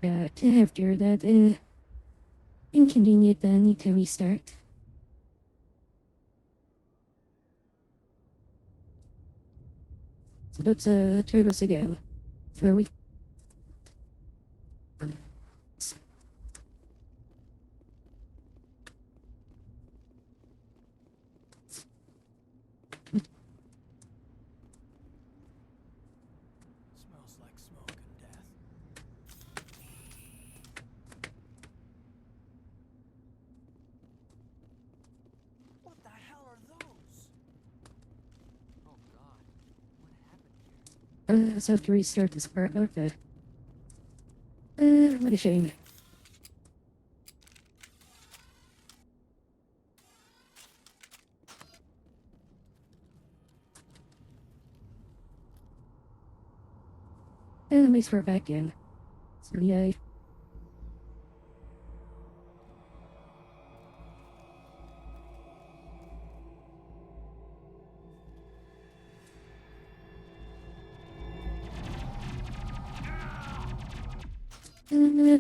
But after that inconvenient, then you can restart. So let's try this again. So we Smells like smoke and death. What the hell are those? Oh God, what happened here? let's have to restart this part. Okay. What a shame. At least we're back in. So yay.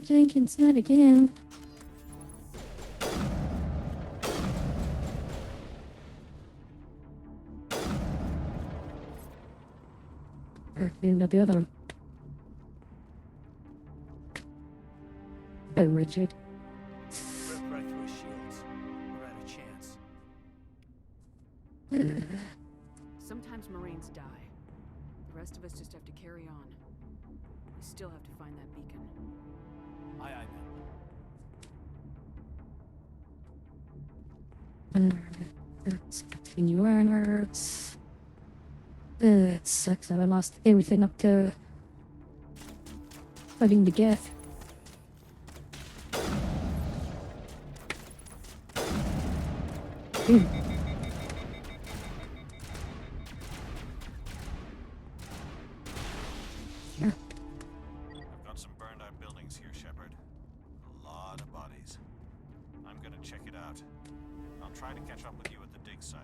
Jenkins, not again. Or maybe the other one. Oh, Richard. Rip right through his shields. We're at a chance. Sometimes Marines die. The rest of us just have to carry on. We still have to find that beacon. Aye, aye, Let's continue onwards. It sucks that I lost everything up to fighting the Geth. I've got some burned out buildings here, Shepard. A lot of bodies. I'm gonna check it out. I'll try to catch up with you at the dig site.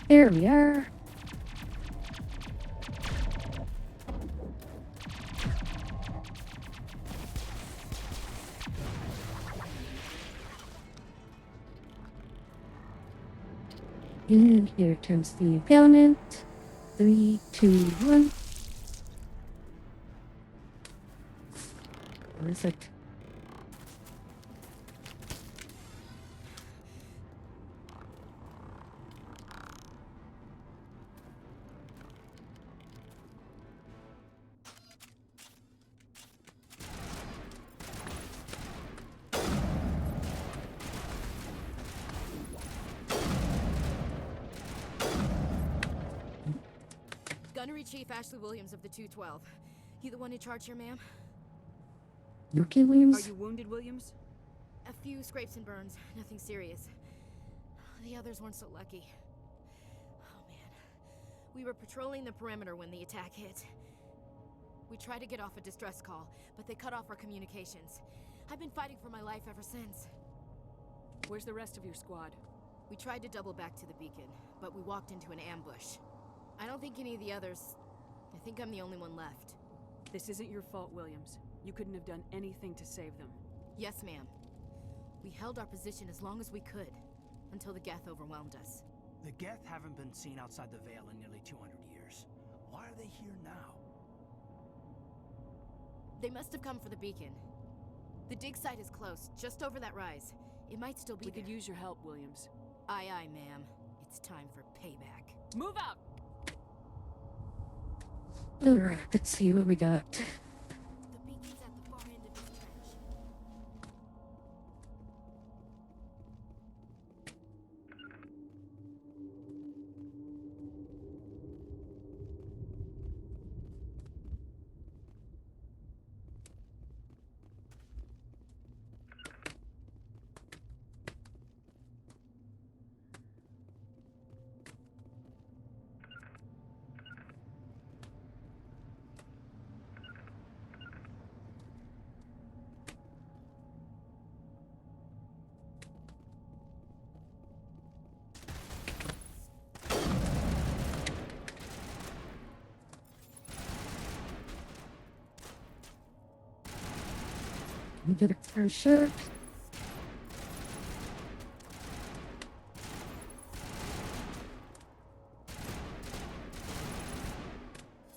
There we are. And here comes the impalement. 3, 2, 1. Perfect. Gunnery Chief Ashley Williams of the 212. You the one in charge here, ma'am? You okay, Are Williams? you wounded, Williams? A few scrapes and burns, nothing serious. The others weren't so lucky. Oh man. We were patrolling the perimeter when the attack hit. We tried to get off a distress call, but they cut off our communications. I've been fighting for my life ever since. Where's the rest of your squad? We tried to double back to the beacon, but we walked into an ambush. I don't think any of the others... I think I'm the only one left. This isn't your fault, Williams. You couldn't have done anything to save them. Yes, ma'am. We held our position as long as we could, until the Geth overwhelmed us. The Geth haven't been seen outside the Veil in nearly 200 years. Why are they here now? They must have come for the beacon. The dig site is close, just over that rise. It might still be We there. could use your help, Williams. Aye, aye, ma'am. It's time for payback. Move out! Alright, let's see what we got. The beacon's at the far end of this trench. We get a first shot.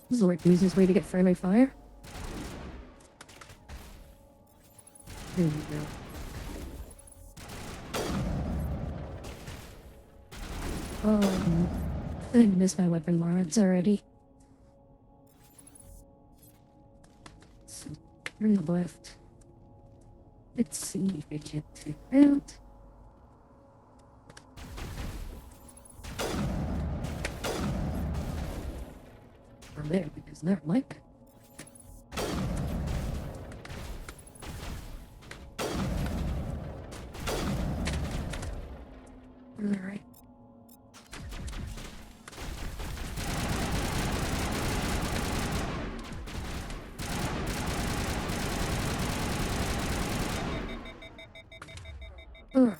This is like the easiest way to get friendly fire. There we go. I missed my weapon mods already. So, turn the left. Let's see if I can take it out. Or there, because they're like. Alright. Oh.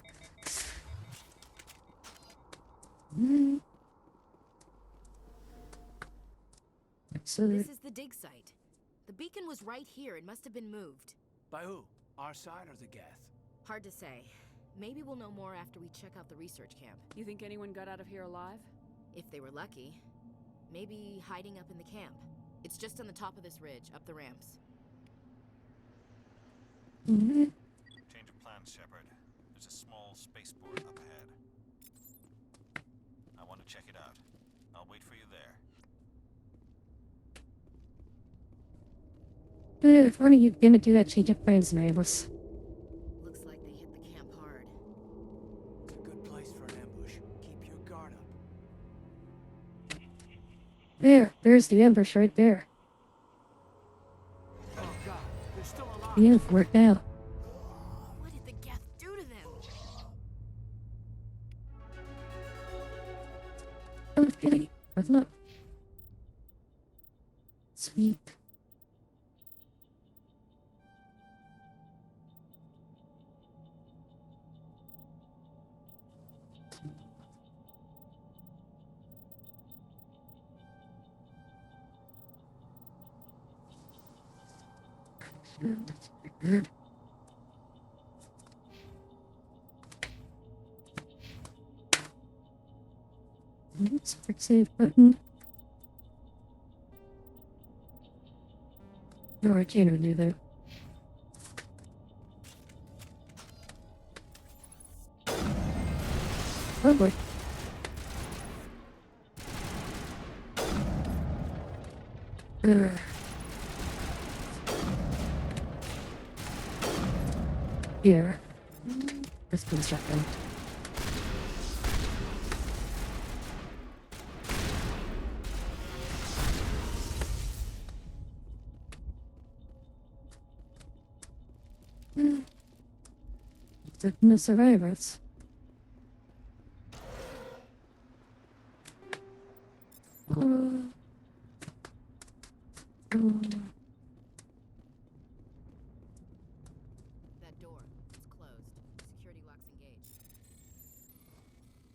So This is the dig site. The beacon was right here. It must have been moved. By who? Our side or the Geth? Hard to say. Maybe we'll know more after we check out the research camp. You think anyone got out of here alive? If they were lucky. Maybe hiding up in the camp. It's just on the top of this ridge, up the ramps. Change of plans, Shepard. There's a small spaceport up ahead. I want to check it out. I'll wait for you there. if one of you gonna do that change of plans, neighbors. Looks like they hit the camp hard. Good place for an ambush. Keep your guard up. There's the ambush right there. Oh god, they're still alive. Yeah, it worked out. What did the Geth do to them? Oh, kidding. What's up? Sweet. Let's quick save button. No, I can't even do that. Oh boy. Here. Let's put the shotgun. The survivors. That door. It's closed. Security lock's engaged.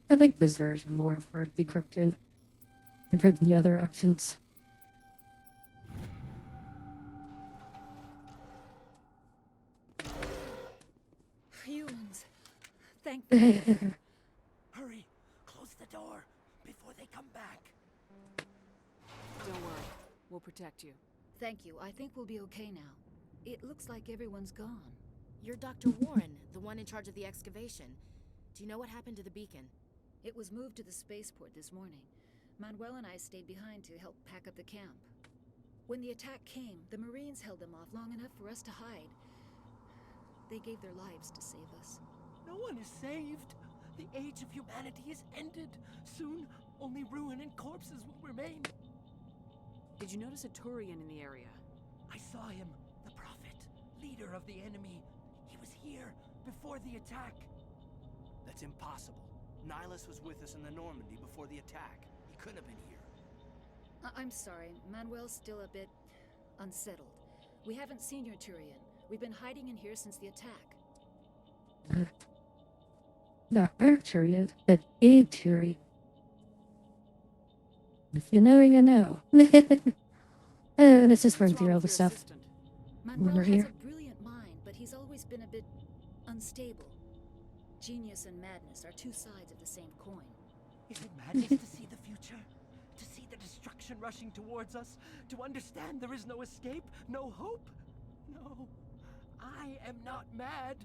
I think this version more for it to be decrypted compared to the other options. Humans. Thank Hurry! Close the door before they come back. Don't worry. We'll protect you. Thank you. I think we'll be okay now. It looks like everyone's gone. You're Dr. Warren, the one in charge of the excavation. Do you know what happened to the beacon? It was moved to the spaceport this morning. Manuel and I stayed behind to help pack up the camp. When the attack came, the Marines held them off long enough for us to hide. They gave their lives to save us. No one is saved. The age of humanity is ended. Soon, only ruin and corpses will remain. Did you notice a Turian in the area? I saw him, the Prophet, leader of the enemy. He was here before the attack. That's impossible. Nihilus was with us in the Normandy before the attack. He couldn't have been here. I'm sorry. Manuel's still a bit unsettled. We haven't seen your Turian. We've been hiding in here since the attack. Not our Turian, but a Turian. If you know, you know. This is What's from through wrong all the with your stuff. assistant? Manuel We're has here. a brilliant mind, but but he's always been a bit unstable. Genius and madness are two sides of the same coin. Is it madness to see the future? To see the destruction rushing towards us? To understand there is no escape? No hope? No. I am not mad.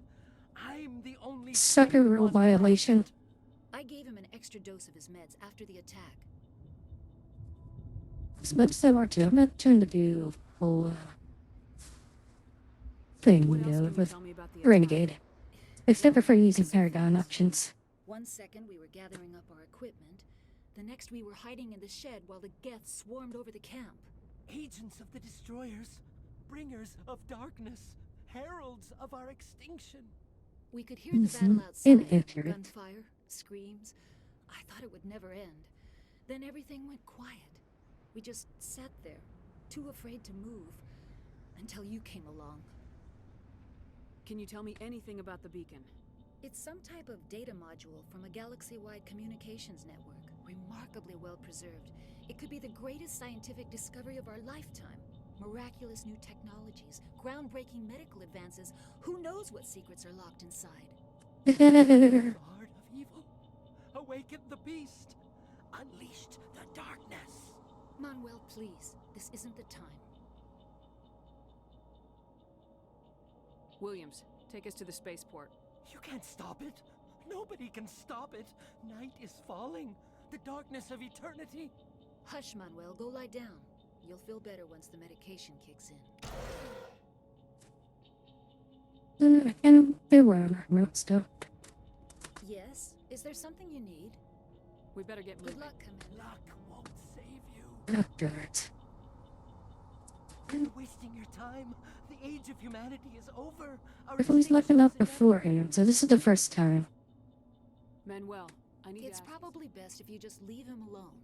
I'm the only Sucker sane rule one violation. left. I gave him an extra dose of his meds after the attack. It's much similar to I'm not trying to do a whole thing What else can you with tell me about the Renegade. Except for using Paragon options. 1 second we were gathering up our equipment, the next we were hiding in the shed while the Geths swarmed over the camp. Agents of the destroyers, bringers of darkness, heralds of our extinction. We could hear the battle outside. Inaccurate. Gunfire, screams. I thought it would never end. Then everything went quiet. We just sat there, too afraid to move, until you came along. Can you tell me anything about the beacon? It's some type of data module from a galaxy-wide communications network, remarkably well preserved. It could be the greatest scientific discovery of our lifetime. Miraculous new technologies, groundbreaking medical advances. Who knows what secrets are locked inside? Lord of evil, awaken the beast, unleashed the darkness. Manuel, please, this isn't the time. Williams, take us to the spaceport. You can't stop it. Nobody can stop it. Night is falling. The darkness of eternity. Hush, Manuel, go lie down. You'll feel better once the medication kicks in. And they were on our road stuff. Yes? Is there something you need? We better get moving. Good luck, Commander. Luck won't save you. Afterwards. You're wasting your time. The age of humanity is over. Our I've always left extinction enough is inevitable. beforehand, so this is the first time. Manuel, I need It's to ask probably best if you just leave him alone.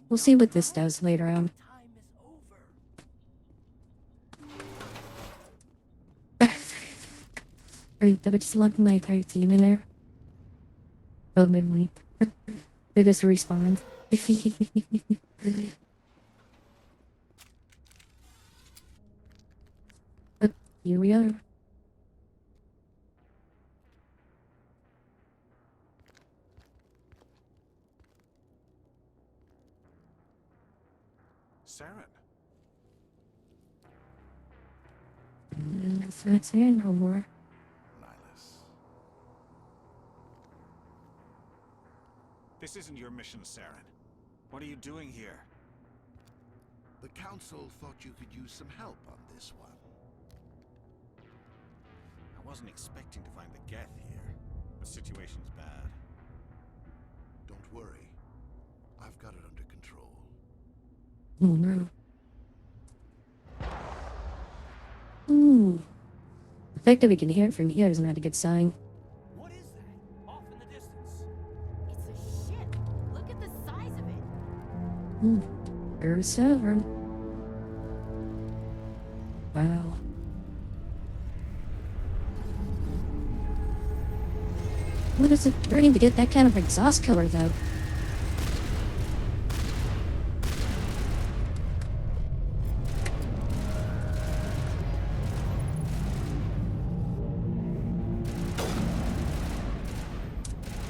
We'll see what this does later on. Time is over. Right, I just left my entire team in there. Oh, maybe. They just respawned. But here we are. Saren, That's it, no more. Nihilus. This isn't your mission, Saren. What are you doing here? The Council thought you could use some help on this one. I wasn't expecting to find the Geth here. The situation's bad. Don't worry. I've got it under control. Oh no. Ooh. The fact that we can hear it from here is not a good sign. What is that? Off in the distance. It's a ship. Look at the size of it. Ooh. There's Severn. Wow. What is it burning to get that kind of exhaust killer though?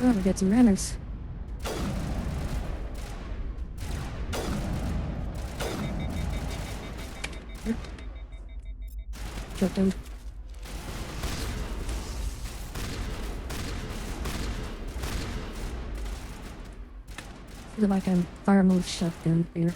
Oh, we got some runners. Killed him. Feel like I'm fire mode shut down here.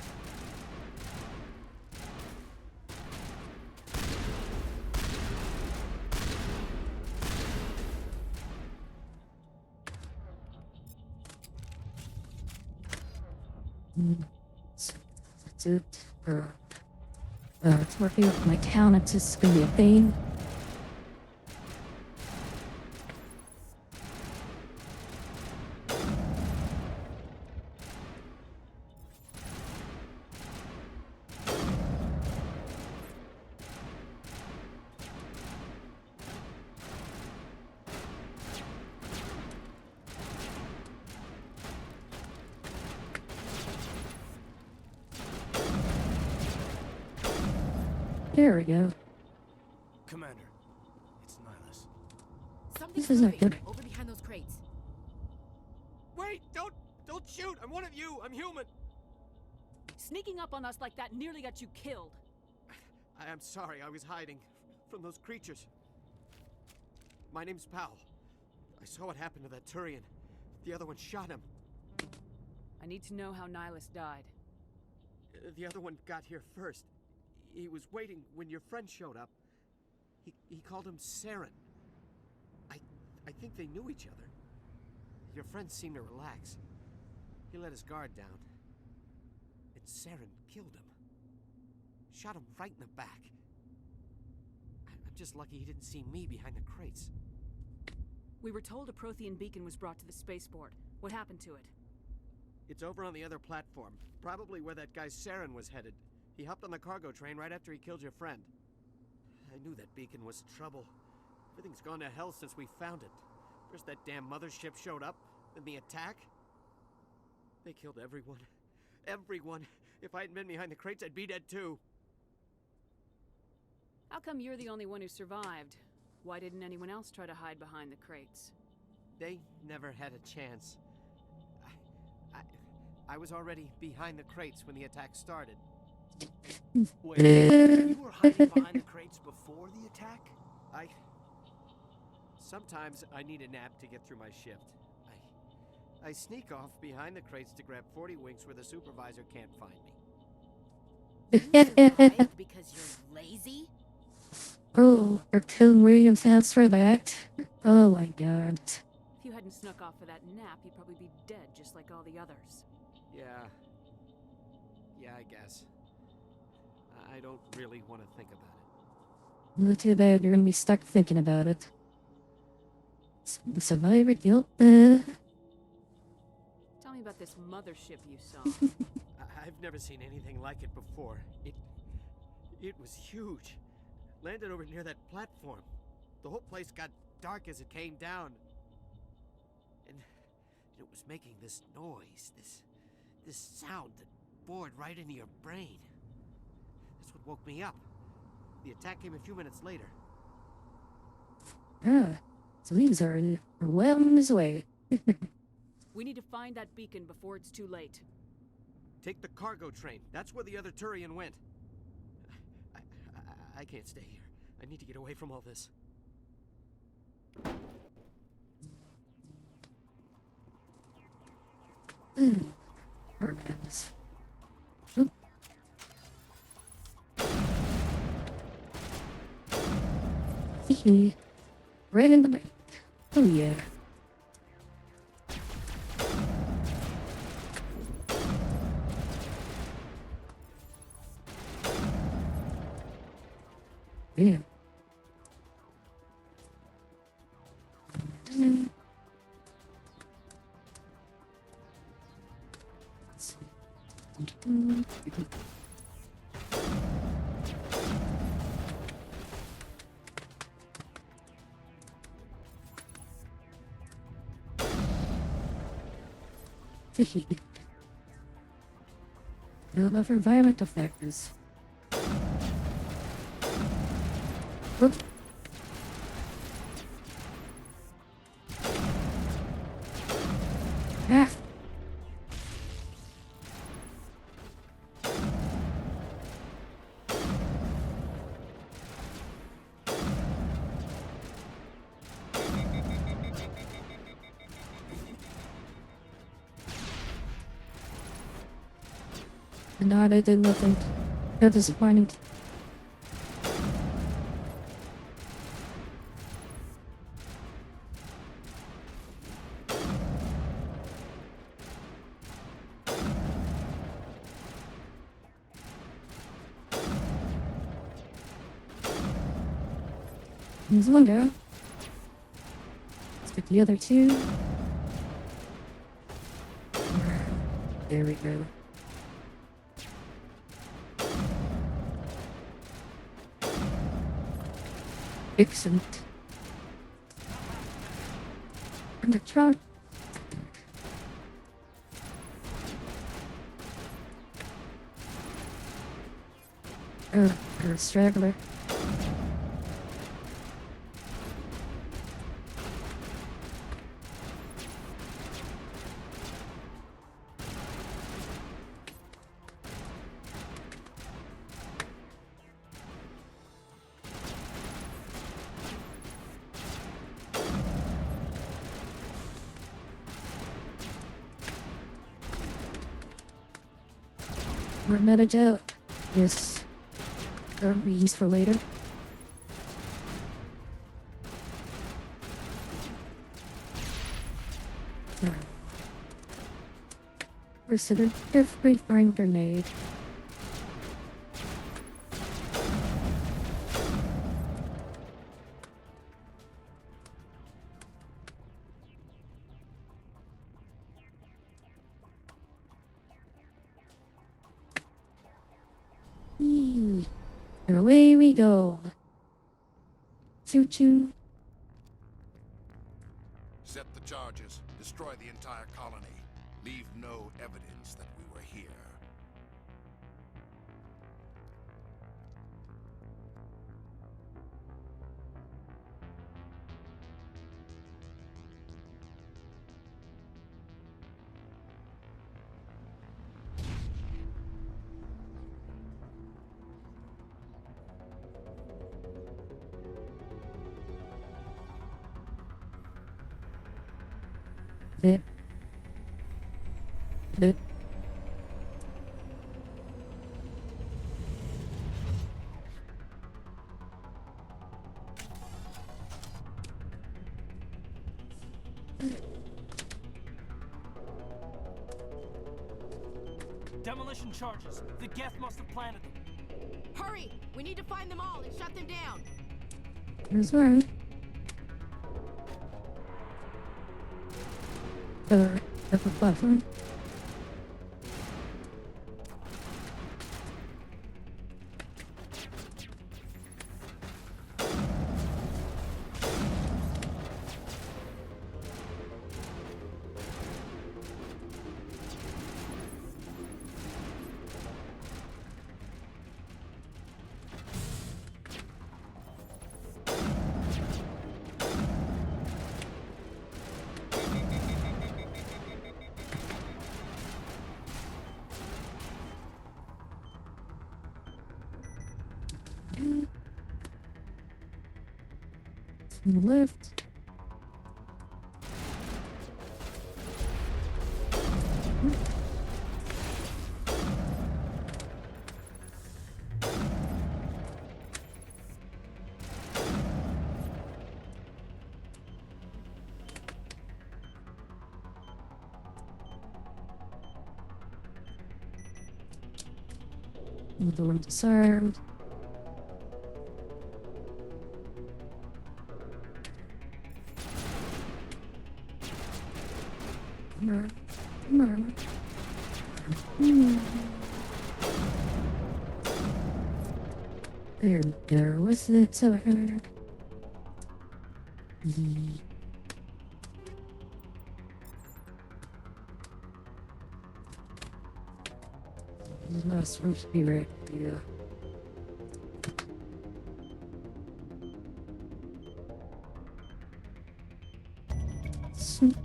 That's it. It's working with my town. It's just gonna be a pain. There we go. Commander, it's Nihilus. Something's This isn't moving good. over behind those crates. Wait! Don't shoot! I'm one of you! I'm human! Sneaking up on us like that nearly got you killed. I am sorry, I was hiding from those creatures. My name's Powell. I saw what happened to that Turian. The other one shot him. I need to know how Nihilus died. The other one got here first. He was waiting when your friend showed up. He called him Saren. I think they knew each other. Your friend seemed to relax. He let his guard down. And Saren killed him. Shot him right in the back. I'm just lucky he didn't see me behind the crates. We were told a Prothean beacon was brought to the spaceport. What happened to it? It's over on the other platform. Probably where that guy Saren was headed. He hopped on the cargo train right after he killed your friend. I knew that beacon was trouble. Everything's gone to hell since we found it. First that damn mothership showed up, then the attack. They killed everyone. Everyone. If I hadn't been behind the crates, I'd be dead too. How come you're the only one who survived? Why didn't anyone else try to hide behind the crates? They never had a chance. I was already behind the crates when the attack started. Wait, you were hiding behind the crates before the attack? Sometimes I need a nap to get through my shift. I sneak off behind the crates to grab 40 winks where the supervisor can't find me. Survived because you're lazy? Oh, you're killing William fans for that? Oh my god. If you hadn't snuck off for that nap, you'd probably be dead just like all the others. Yeah, I guess. I don't really want to think about it. Not too bad, you're gonna be stuck thinking about it. Survivor guilt? Tell me about this mothership you saw. I've never seen anything like it before. It was huge. Landed over near that platform. The whole place got dark as it came down. And it was making this noise, this sound that bored right into your brain. That's what woke me up. The attack came a few minutes later. Ah, so these are well on his way. We need to find that beacon before it's too late. Take the cargo train. That's where the other Turian went. I can't stay here. I need to get away from all this. Organs. Hee right in the back. Oh yeah. Yeah. Build up environmental factors. Whoop. Ah. No, they did nothing. How disappointing. There's one down. Let's get the other two. There we go. Excellent. And the truck. Oh, a straggler. We're meted out. Yes. That'll be used for later. Consider every fine grenade. Eee. And away we go. Choo choo. Set the charges. Destroy the entire colony. Leave no evidence that we were here. Bit. Bit. Demolition charges. The Geth must have planted them. Hurry! We need to find them all and shut them down. Here's one. Upper platform. On the left. Another one disarmed. There was it. So last room to be right here. Sweet.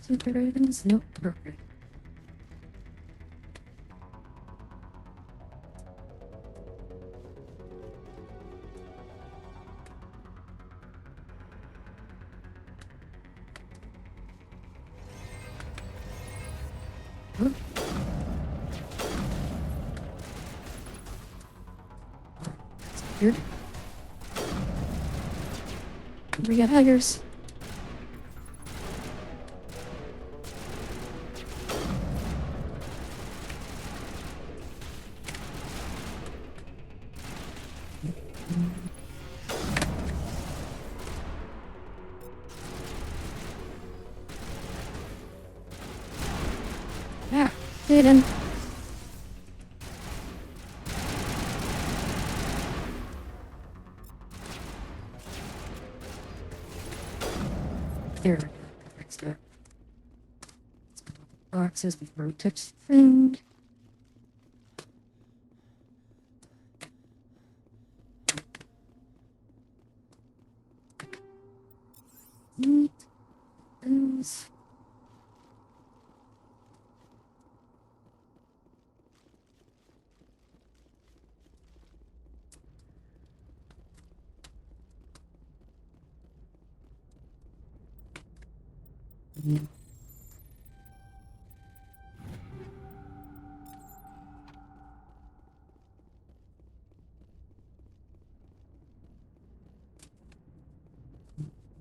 Secret items? Nope, perfect. Huh? That's weird. We got haggers. Ah, didn't. There we go. Next step. Boxes before we touch the thing. Neat. Those. Mm.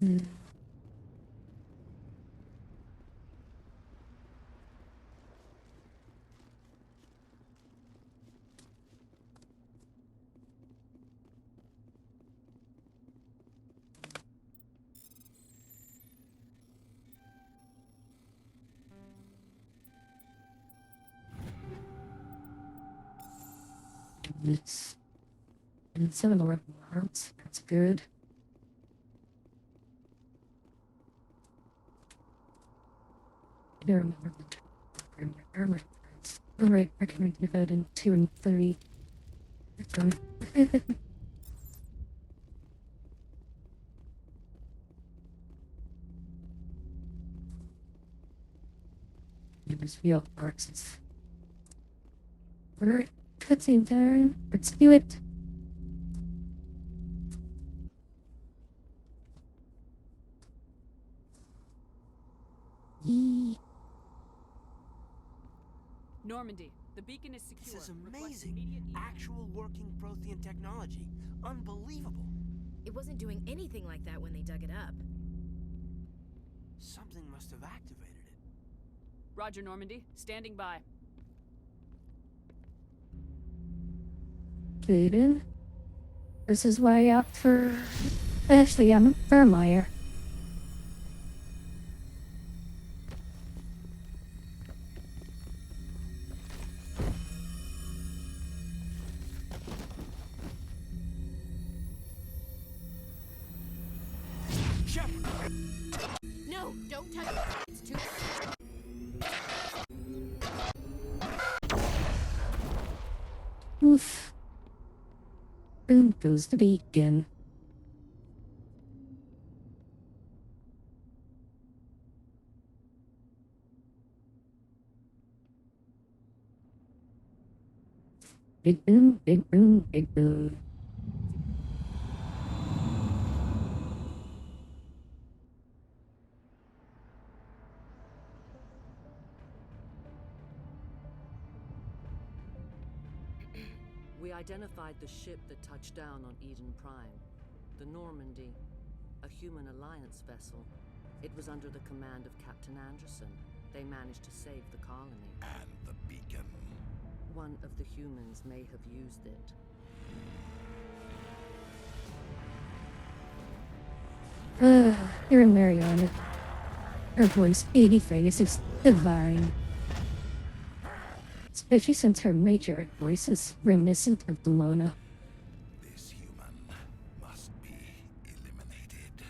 Mm. It's and 7-Eleven works. That's good. I don't remember the earlier. Alright, I can do that in 2 and 3. Okay. Use real parts. Alright, cutscene time. Let's do it. Yee. Normandy, the beacon is secure. This is Request amazing. immediate evac. Actual working Prothean technology. Unbelievable. It wasn't doing anything like that when they dug it up. Something must have activated it. Roger, Normandy. Standing by. Aiden. This is why out for Ashley, I'm a Vermeer. Shepard! No, don't touch it. It's too. Oof. Boom goes the beacon. Big boom, big boom, big boom. We identified the ship that touched down on Eden Prime. The Normandy, a human alliance vessel. It was under the command of Captain Anderson. They managed to save the colony. And the beacon. One of the humans may have used it. You're Mariana. Her voice, 80 face is divine. Especially since her major voice is reminiscent of Bologna. This human must be eliminated.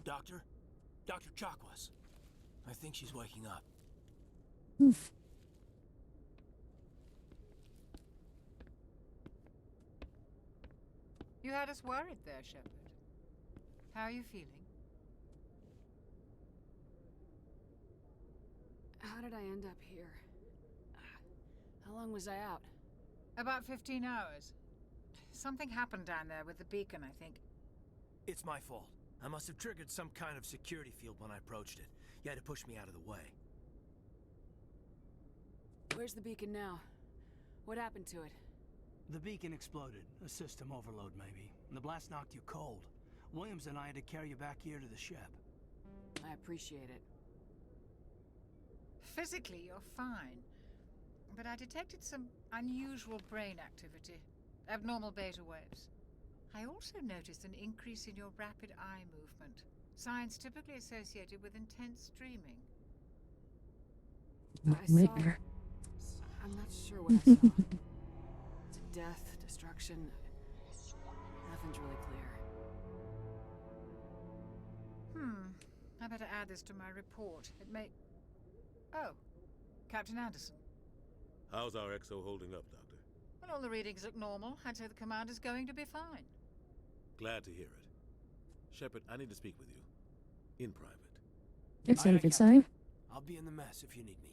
Doctor? Dr. Chakwas. I think she's waking up. Oof. You had us worried there, Shepard. How are you feeling? How did I end up here? How long was I out? About 15 hours. Something happened down there with the beacon, I think. It's my fault. I must have triggered some kind of security field when I approached it. You had to push me out of the way. Where's the beacon now? What happened to it? The beacon exploded. A system overload, maybe. And the blast knocked you cold. Williams and I had to carry you back here to the ship. I appreciate it. Physically, you're fine. But I detected some unusual brain activity. Abnormal beta waves. I also noticed an increase in your rapid eye movement. Signs typically associated with intense dreaming. I saw... Nightmare. I'm not sure what I saw. Death, destruction... Nothing's really clear. I better add this to my report. It may... Oh, Captain Anderson. How's our XO holding up, Doctor? Well, all the readings look normal. I'd say the commander's going to be fine. Glad to hear it. Shepard, I need to speak with you. In private. It's not a Aye, aye, good Captain. sign. I'll be in the mess if you need me.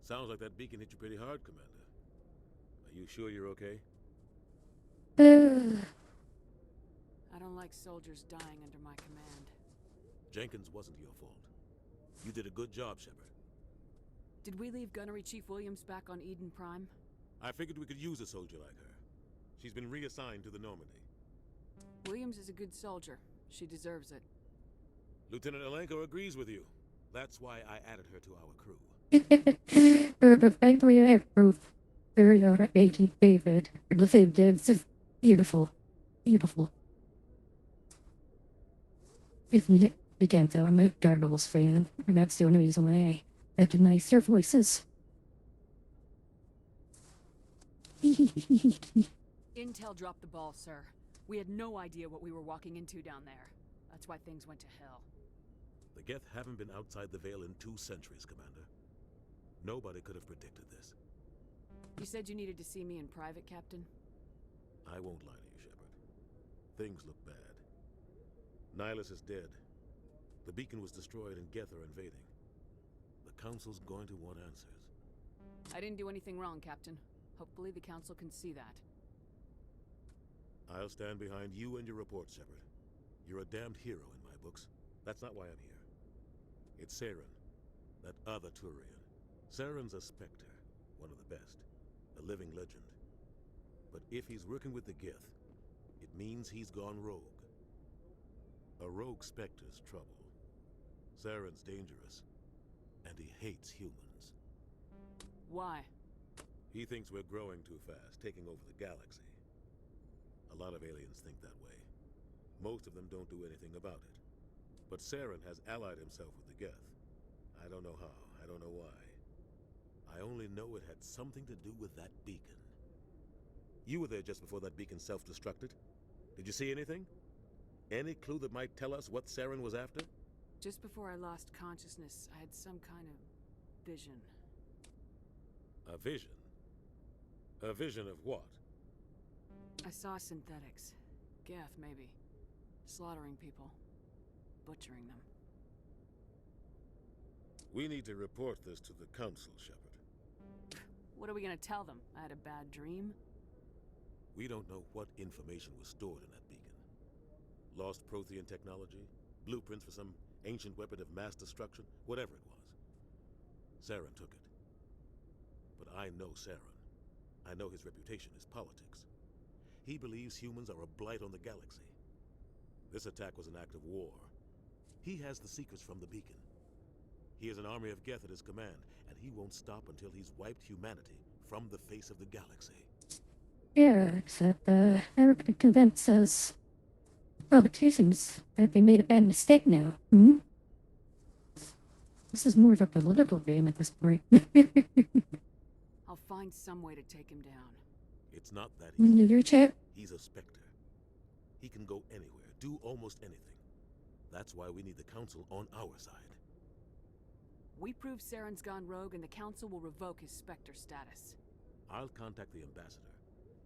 Sounds like that beacon hit you pretty hard, Commander. Are you sure you're okay? I don't like soldiers dying under my command. Jenkins wasn't your fault. You did a good job, Shepard. Did we leave Gunnery Chief Williams back on Eden Prime? I figured we could use a soldier like her. She's been reassigned to the Normandy. Williams is a good soldier. She deserves it. Lieutenant Alenko agrees with you. That's why I added her to our crew. Perfectly approve. Very Agent David. The same dance is beautiful. Beautiful. Isn't it? Again, though, I'm a Gargoyles fan, and that's the only reason why I recognize their voices. Intel dropped the ball, sir. We had no idea what we were walking into down there. That's why things went to hell. The Geth haven't been outside the Veil in 2 centuries, Commander. Nobody could have predicted this. You said you needed to see me in private, Captain? I won't lie to you, Shepard. Things look bad. Nihilus is dead. The beacon was destroyed and Geth are invading. The Council's going to want answers. I didn't do anything wrong, Captain. Hopefully the Council can see that. I'll stand behind you and your report, Shepard. You're a damned hero in my books. That's not why I'm here. It's Saren, that other Turian. Saren's a Spectre, one of the best, a living legend. But if he's working with the Geth, it means he's gone rogue. A rogue Spectre's trouble. Saren's dangerous, and he hates humans. Why? He thinks we're growing too fast, taking over the galaxy. A lot of aliens think that way. Most of them don't do anything about it. But Saren has allied himself with the Geth. I don't know how, I don't know why. I only know it had something to do with that beacon. You were there just before that beacon self-destructed. Did you see anything? Any clue that might tell us what Saren was after? Just before I lost consciousness, I had some kind of vision. A vision? A vision of what? I saw synthetics. Geth, maybe. Slaughtering people. Butchering them. We need to report this to the Council, Shepard. What are we gonna tell them? I had a bad dream? We don't know what information was stored in that beacon. Lost Prothean technology? Blueprints for some ancient weapon of mass destruction? Whatever it was. Saren took it. But I know Saren. I know his reputation is politics. He believes humans are a blight on the galaxy. This attack was an act of war. He has the secrets from the beacon. He has an army of Geth at his command, and he won't stop until he's wiped humanity from the face of the galaxy. Yeah, except, everybody convinces politicians that they made a bad mistake now. Hmm? This is more of a political game at this point. I'll find some way to take him down. It's not that easy. Your chat? He's a Spectre. He can go anywhere, do almost anything. That's why we need the Council on our side. We prove Saren's gone rogue and the Council will revoke his Spectre status. I'll contact the Ambassador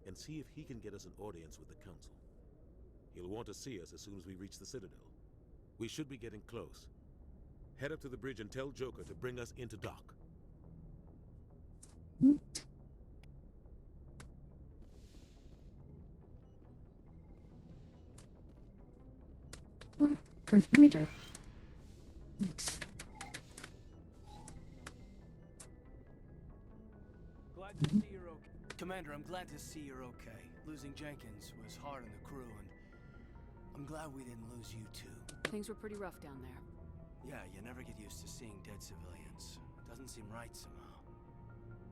and see if he can get us an audience with the Council. He'll want to see us as soon as we reach the Citadel. We should be getting close. Head up to the bridge and tell Joker to bring us into dock. First meter. Glad to see you're okay. Commander, I'm glad to see you're okay. Losing Jenkins was hard on the crew, and I'm glad we didn't lose you too. Things were pretty rough down there. Yeah, you never get used to seeing dead civilians. Doesn't seem right somehow.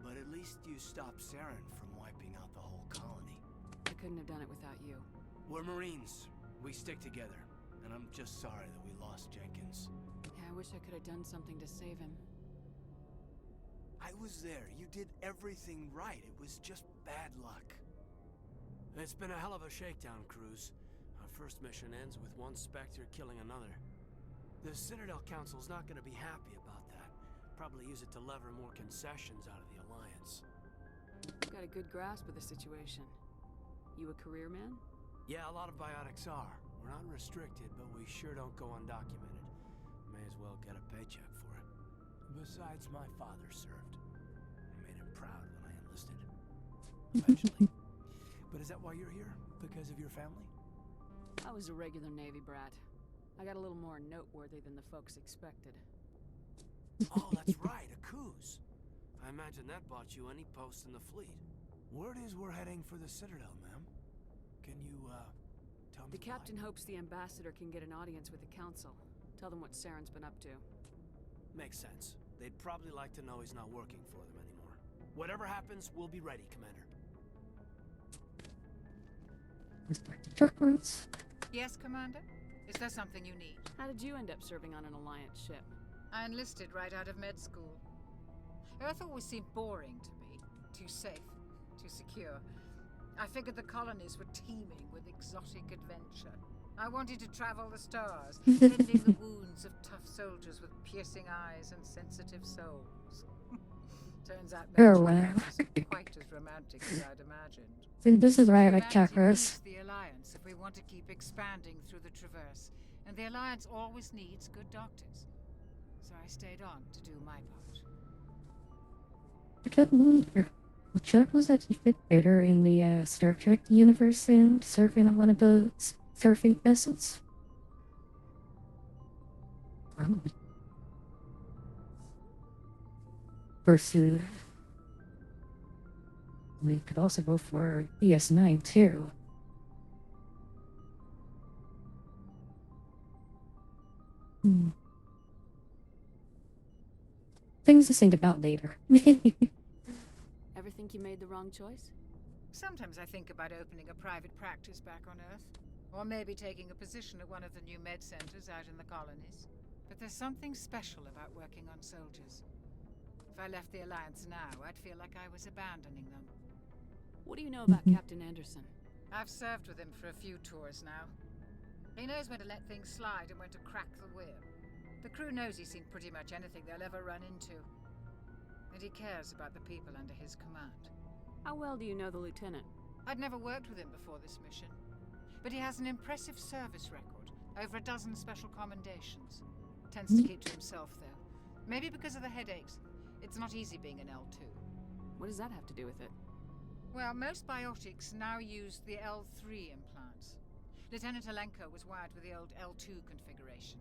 But at least you stopped Saren from wiping out the whole colony. I couldn't have done it without you. We're Marines. We stick together. And I'm just sorry that we lost Jenkins. Yeah, I wish I could have done something to save him. I was there. You did everything right. It was just bad luck. It's been a hell of a shakedown cruise. Our first mission ends with one Spectre killing another. The Citadel Council's not going to be happy about that. Probably use it to lever more concessions out of the Alliance. Got a good grasp of the situation. You a career man? Yeah, a lot of biotics are. We're not restricted, but we sure don't go undocumented. May as well get a paycheck for it. Besides, my father served. proud when I enlisted. Eventually. But is that why you're here? Because of your family? I was a regular Navy brat. I got a little more noteworthy than the folks expected. Oh, that's right, a cruise. I imagine that bought you any post in the fleet. Word is we're heading for the Citadel, ma'am. Can you, tell me The captain why? hopes the ambassador can get an audience with the council. Tell them what Saren's been up to. Makes sense. They'd probably like to know he's not working for them anymore. Whatever happens, we'll be ready, Commander. Truckers. Yes, Commander? Is there something you need? How did you end up serving on an Alliance ship? I enlisted right out of med school. Earth always seemed boring to me. Too safe, too secure. I figured the colonies were teeming with exotic adventure. I wanted to travel the stars, mending the wounds of tough soldiers with piercing eyes and sensitive souls. Turns out Oh, that wow. wasn't quite as romantic as I'd imagined. And this is why I like Humanity chakras. needs the Alliance if we want to keep expanding through the Traverse, and the Alliance always needs good doctors. So I stayed on to do my part. I can't wonder. Well, Chuck was actually fit better in the Star Trek universe and surfing on one of those surfing vessels. Probably. Versus, we could also go for DS9 too. Things to think about later. Ever think you made the wrong choice? Sometimes I think about opening a private practice back on Earth. Or maybe taking a position at one of the new med centers out in the colonies. But there's something special about working on soldiers. If I left the Alliance now, I'd feel like I was abandoning them. What do you know about Captain Anderson? I've served with him for a few tours now. He knows when to let things slide and when to crack the whip. The crew knows he's seen pretty much anything they'll ever run into. And he cares about the people under his command. How well do you know the lieutenant? I'd never worked with him before this mission. But he has an impressive service record. Over a dozen special commendations. Tends to keep to himself, though. Maybe because of the headaches. It's not easy being an L2. What does that have to do with it? Well, most biotics now use the L3 implants. Lieutenant Alenko was wired with the old L2 configuration.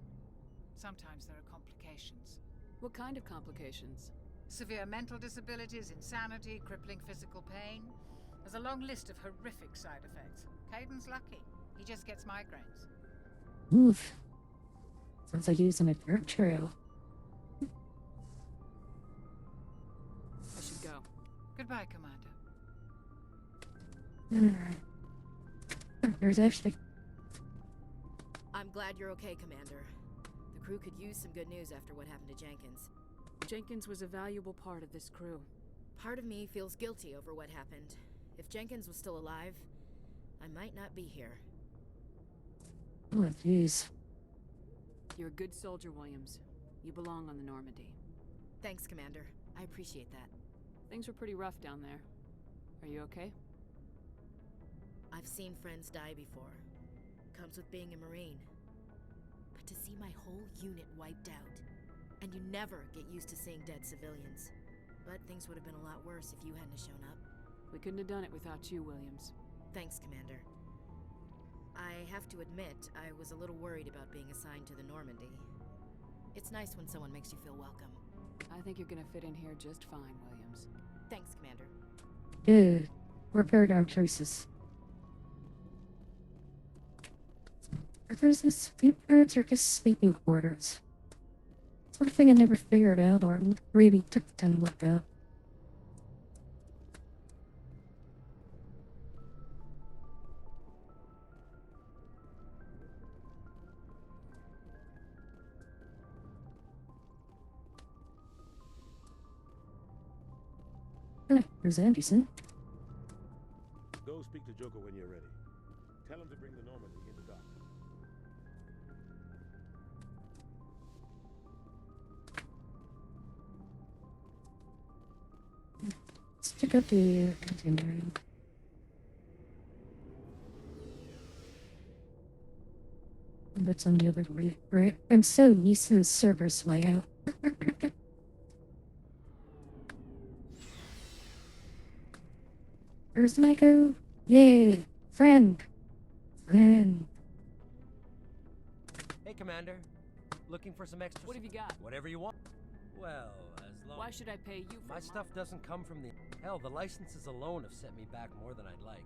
Sometimes there are complications. What kind of complications? Severe mental disabilities, insanity, crippling physical pain. There's a long list of horrific side effects. Caden's lucky. He just gets migraines. Oof. Sounds like using a dirt trail. I should go. Goodbye, Commander. There's actually... I'm glad you're okay, Commander. The crew could use some good news after what happened to Jenkins. Jenkins was a valuable part of this crew. Part of me feels guilty over what happened. If Jenkins was still alive, I might not be here. Oh, jeez. You're a good soldier, Williams. You belong on the Normandy. Thanks, Commander. I appreciate that. Things were pretty rough down there. Are you okay? I've seen friends die before. Comes with being a Marine. But to see my whole unit wiped out, and you never get used to seeing dead civilians. But things would have been a lot worse if you hadn't shown up. We couldn't have done it without you, Williams. Thanks, Commander. I have to admit, I was a little worried about being assigned to the Normandy. It's nice when someone makes you feel welcome. I think you're gonna fit in here just fine, Williams. Thanks, Commander. Good. We're paradigm choices. There's this circus sleeping quarters. It's one thing I never figured out or really took the time to look up. There's Anderson. Go speak to Joker when you're ready. Tell him to bring the Normandy into dock. Let's check out the engineering. That's on the other way, right? I'm so used to the server's layout. Where's Michael? Yay! Friend! Friend. Hey, Commander. Looking for some extra... What have you got? Whatever you want. Well, as long... Why should I pay you for My stuff doesn't come from the... Hell, the licenses alone have set me back more than I'd like.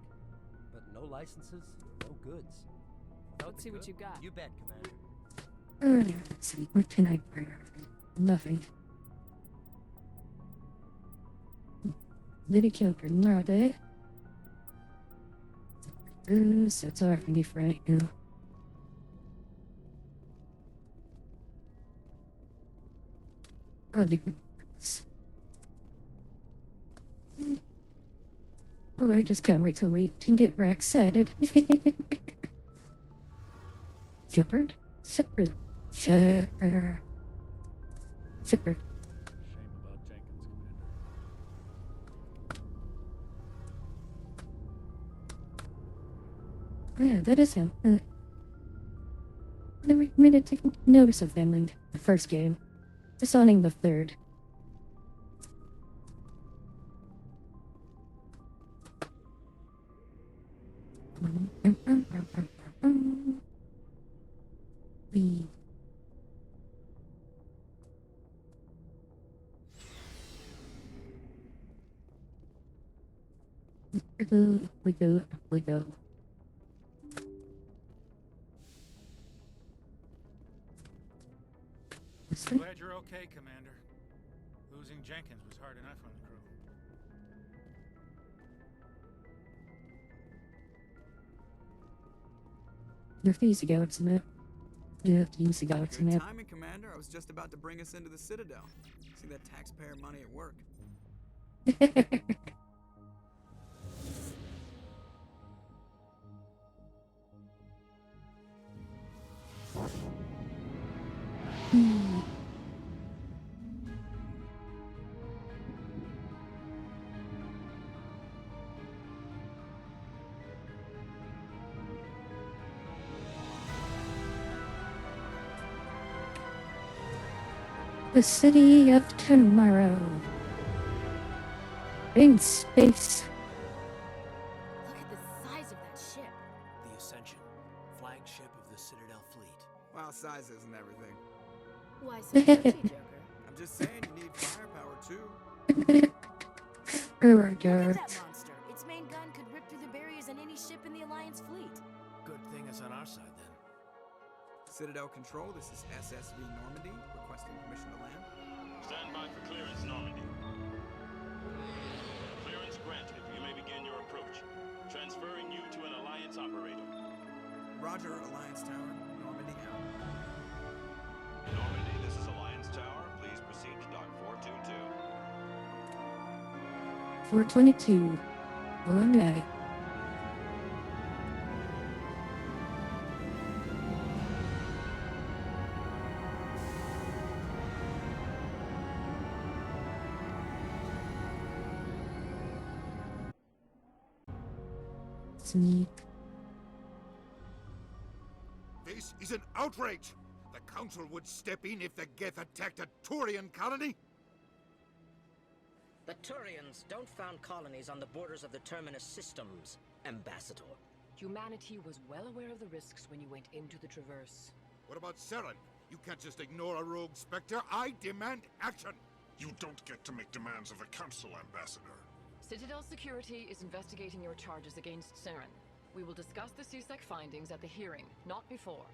But no licenses, no goods. Without Let's the see what good- you got. You bet, Commander. Earlier, let's see, what can I bring? Nothing. Liddy Kilker, nowadays. So it's hard for me right now. Oh, oh, I just can't wait till we can get more excited. Shepherd? Shepherd. Shepherd. Shepherd. Shame about Jenkins, Commander. Yeah, that is him. Never made it take notice of them in the first game. Disowning the third. We. We go. Glad you're okay, Commander. Losing Jenkins was hard enough on the crew. They're easy goats, isn't it? Yeah, easy goats, isn't Good it? timing, Commander. I was just about to bring us into the Citadel. See that taxpayer money at work. The city of tomorrow. In space. Look at the size of that ship. The Ascension, flagship of the Citadel fleet. Well, size isn't everything. Why so touchy, Joker? I'm just saying you need firepower too. Oh my Look god. at that monster. Its main gun could rip through the barriers in any ship in the Alliance fleet. Good thing it's on our side, then. Citadel Control, this is SSV Normandy, requesting permission to land. Stand by for clearance, Normandy. Clearance granted. You may begin your approach. Transferring you to an Alliance operator. Roger, Alliance Tower, Normandy out. Normandy, this is Alliance Tower. Please proceed to Dock 422. 422. Alright. Sneak. This is an outrage! The Council would step in if the Geth attacked a Turian colony? The Turians don't found colonies on the borders of the Terminus systems, Ambassador. Humanity was well aware of the risks when you went into the Traverse. What about Saren? You can't just ignore a rogue Spectre. I demand action! You don't get to make demands of the Council, Ambassador. Citadel Security is investigating your charges against Saren. We will discuss the CSEC findings at the hearing, not before.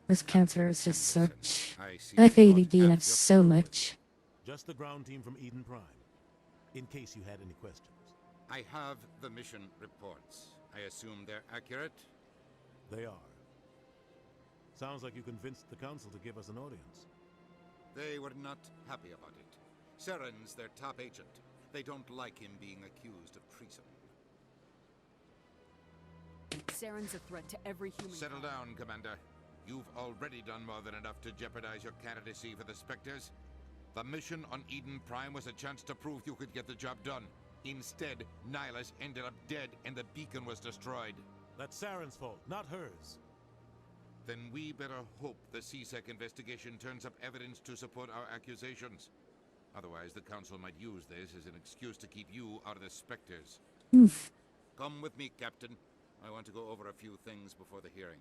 This cancer is just such. I see. I hated DNF so much. Just the ground team from Eden Prime. In case you had any questions. I have the mission reports. I assume they're accurate? They are. Sounds like you convinced the Council to give us an audience. They were not happy about it. Saren's their top agent. They don't like him being accused of treason. Saren's a threat to every human. Settle down, Commander. You've already done more than enough to jeopardize your candidacy for the Spectres. The mission on Eden Prime was a chance to prove you could get the job done. Instead, Nihilus ended up dead and the beacon was destroyed. That's Saren's fault, not hers. Then we better hope the CSEC investigation turns up evidence to support our accusations. Otherwise, the Council might use this as an excuse to keep you out of the Spectres. Oof. Come with me, Captain. I want to go over a few things before the hearing.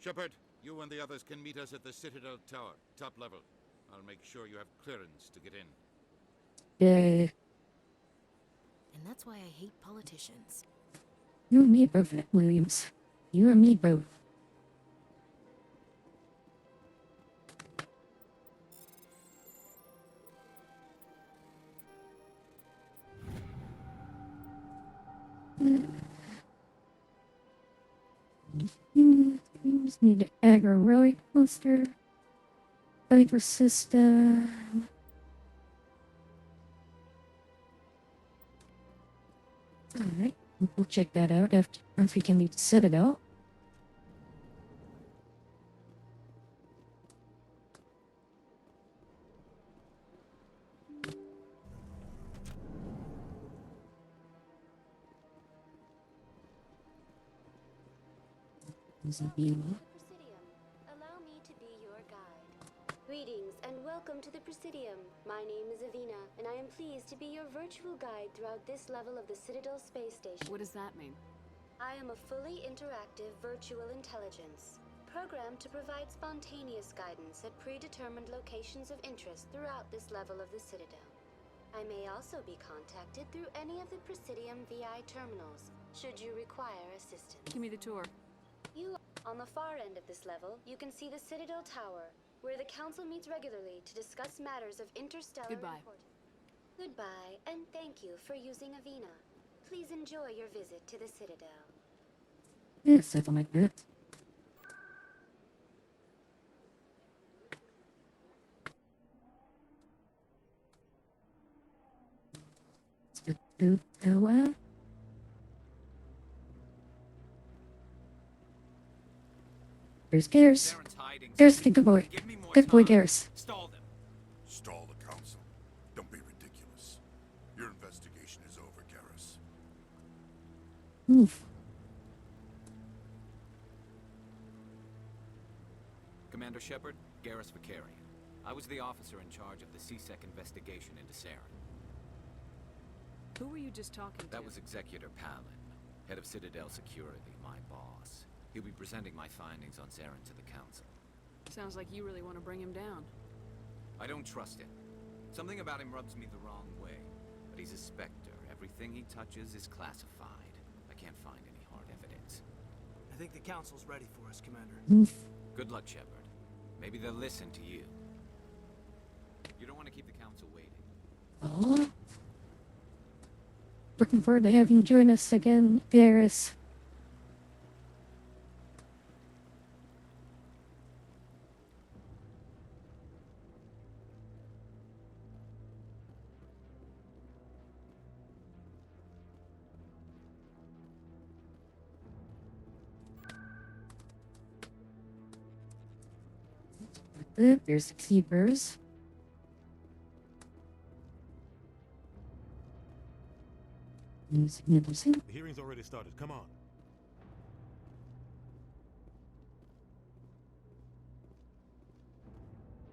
Shepard, you and the others can meet us at the Citadel Tower, top level. I'll make sure you have clearance to get in. Yeah. And that's why I hate politicians. You and me both, Williams. You and me both. Just need to aggro relic poster. Viper system. Alright, we'll check that out after if we can set it out. Presidium. Allow me to be your guide. Greetings and welcome to the Presidium. My name is Avina, and I am pleased to be your virtual guide throughout this level of the Citadel space station. What does that mean? I am a fully interactive virtual intelligence, programmed to provide spontaneous guidance at predetermined locations of interest throughout this level of the Citadel. I may also be contacted through any of the Presidium VI terminals, should you require assistance. Give me the tour. On the far end of this level, you can see the Citadel Tower, where the Council meets regularly to discuss matters of interstellar importance. Goodbye, and thank you for using Avina. Please enjoy your visit to the Citadel. Yeah, something like that. There's Garrus. Garrus, good boy. Good boy, Garrus. Stall them. Stall the Council? Don't be ridiculous. Your investigation is over, Garrus. Oof. Commander Shepard, Garrus Vicarian. I was the officer in charge of the C-Sec investigation into Saren. Who were you just talking to? That was Executor Palin, head of Citadel Security, my boss. He'll be presenting my findings on Saren to the Council. Sounds like you really want to bring him down. I don't trust him. Something about him rubs me the wrong way. But he's a Spectre. Everything he touches is classified. I can't find any hard evidence. I think the Council's ready for us, Commander. Good luck, Shepard. Maybe they'll listen to you. You don't want to keep the Council waiting. Oh. Looking forward to having you join us again, Garrus. There's the keepers. The hearing's already started. Come on.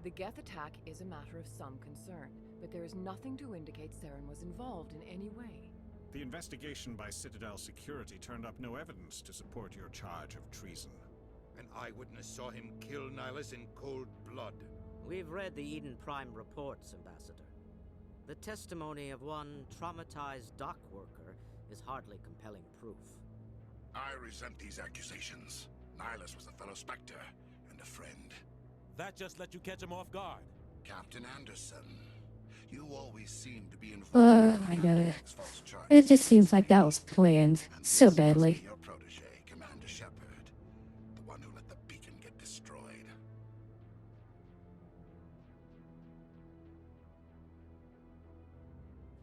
The Geth attack is a matter of some concern, but there is nothing to indicate Saren was involved in any way. The investigation by Citadel Security turned up no evidence to support your charge of treason. An eyewitness saw him kill Nihilus in cold blood. We've read the Eden Prime reports, Ambassador. The testimony of one traumatized dock worker is hardly compelling proof. I resent these accusations. Nihilus was a fellow Spectre and a friend. That just let you catch him off guard. Captain Anderson, you always seem to be involved I got it. It just seems like that was planned so badly. Your protege, Commander Shepard, the one who let the beacon get destroyed.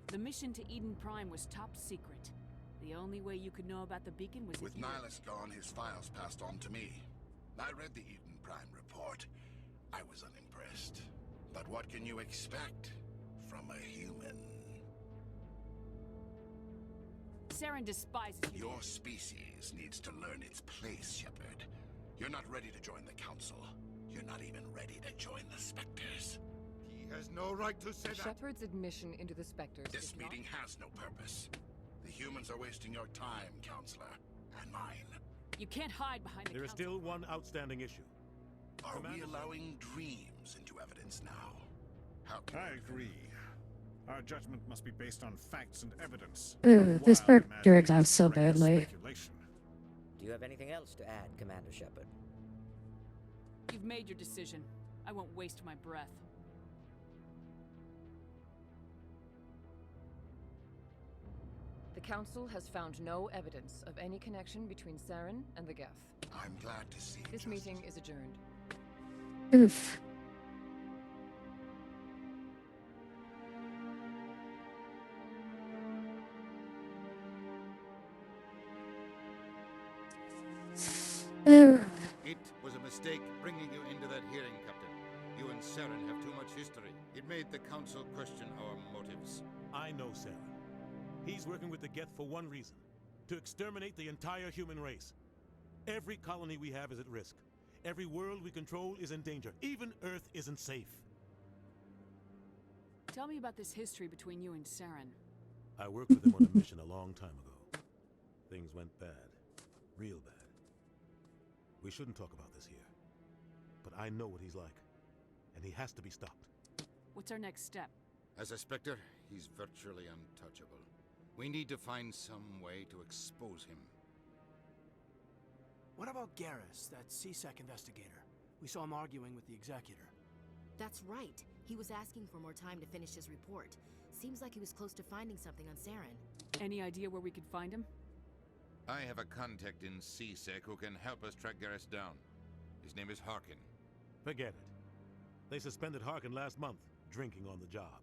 The mission to Eden Prime was top secret. The only way you could know about the beacon was With Nihilus gone, his files passed on to me. I read the Eden Prime report. I was unimpressed. But what can you expect from a human? Saren despises you. Your species needs to learn its place, Shepard. You're not ready to join the Council. You're not even ready to join the Spectres. He has no right to say that. Shepard's admission into the Spectres This is not... meeting has no purpose. The humans are wasting your time, Counselor, and mine. You can't hide behind the There is still one outstanding issue. Are we allowing dreams into evidence now? How can I agree. Our judgment must be based on facts and evidence. Ooh, this Wild part imaginings drags on and so reckless badly. speculation. Do you have anything else to add, Commander Shepard? You've made your decision. I won't waste my breath. The Council has found no evidence of any connection between Saren and the Geth. I'm glad to see This meeting is adjourned. Oof. It was a mistake bringing you into that hearing, Captain. You and Saren have too much history. It made the Council question our motives. I know Saren. He's working with the Geth for one reason. To exterminate the entire human race. Every colony we have is at risk. Every world we control is in danger. Even Earth isn't safe. Tell me about this history between you and Saren. I worked with him on a mission a long time ago. Things went bad. Real bad. We shouldn't talk about this here. But I know what he's like. And he has to be stopped. What's our next step? As a Spectre, he's virtually untouchable. We need to find some way to expose him. What about Garrus, that CSEC investigator? We saw him arguing with the Executor. That's right. He was asking for more time to finish his report. Seems like he was close to finding something on Saren. Any idea where we could find him? I have a contact in CSEC who can help us track Garrus down. His name is Harkin. Forget it. They suspended Harkin last month, drinking on the job.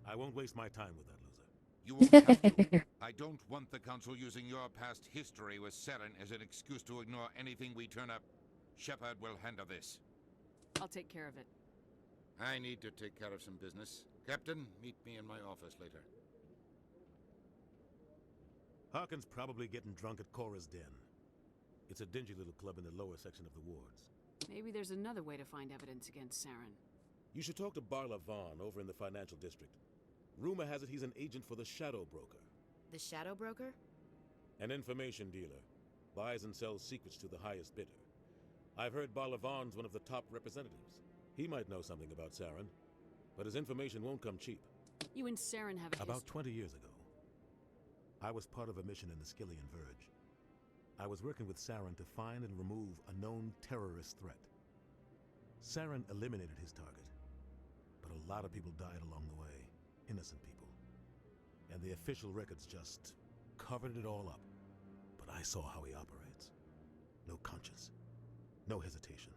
I won't waste my time with that loser. You won't have to. I don't want the Council using your past history with Saren as an excuse to ignore anything we turn up. Shepard will handle this. I'll take care of it. I need to take care of some business. Captain, meet me in my office later. Harkin's probably getting drunk at Cora's Den. It's a dingy little club in the lower section of the wards. Maybe there's another way to find evidence against Saren. You should talk to Barla Vaughn over in the financial district. Rumor has it he's an agent for the Shadow Broker. The Shadow Broker? An information dealer. Buys and sells secrets to the highest bidder. I've heard Barla Vaughn's one of the top representatives. He might know something about Saren, but his information won't come cheap. You and Saren have a About 20 years ago, I was part of a mission in the Skillian Verge. I was working with Saren to find and remove a known terrorist threat. Saren eliminated his target, but a lot of people died along the way. Innocent people. And the official records just covered it all up. But I saw how he operates. No conscience. No hesitation.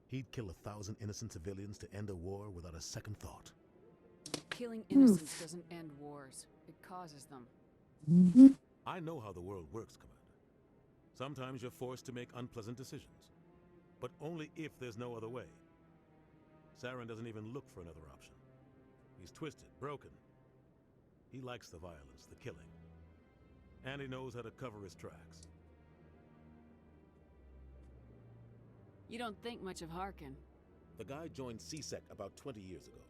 He'd kill 1,000 innocent civilians to end a war without a second thought. Killing innocents doesn't end wars. It causes them. I know how the world works, Commander. Sometimes you're forced to make unpleasant decisions. But only if there's no other way. Saren doesn't even look for another option. He's twisted, broken. He likes the violence, the killing. And he knows how to cover his tracks. You don't think much of Harkin. The guy joined CSEC about 20 years ago.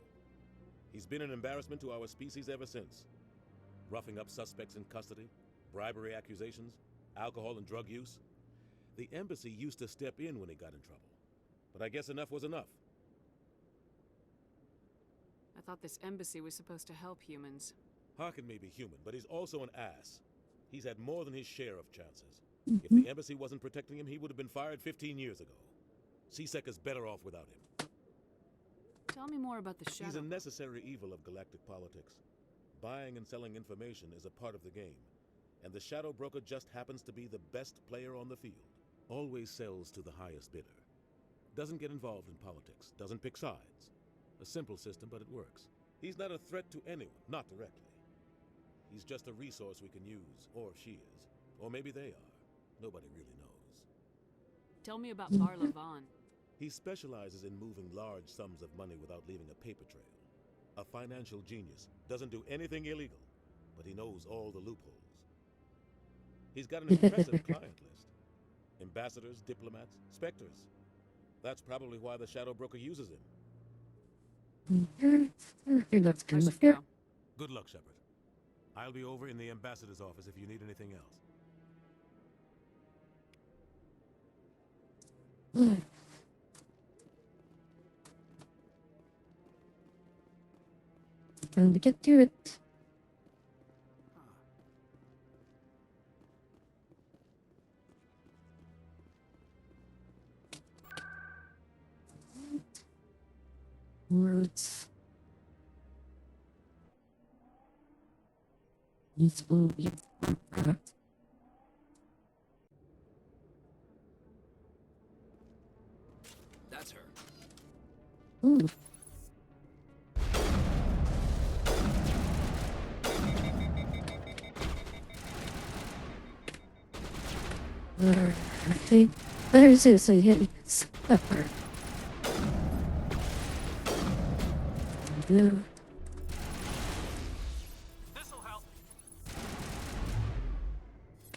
He's been an embarrassment to our species ever since. Roughing up suspects in custody, bribery accusations, alcohol and drug use. The embassy used to step in when he got in trouble. But I guess enough was enough. I thought this embassy was supposed to help humans. Harkin may be human, but he's also an ass. He's had more than his share of chances. If the embassy wasn't protecting him, he would have been fired 15 years ago. CSEC is better off without him. Tell me more about the Shadow. He's a necessary evil of galactic politics. Buying and selling information is a part of the game. And the Shadow Broker just happens to be the best player on the field. Always sells to the highest bidder. Doesn't get involved in politics. Doesn't pick sides. A simple system, but it works. He's not a threat to anyone, not directly. He's just a resource we can use, or she is. Or maybe they are. Nobody really knows. Tell me about Barla Vaughn. He specializes in moving large sums of money without leaving a paper trail. A financial genius. Doesn't do anything illegal, but he knows all the loopholes. He's got an impressive client list. Ambassadors, diplomats, specters. That's probably why the Shadow Broker uses him. Here, let's I come should here. go. Good luck, Shepard. I'll be over in the ambassador's office if you need anything else. Time to get to it. Words. This will be. That's her. Ooh. I think there's this a hidden upper. Blue. This'll help.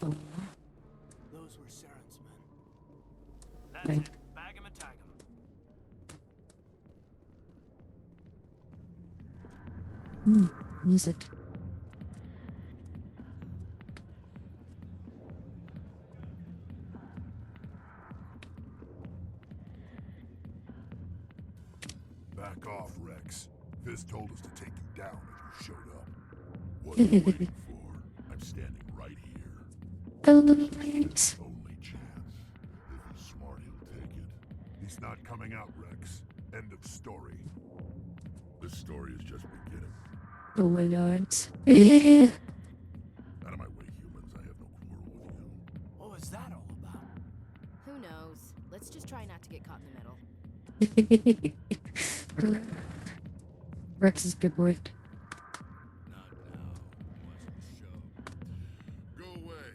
Oh. Those were Saren's men. That's Right. it. Bag him and tag him. Music. Back off, Rex. Fizz told us to take you down if you showed up. What are you waiting for? I'm standing right here. Alright. Only chance. If he's smart, he'll take it. He's not coming out, Rex. End of story. This story is just beginning. Oh my god. Out of my way, humans. I have no quarrel with you. What was that all about? Who knows? Let's just try not to get caught in the middle. Rex is good word. Not now. Watch the show. Go away.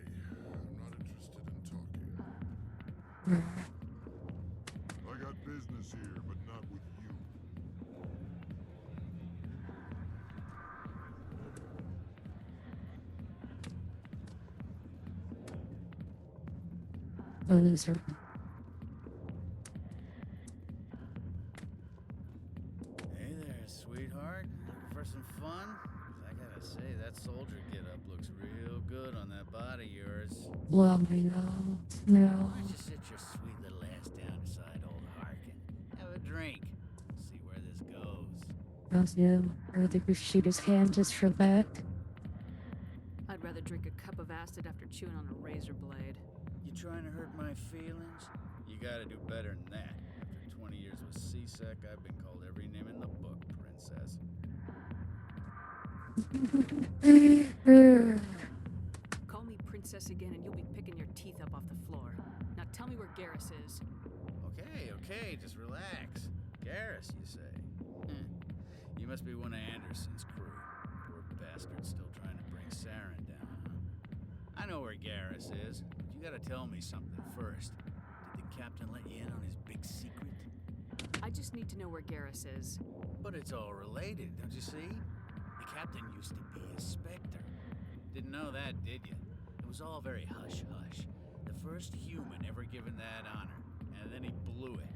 I'm not interested in talking. I got business here, but not with you. Oh, those are. Hey there, sweetheart. Looking for some fun? 'Cause I gotta say, that soldier get-up looks real good on that body of yours. Well, no. No. Why don't you sit your sweet little ass down beside old Harkin? Have a drink. See where this goes. Oh, no. I think we shoot his hand just for that. I'd rather drink a cup of acid after chewing on a razor blade. You trying to hurt my feelings? You gotta do better than that. After 20 years with C-Sec, I've been called every name in the book, princess. Call me princess again and you'll be picking your teeth up off the floor. Now tell me where Garrus is. Okay, just relax. Garrus, you say? You must be one of Anderson's crew. Poor bastard still trying to bring Saren down, huh? I know where Garrus is, but you gotta tell me something first. Did the captain let you in on his big secret? I just need to know where Garrus is. But it's all related, don't you see? The captain used to be a Spectre. Didn't know that, did you? It was all very hush-hush. The first human ever given that honor, and then he blew it.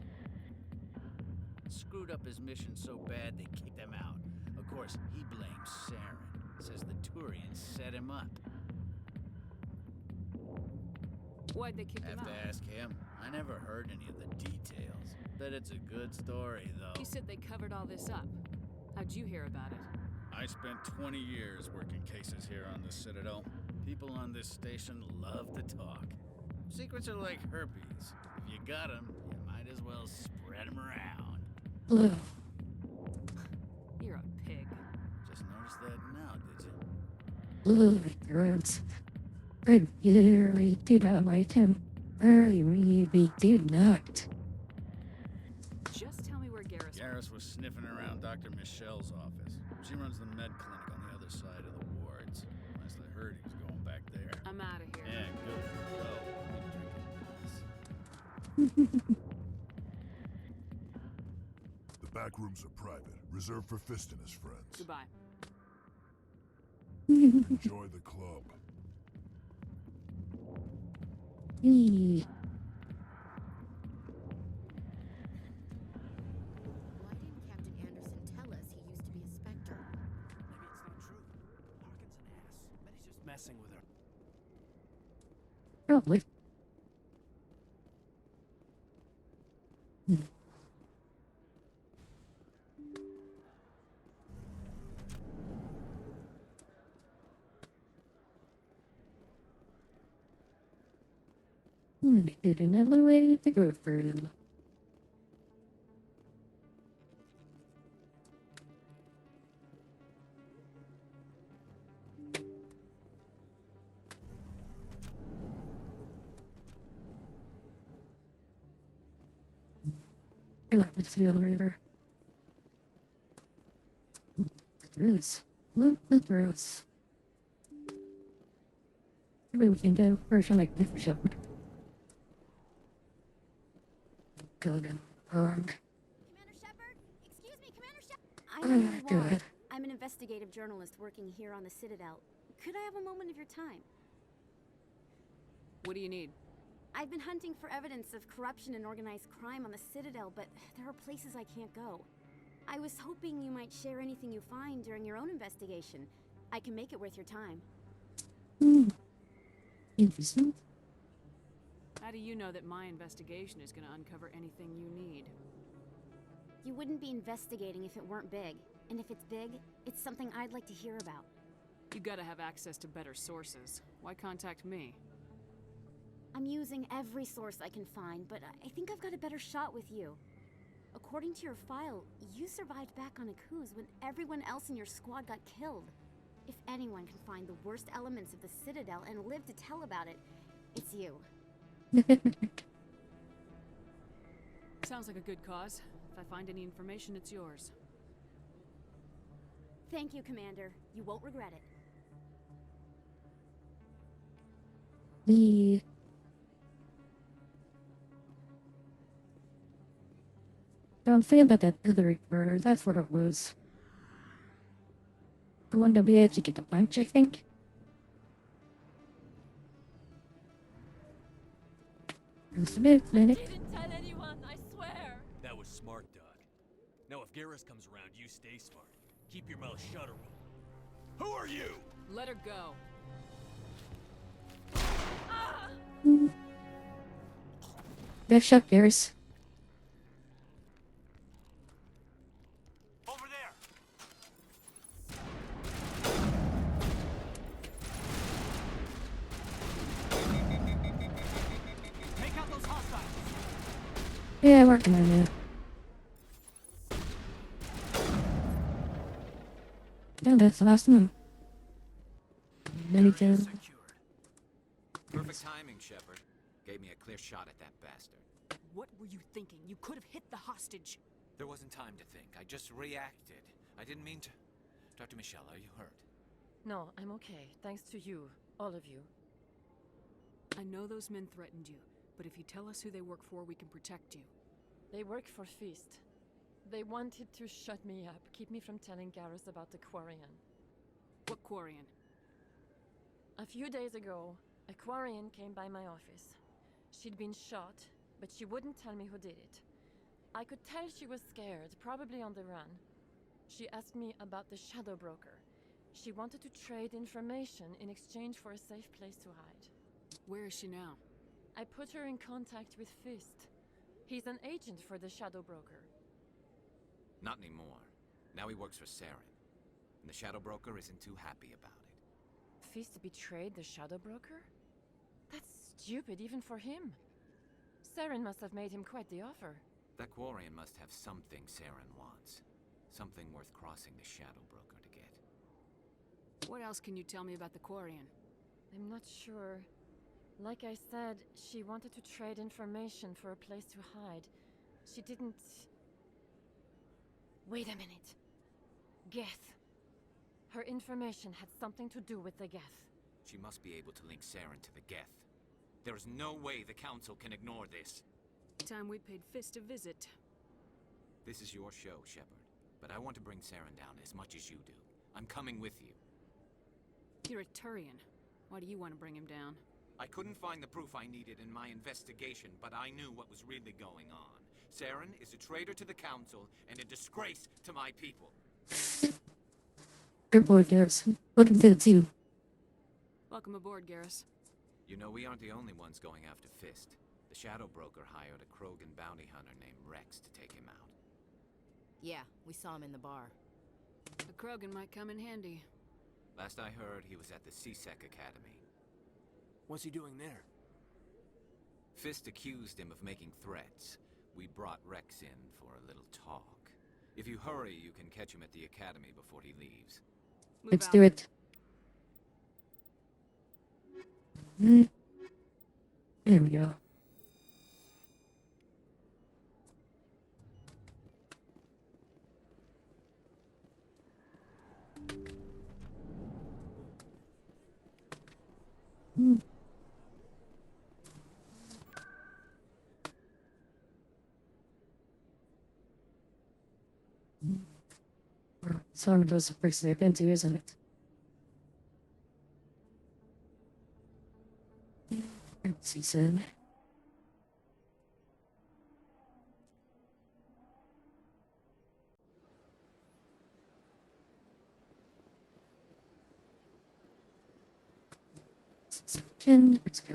Screwed up his mission so bad they kicked him out. Of course, he blames Saren. Says the Turians set him up. Why'd they kick him Have out? to ask him. I never heard any of the details. Bet it's a good story, though. He said they covered all this up. How'd you hear about it? I spent 20 years working cases here on the Citadel. People on this station love to talk. Secrets are like herpes. If you got them, you might as well spread them around. Blue. You're a pig. Just noticed that now, did you? Blue words. I really do not like him. I really do not. Just tell me where Garrus Garrus was sniffing around Dr. Michelle's office. She runs the med clinic on the other side of the wards. Last I heard, he was going back there. I'm out of here. Yeah, good. Go. Be drinking this. The back rooms are private, reserved for Fist and his friends. Goodbye. Enjoy the club. Why didn't Captain Anderson tell Probably. Need another way to go through. It's the elevator. Roots. Look the roots. Maybe we can go first on like different shepherd. Good. Commander Shepard? Excuse me, Commander Shepard! I know who you Go are. ahead. I'm an investigative journalist working here on the Citadel. Could I have a moment of your time? What do you need? I've been hunting for evidence of corruption and organized crime on the Citadel, but there are places I can't go. I was hoping you might share anything you find during your own investigation. I can make it worth your time. Interesting. How do you know that my investigation is going to uncover anything you need? You wouldn't be investigating if it weren't big. And if it's big, it's something I'd like to hear about. You gotta have access to better sources. Why contact me? I'm using every source I can find, but I think I've got a better shot with you. According to your file, you survived back on Akuz when everyone else in your squad got killed. If anyone can find the worst elements of the Citadel and live to tell about it, it's you. Sounds like a good cause. If I find any information, it's yours. Thank you, Commander. You won't regret it. Don't say about that other murder, that's what it was. The one that we had to get the bunch, I think. Just a minute. Didn't tell anyone, I swear. That was smart, Doc. Now if Garrus comes around, you stay smart. Keep your mouth shut, or we'll... Who are you? Let her go. Good shot, Garrus. Over there. Take out those hostiles. Yeah, working on it. Yeah, that's the last one. Then he goes. Perfect timing, Shepard. Gave me a clear shot at that bastard. What were you thinking? You could have hit the hostage. There wasn't time to think. I just reacted. I didn't mean to... Dr. Michelle, are you hurt? No, I'm okay. Thanks to you. All of you. I know those men threatened you, but if you tell us who they work for, we can protect you. They work for Feast. They wanted to shut me up, keep me from telling Garrus about the Quarian. What Quarian? A few days ago, a Quarian came by my office. She'd been shot, but she wouldn't tell me who did it. I could tell she was scared, probably on the run. She asked me about the Shadow Broker. She wanted to trade information in exchange for a safe place to hide. Where is she now? I put her in contact with Fist. He's an agent for the Shadow Broker. Not anymore. Now he works for Saren. And the Shadow Broker isn't too happy about it. Fist betrayed the Shadow Broker? That's stupid even for him. Saren must have made him quite the offer. That Quarian must have something Saren wants. Something worth crossing the Shadow Broker to get. What else can you tell me about the Quarian? I'm not sure. Like I said, she wanted to trade information for a place to hide. She didn't... Wait a minute. Geth. Her information had something to do with the Geth. She must be able to link Saren to the Geth. There is no way the Council can ignore this. Time we paid Fist a visit. This is your show, Shepard. But I want to bring Saren down as much as you do. I'm coming with you. You're a Turian. Why do you want to bring him down? I couldn't find the proof I needed in my investigation, but I knew what was really going on. Saren is a traitor to the Council and a disgrace to my people. Good boy, Garrus. Welcome to the team. Welcome aboard, Garrus. You know, we aren't the only ones going after Fist. The Shadow Broker hired a Krogan bounty hunter named Rex to take him out. Yeah, we saw him in the bar. The Krogan might come in handy. Last I heard, he was at the CSEC Academy. What's he doing there? Fist accused him of making threats. We brought Rex in for a little talk. If you hurry, you can catch him at the Academy before he leaves. Let's do it. There we go. It's one of those places they've been to, isn't it? Let's see, son. Let's go.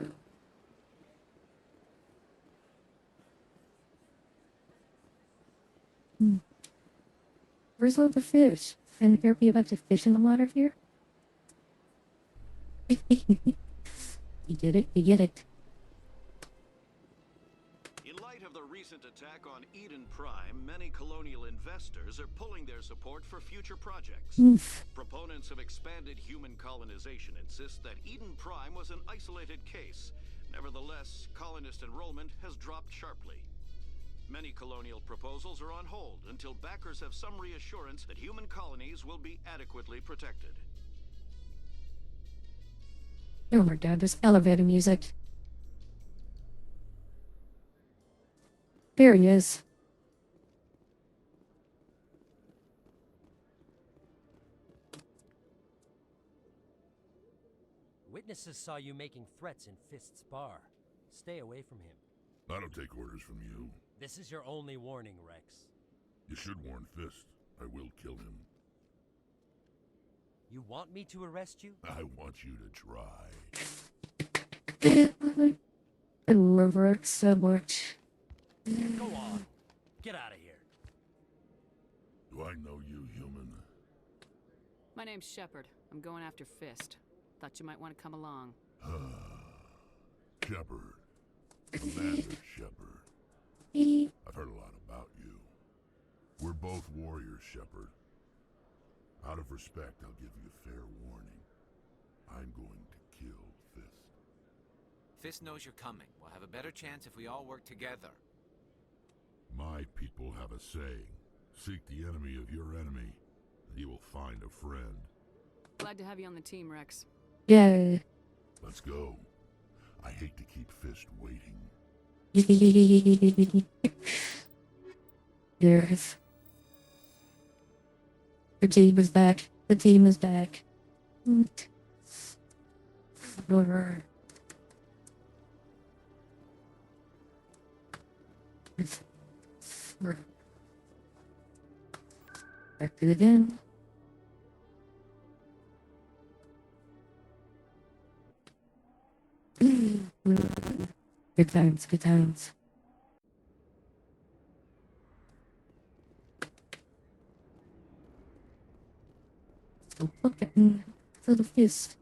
Where's all the fish? Can there be a bunch of fish in the water here? You did it, you get it. In light of the recent attack on Eden Prime, many colonial investors are pulling their support for future projects. Proponents of expanded human colonization insist that Eden Prime was an isolated case. Nevertheless, colonist enrollment has dropped sharply. Many colonial proposals are on hold until backers have some reassurance that human colonies will be adequately protected. Oh my god, there's elevator music. There he is. Witnesses saw you making threats in Fist's bar. Stay away from him. I don't take orders from you. This is your only warning, Rex. You should warn Fist. I will kill him. You want me to arrest you? I want you to try. I love Rex so much. Go on. Get out of here. Do I know you, human? My name's Shepard. I'm going after Fist. Thought you might want to come along. Shepard. Commander Shepard. I've heard a lot about you. We're both warriors, Shepard. Out of respect, I'll give you fair warning. I'm going to kill Fist. Fist knows you're coming. We'll have a better chance if we all work together. My people have a saying. Seek the enemy of your enemy, and you will find a friend. Glad to have you on the team, Rex. Yeah. Let's go. I hate to keep Fist waiting. Yes. The team is back. The team is back. Back to the den. Good times, good times. So look at for the fist.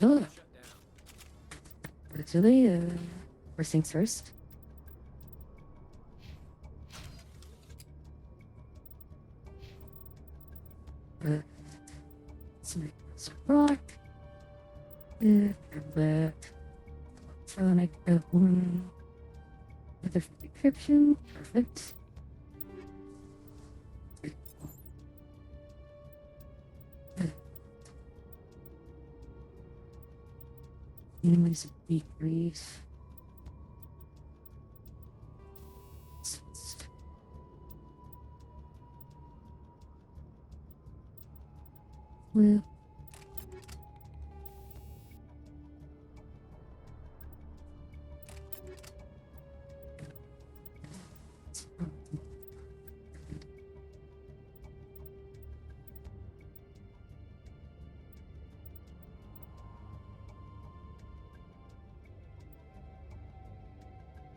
Oh. Actually, first things first. Some rock. That. Electronic one. With the decryption. Perfect. Enemies of decrease. Well.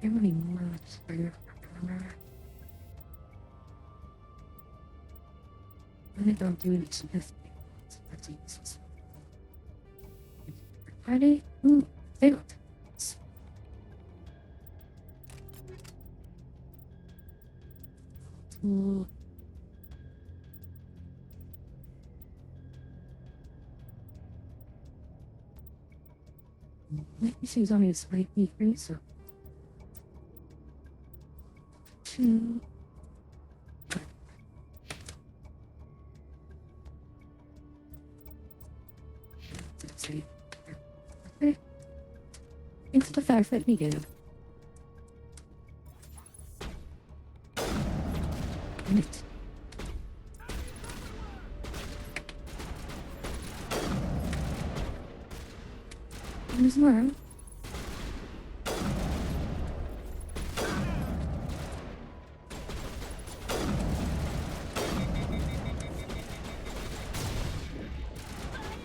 How many words for your armor? I don't do this with me. That's easy. Ready? Ooh, failed. Ooh. Maybe she's on his right knee, so. 2. Okay. Into the fact that we do. Right. There's more.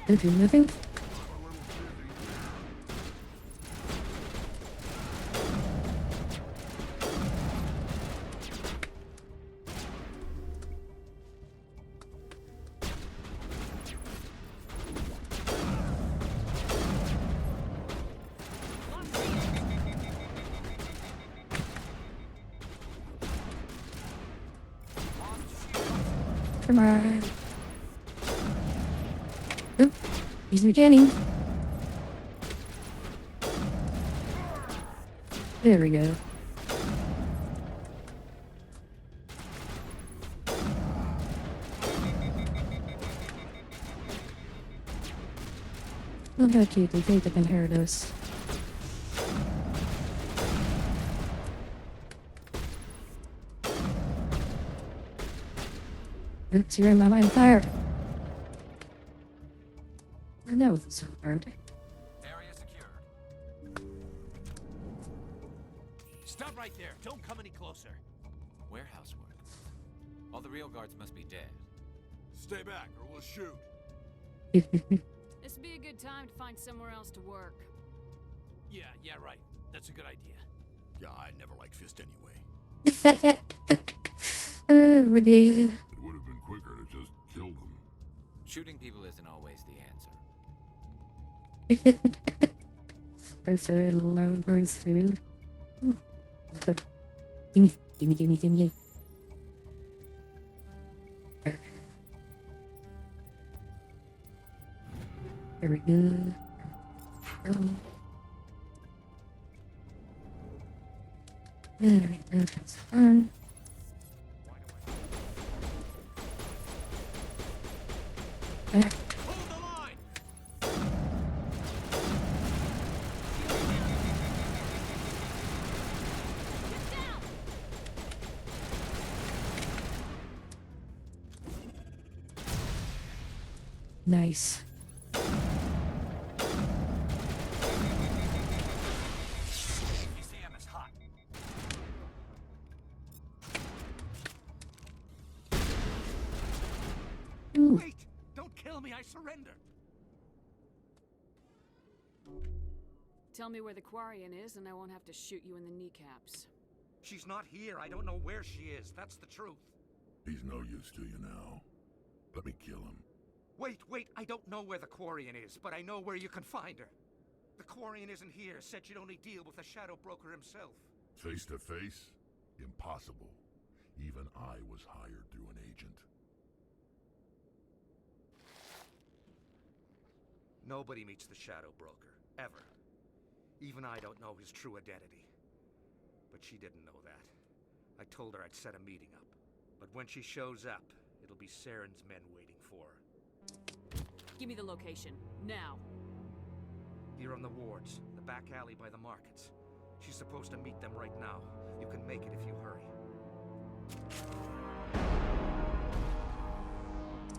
Don't do nothing. Come on. Oop, he's regenerating. There we go. Look how cute they think they can hear us. Oops, you're in my line fire. That wasn't so hard. Area secured. Stop right there. Don't come any closer. Warehouse work. All the real guards must be dead. Stay back or we'll shoot. This would be a good time to find somewhere else to work. Yeah, right. That's a good idea. Yeah, I never liked Fist anyway. Really? It would have been quicker to just kill them. Shooting people isn't always the answer. First, a loud burns through. Gimme. There we go. There we go, that's fun. Back. Nice. ECM is hot. Ooh. Wait! Don't kill me, I surrender! Tell me where the Quarian is and I won't have to shoot you in the kneecaps. She's not here. I don't know where she is. That's the truth. He's no use to you now. Let me kill him. Wait, I don't know where the Quarian is, but I know where you can find her. The Quarian isn't here, said you'd only deal with the Shadow Broker himself. Face to face? Impossible. Even I was hired through an agent. Nobody meets the Shadow Broker, ever. Even I don't know his true identity. But she didn't know that. I told her I'd set a meeting up. But when she shows up, it'll be Saren's men waiting for her. Give me the location, now. Here on the wards, the back alley by the markets. She's supposed to meet them right now. You can make it if you hurry.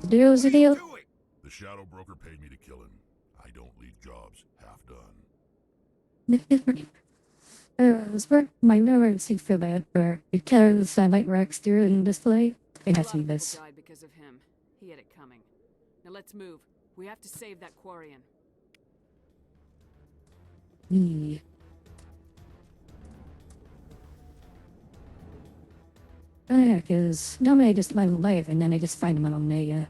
The deal's a deal. The Shadow Broker paid me to kill him. I don't leave jobs half done. It's where my memories for that, where because I like Rex during display, it has to be this. Died because of him. He had it coming. Now let's move. We have to save that Quarian. because normally I just live life and then I just find them on the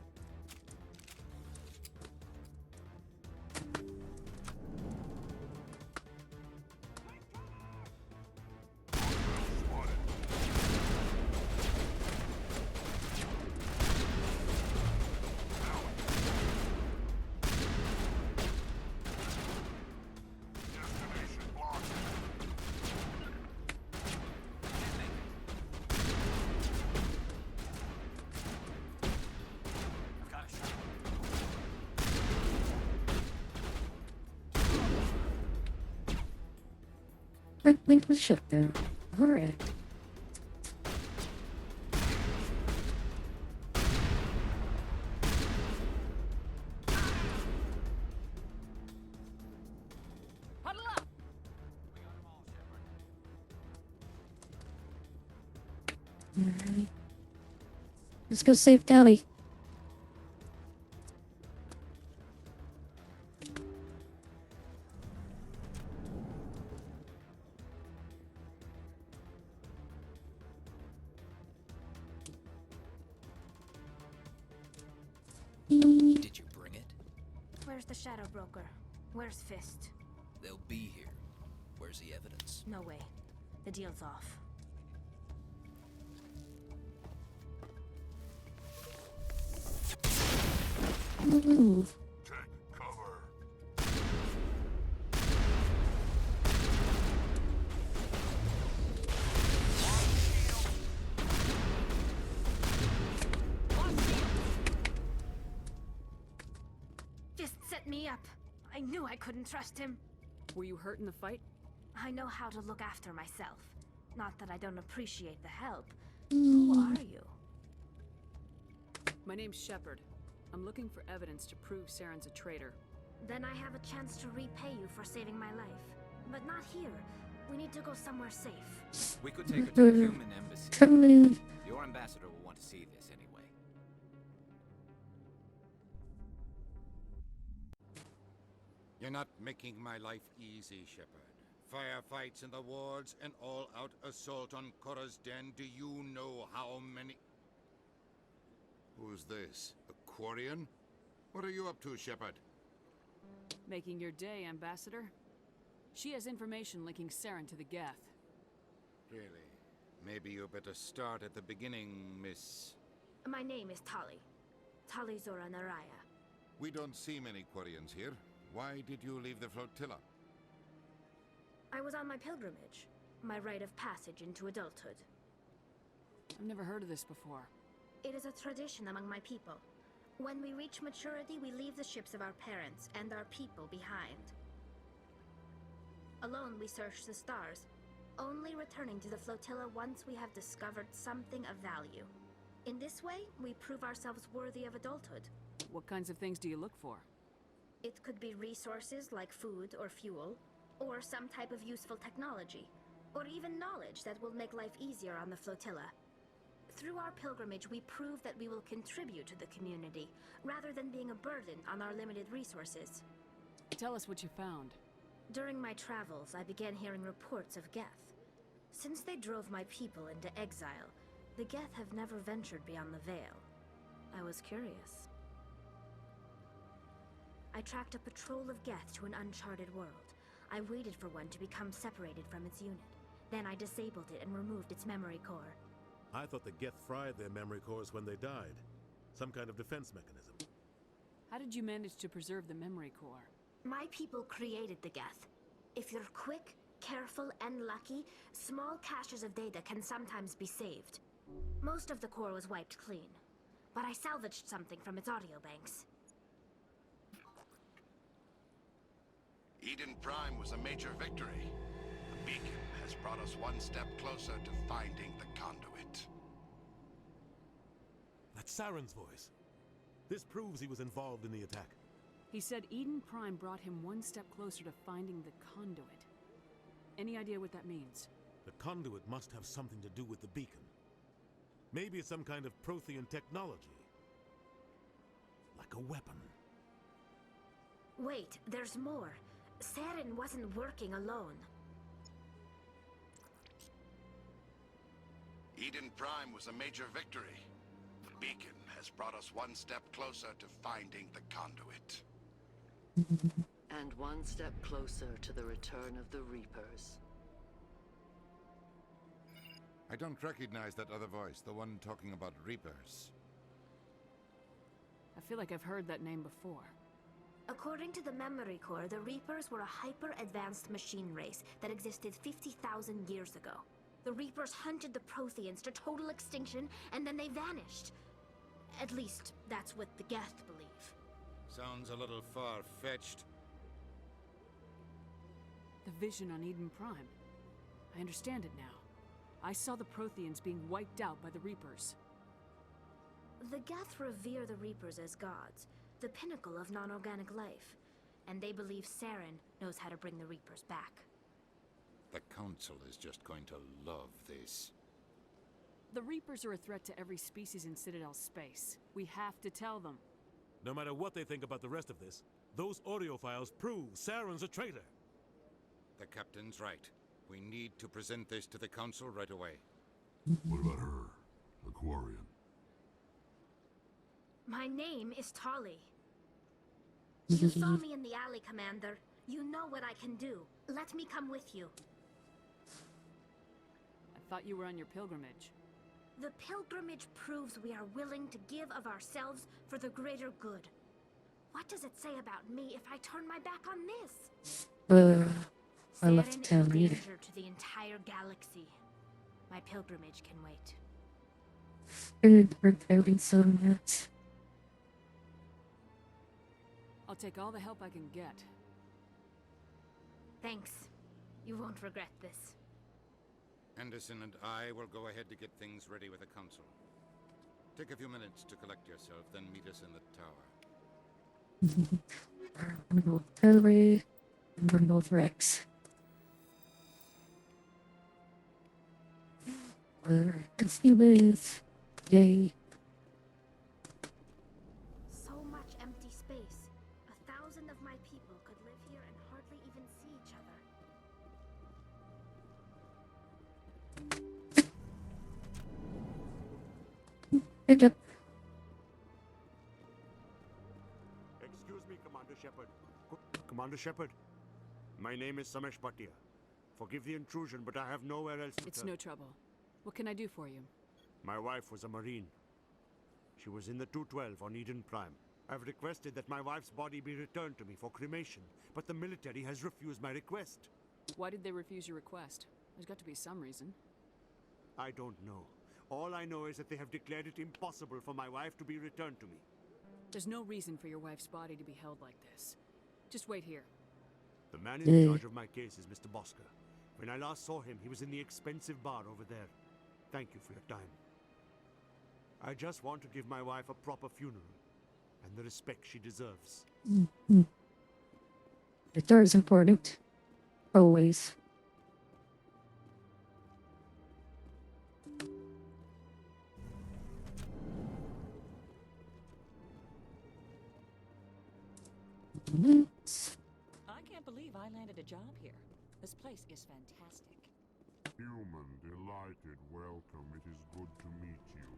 link was shut down. Alright. Alright. Let's go save Tally. Did you bring it? Where's the Shadow Broker? Where's Fist? They'll be here. Where's the evidence? No way. The deal's off. Move. Take cover. Fist set me up. I knew I couldn't trust him. Were you hurt in the fight? I know how to look after myself. Not that I don't appreciate the help. Who are you? My name's Shepard. I'm looking for evidence to prove Saren's a traitor. Then I have a chance to repay you for saving my life. But not here. We need to go somewhere safe. We could take her to the human embassy. Your ambassador will want to see this anyway. You're not making my life easy, Shepard. Firefights in the wards, an all-out assault on Korra's den. Do you know how many... Who's this? A Quarian? What are you up to, Shepard? Making your day, Ambassador. She has information linking Saren to the Geth. Really? Maybe you better start at the beginning, Miss... My name is Tali. Tali Zora Naraya. We don't see many Quarians here. Why did you leave the flotilla? I was on my pilgrimage. My rite of passage into adulthood. I've never heard of this before. It is a tradition among my people. When we reach maturity, we leave the ships of our parents and our people behind. Alone, we search the stars, only returning to the flotilla once we have discovered something of value. In this way, we prove ourselves worthy of adulthood. What kinds of things do you look for? It could be resources like food or fuel, or some type of useful technology, or even knowledge that will make life easier on the flotilla. Through our pilgrimage, we prove that we will contribute to the community, rather than being a burden on our limited resources. Tell us what you found. During my travels, I began hearing reports of Geth. Since they drove my people into exile, the Geth have never ventured beyond the Veil. I was curious. I tracked a patrol of Geth to an uncharted world. I waited for one to become separated from its unit. Then I disabled it and removed its memory core. I thought the Geth fried their memory cores when they died. Some kind of defense mechanism. How did you manage to preserve the memory core? My people created the Geth. If you're quick, careful, and lucky, small caches of data can sometimes be saved. Most of the core was wiped clean, but I salvaged something from its audio banks. Eden Prime was a major victory. The beacon has brought us one step closer to finding the conduit. That's Saren's voice. This proves he was involved in the attack. He said Eden Prime brought him one step closer to finding the conduit. Any idea what that means? The conduit must have something to do with the beacon. Maybe it's some kind of Prothean technology. Like a weapon. Wait, there's more. Saren wasn't working alone. Eden Prime was a major victory. The beacon has brought us one step closer to finding the conduit. And one step closer to the return of the Reapers. I don't recognize that other voice, the one talking about Reapers. I feel like I've heard that name before. According to the Memory Core, the Reapers were a hyper-advanced machine race that existed 50,000 years ago. The Reapers hunted the Protheans to total extinction, and then they vanished. At least, that's what the Geth believe. Sounds a little far-fetched. The vision on Eden Prime. I understand it now. I saw the Protheans being wiped out by the Reapers. The Geth revere the Reapers as gods, the pinnacle of non-organic life. And they believe Saren knows how to bring the Reapers back. The Council is just going to love this. The Reapers are a threat to every species in Citadel space. We have to tell them. No matter what they think about the rest of this, those audio files prove Saren's a traitor. The Captain's right. We need to present this to the Council right away. What about her? Aquarian. My name is Tali. You saw me in the alley, Commander. You know what I can do. Let me come with you. I thought you were on your pilgrimage. The pilgrimage proves we are willing to give of ourselves for the greater good. What does it say about me if I turn my back on this? I love to Saren tell is a you. danger to the entire galaxy. My pilgrimage can wait. We're going so much. I'll take all the help I can get. Thanks. You won't regret this. Anderson and I will go ahead to get things ready with the Council. Take a few minutes to collect yourself, then meet us in the tower. We're Hillary, and we're North Rex. We're confused. Yay. So much empty space. 1,000 of my people could live here and hardly even see each other. Pick up. Excuse me, Commander Shepard. Commander Shepard, my name is Samesh Bhatia. Forgive the intrusion, but I have nowhere else to It's turn. no trouble. What can I do for you? My wife was a Marine. She was in the 212 on Eden Prime. I've requested that my wife's body be returned to me for cremation, but the military has refused my request. Why did they refuse your request? There's got to be some reason. I don't know. All I know is that they have declared it impossible for my wife to be returned to me. There's no reason for your wife's body to be held like this. Just wait here. The man in charge of my case is Mr. Bosker. When I last saw him, he was in the expensive bar over there. Thank you for your time. I just want to give my wife a proper funeral and the respect she deserves. The door is important. Always. I can't believe I landed a job here. This place is fantastic. Human, delighted, welcome. It is good to meet you.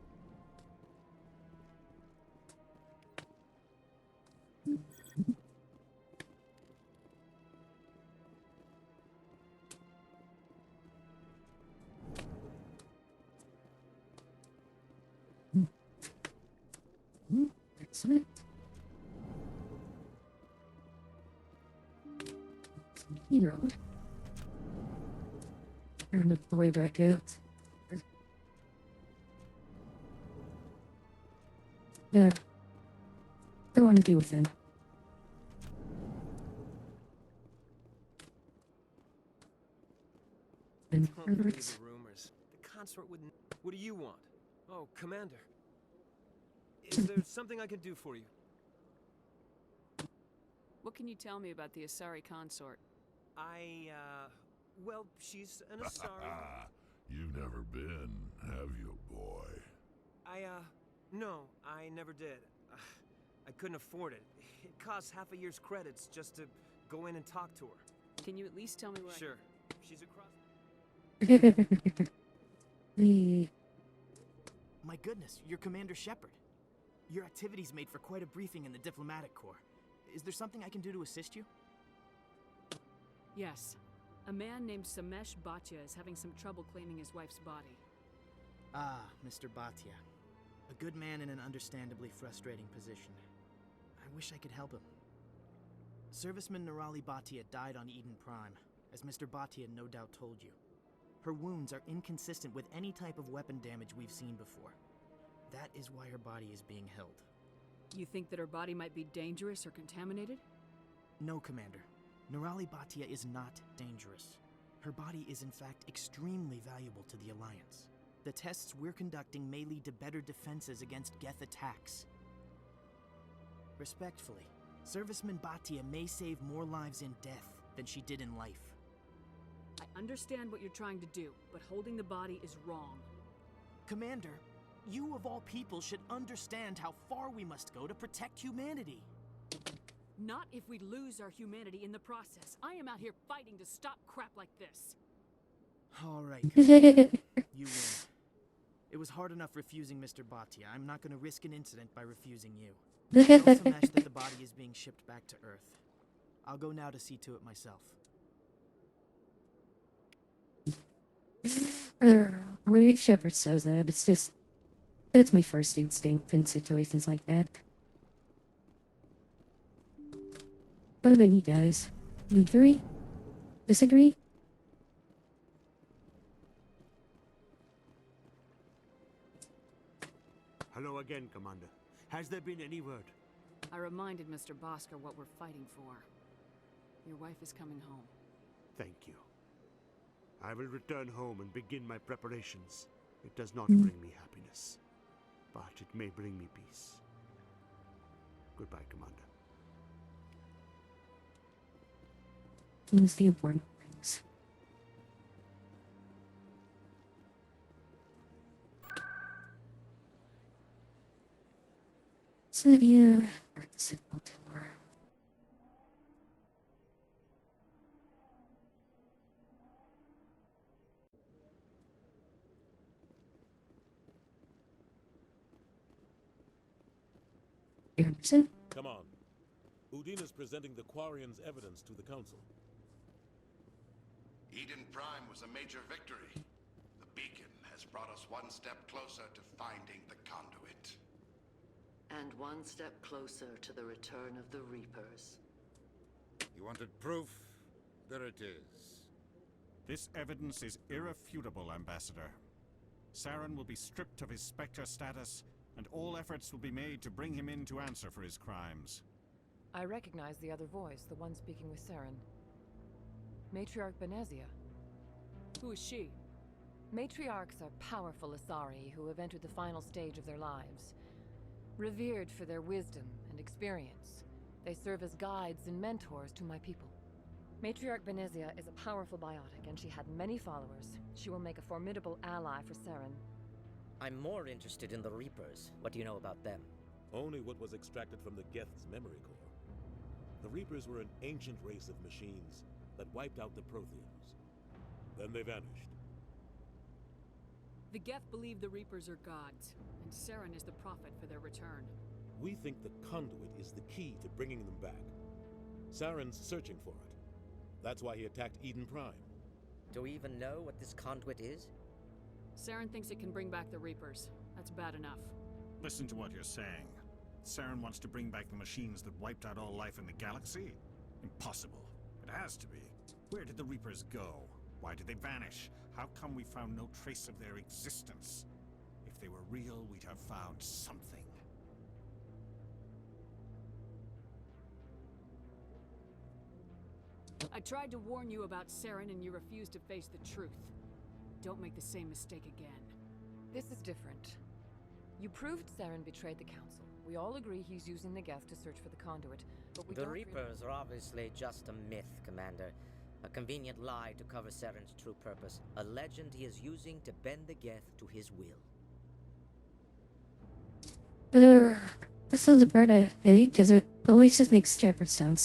Excellent. Hero. Turn the way back out. Yeah. Don't want to deal with him. Don't believe the rumors. The consort wouldn't. What do you want? Oh, Commander. Is there something I can do for you? What can you tell me about the Asari consort? Well, she's an Asari. You've never been, have you, boy? No, I never did. I couldn't afford it. It costs half a year's credits just to go in and talk to her. Can you at least tell me where Sure. She's across... My goodness, you're Commander Shepard. Your activities made for quite a briefing in the diplomatic corps. Is there something I can do to assist you? Yes. A man named Samesh Bhatia is having some trouble claiming his wife's body. Ah, Mr. Bhatia. A good man in an understandably frustrating position. I wish I could help him. Serviceman Nirali Bhatia died on Eden Prime, as Mr. Bhatia no doubt told you. Her wounds are inconsistent with any type of weapon damage we've seen before. That is why her body is being held. You think that her body might be dangerous or contaminated? No, Commander. Nirali Bhatia is not dangerous. Her body is in fact extremely valuable to the Alliance. The tests we're conducting may lead to better defenses against Geth attacks. Respectfully, Serviceman Bhatia may save more lives in death than she did in life. I understand what you're trying to do, but holding the body is wrong. Commander, you of all people should understand how far we must go to protect humanity. Not if we lose our humanity in the process. I am out here fighting to stop crap like this. All right, Commander. You win. It was hard enough refusing Mr. Bhatia. I'm not going to risk an incident by refusing you. Tell Samesh that the body is being shipped back to Earth. I'll go now to see to it myself. Really, Shepard says that, it's just... That's my first instinct in situations like that. What about you guys? You agree? Disagree? Hello again, Commander. Has there been any word? I reminded Mr. Bosker what we're fighting for. Your wife is coming home. Thank you. I will return home and begin my preparations. It does not bring me happiness, but it may bring me peace. Goodbye, Commander. These the important things. So yeah, signal tour. Come on. Udine is presenting the Quarian's evidence to the Council. Eden Prime was a major victory. The beacon has brought us one step closer to finding the conduit. And one step closer to the return of the Reapers. You wanted proof? There it is. This evidence is irrefutable, Ambassador. Saren will be stripped of his Spectre status, and all efforts will be made to bring him in to answer for his crimes. I recognize the other voice, the one speaking with Saren. Matriarch Benezia. Who is she? Matriarchs are powerful Asari who have entered the final stage of their lives. Revered for their wisdom and experience, they serve as guides and mentors to my people. Matriarch Benezia is a powerful biotic, and she had many followers. She will make a formidable ally for Saren. I'm more interested in the Reapers. What do you know about them? Only what was extracted from the Geth's memory core. The Reapers were an ancient race of machines that wiped out the Protheans. Then they vanished. The Geth believe the Reapers are gods, and Saren is the prophet for their return. We think the conduit is the key to bringing them back. Saren's searching for it. That's why he attacked Eden Prime. Do we even know what this conduit is? Saren thinks it can bring back the Reapers. That's bad enough. Listen to what you're saying. Saren wants to bring back the machines that wiped out all life in the galaxy? Impossible. It has to be. Where did the Reapers go? Why did they vanish? How come we found no trace of their existence? If they were real, we'd have found something. I tried to warn you about Saren and you refused to face the truth. Don't make the same mistake again. This is different. You proved Saren betrayed the Council. We all agree he's using the Geth to search for the conduit, but we The don't Reapers are obviously just a myth, Commander. A convenient lie to cover Saren's true purpose. A legend he is using to bend the Geth to his will. This is the part I hate, because it always just makes Shepard sound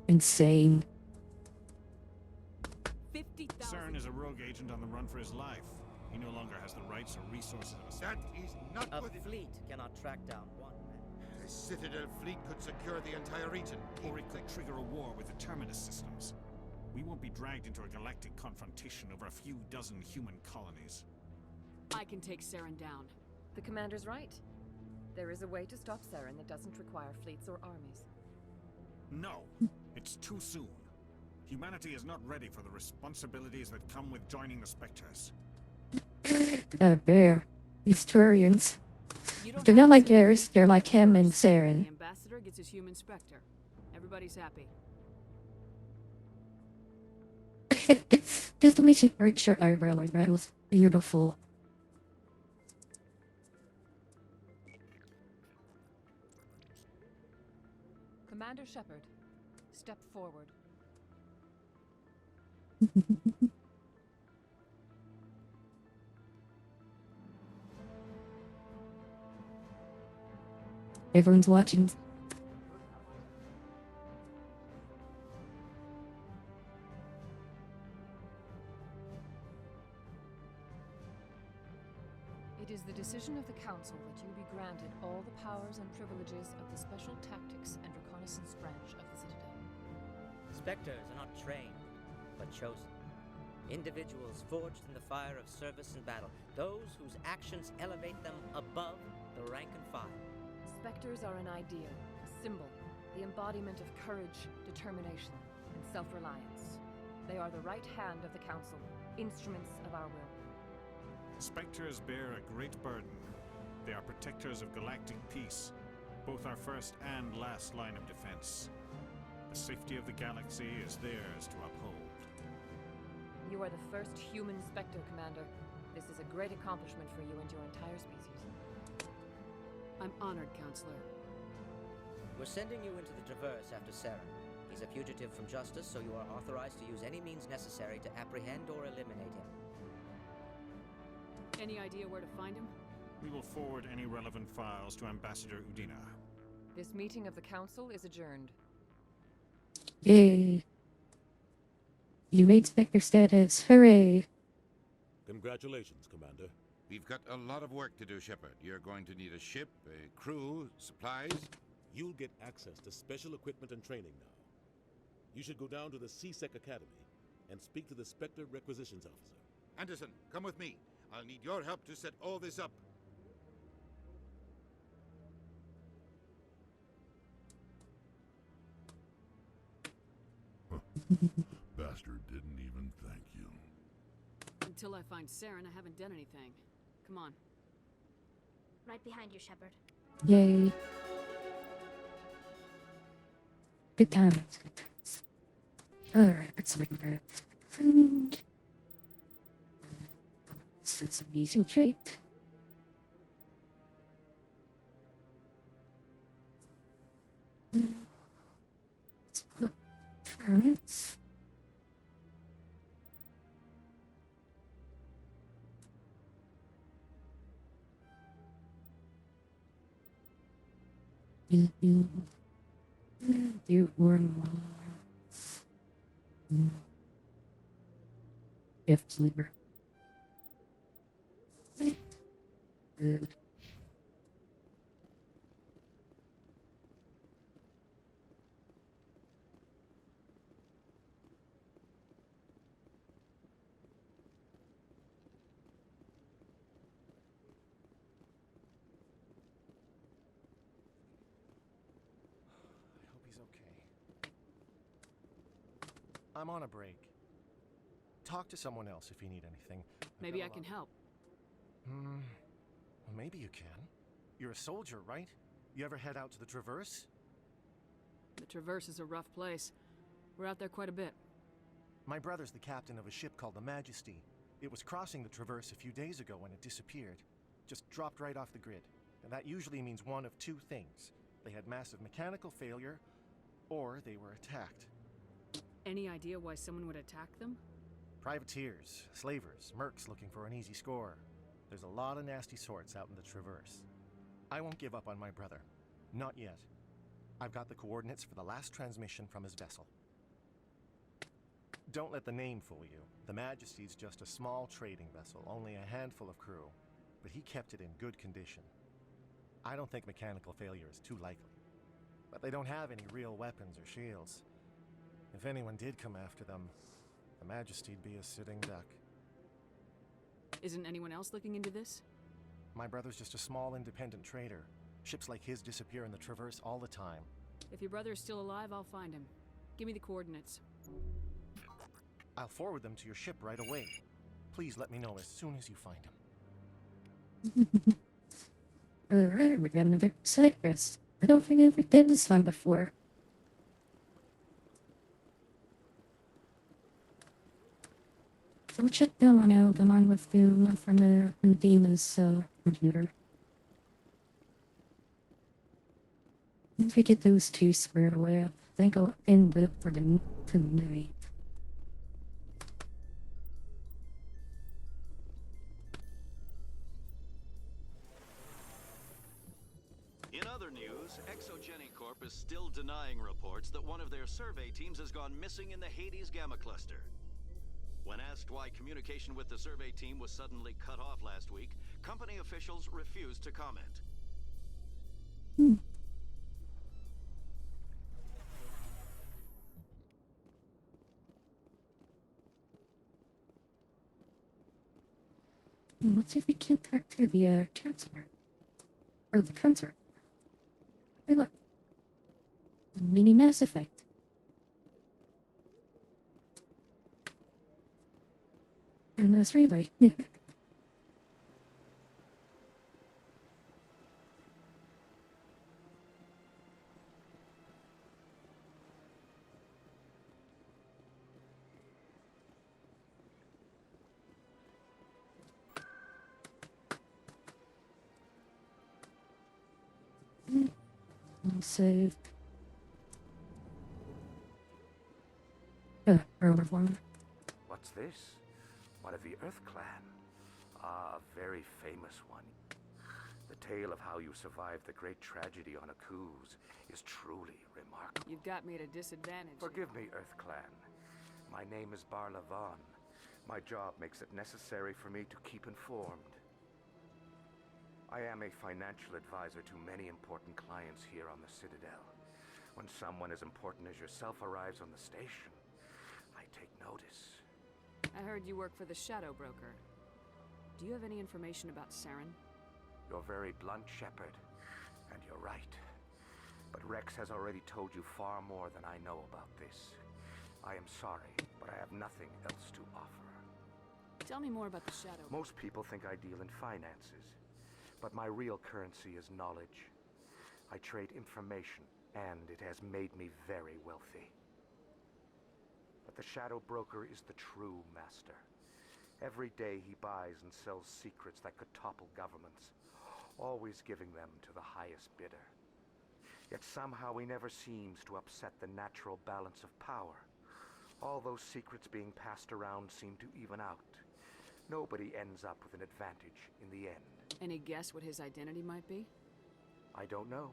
insane. Saren is a rogue agent on the run for his life. He no longer has the rights or resources of a That is not A within... fleet cannot track down one man. The Citadel fleet could secure the entire region. Or it could trigger a war with the Terminus systems. We won't be dragged into a galactic confrontation over a few dozen human colonies. I can take Saren down. The commander's right. There is a way to stop Saren that doesn't require fleets or armies. No, it's too soon. Humanity is not ready for the responsibilities that come with joining the Spectres. Bear. Historians. They're not like Garrus, they're like him and Saren. The ambassador gets his human specter. Everybody's happy. Just to make it very short eyebrow like that was beautiful. Commander Shepard, step forward. Everyone's watching. It is the decision of the Council that you be granted all the powers and privileges of the Special Tactics and Reconnaissance Branch of the Citadel. Spectres are not trained, but chosen. Individuals forged in the fire of service and battle. Those whose actions elevate them above the rank and file. Spectres are an ideal, a symbol, the embodiment of courage, determination, and self-reliance. They are the right hand of the Council, instruments of our will. Spectres bear a great burden. They are protectors of galactic peace, both our first and last line of defense. The safety of the galaxy is theirs to uphold. You are the first human Spectre, Commander. This is a great accomplishment for you and your entire species. I'm honored, Counselor. We're sending you into the Traverse after Saren. He's a fugitive from justice, so you are authorized to use any means necessary to apprehend or eliminate him. Any idea where to find him? We will forward any relevant files to Ambassador Udina. This meeting of the Council is adjourned. Yay. You made Spectre status. Hooray. Congratulations, Commander. We've got a lot of work to do, Shepard. You're going to need a ship, a crew, supplies. You'll get access to special equipment and training now. You should go down to the C-Sec Academy and speak to the Spectre Requisitions Officer. Anderson, come with me. I'll need your help to set all this up. Bastard didn't even thank you. Until I find Saren, I haven't done anything. Come on. Right behind you, Shepard. Yay. Good times. Good times. Alright, let's make that. That's an amazing trait. Let's put turrets. You were if sleeper. Good. He's okay. I'm on a break. Talk to someone else if you need anything. Maybe I can help. Well, maybe you can. You're a soldier, right? You ever head out to the Traverse? The Traverse is a rough place. We're out there quite a bit. My brother's the captain of a ship called the Majesty. It was crossing the Traverse a few days ago when it disappeared. Just dropped right off the grid. And that usually means one of two things. They had massive mechanical failure, or they were attacked. Any idea why someone would attack them? Privateers, slavers, mercs looking for an easy score. There's a lot of nasty sorts out in the Traverse. I won't give up on my brother. Not yet. I've got the coordinates for the last transmission from his vessel. Don't let the name fool you. The Majesty's just a small trading vessel, only a handful of crew. But he kept it in good condition. I don't think mechanical failure is too likely. But they don't have any real weapons or shields. If anyone did come after them, the Majesty'd be a sitting duck. Isn't anyone else looking into this? My brother's just a small independent trader. Ships like his disappear in the Traverse all the time. If your brother is still alive, I'll find him. Give me the coordinates. I'll forward them to your ship right away. Please let me know as soon as you find him. Alright, we're getting a bit Cyprus. I don't think I ever did this one before. So we'll check that one out along with the one from the Demon's computer. If we get those two squared away, I think I'll end it for the tonight. In other news, Corp is still denying reports that one of their survey teams has gone missing in the Hades Gamma Cluster. When asked why communication with the survey team was suddenly cut off last week, company officials refused to comment. Let's see if we can talk to the chancellor. Or the counselor. Hey look. Mini Mass Effect. And that's really yeah. Save. Earlier one. What's this? One of the Earth Clan. Ah, a very famous one. The tale of how you survived the great tragedy on Akuz is truly remarkable. You've got me at a disadvantage. Forgive me, Earth Clan. My name is Barla Vaughn. My job makes it necessary for me to keep informed. I am a financial advisor to many important clients here on the Citadel. When someone as important as yourself arrives on the station, I take notice. I heard you work for the Shadow Broker. Do you have any information about Saren? You're very blunt, Shepard, and you're right. But Rex has already told you far more than I know about this. I am sorry, but I have nothing else to offer. Tell me more about the Shadow. Most people think I deal in finances, but my real currency is knowledge. I trade information, and it has made me very wealthy. But the Shadow Broker is the true master. Every day he buys and sells secrets that could topple governments, always giving them to the highest bidder. Yet somehow he never seems to upset the natural balance of power. All those secrets being passed around seem to even out. Nobody ends up with an advantage in the end. Any guess what his identity might be? I don't know.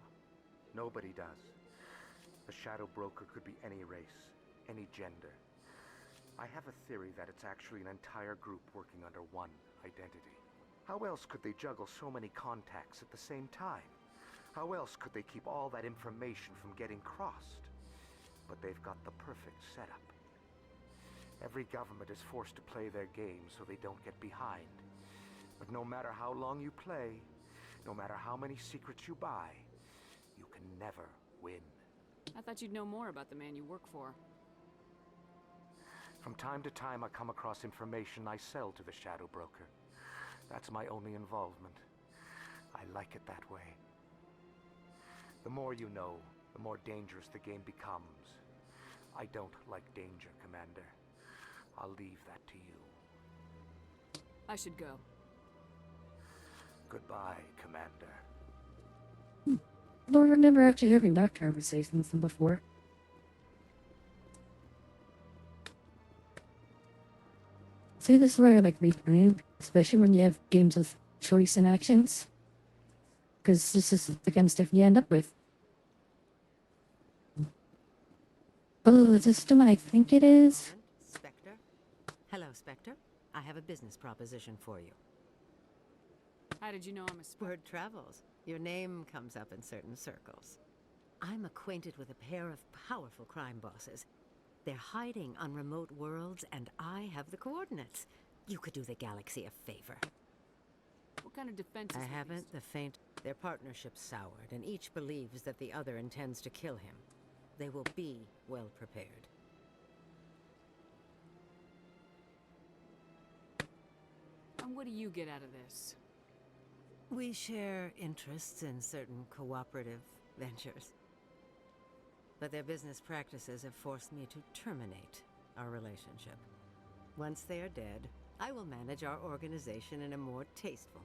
Nobody does. The Shadow Broker could be any race, any gender. I have a theory that it's actually an entire group working under one identity. How else could they juggle so many contacts at the same time? How else could they keep all that information from getting crossed? But they've got the perfect setup. Every government is forced to play their game so they don't get behind. But no matter how long you play, no matter how many secrets you buy, you can never win. I thought you'd know more about the man you work for. From time to time, I come across information I sell to the Shadow Broker. That's my only involvement. I like it that way. The more you know, the more dangerous the game becomes. I don't like danger, Commander. I'll leave that to you. I should go. Goodbye, Commander. I don't remember actually having that conversation with them before. See, this is where I like replaying, especially when you have games with choice and actions. Because this is the kind of stuff you end up with. Oh, is this the one I think it is? Hello, Spectre. I have a business proposition for you. How did you know I'm a spy? Word travels. Your name comes up in certain circles. I'm acquainted with a pair of powerful crime bosses. They're hiding on remote worlds, and I have the coordinates. You could do the galaxy a favor. What kind of defenses? I haven't the faint... Their partnership's soured, and each believes that the other intends to kill him. They will be well prepared. And what do you get out of this? We share interests in certain cooperative ventures. But their business practices have forced me to terminate our relationship. Once they are dead, I will manage our organization in a more tasteful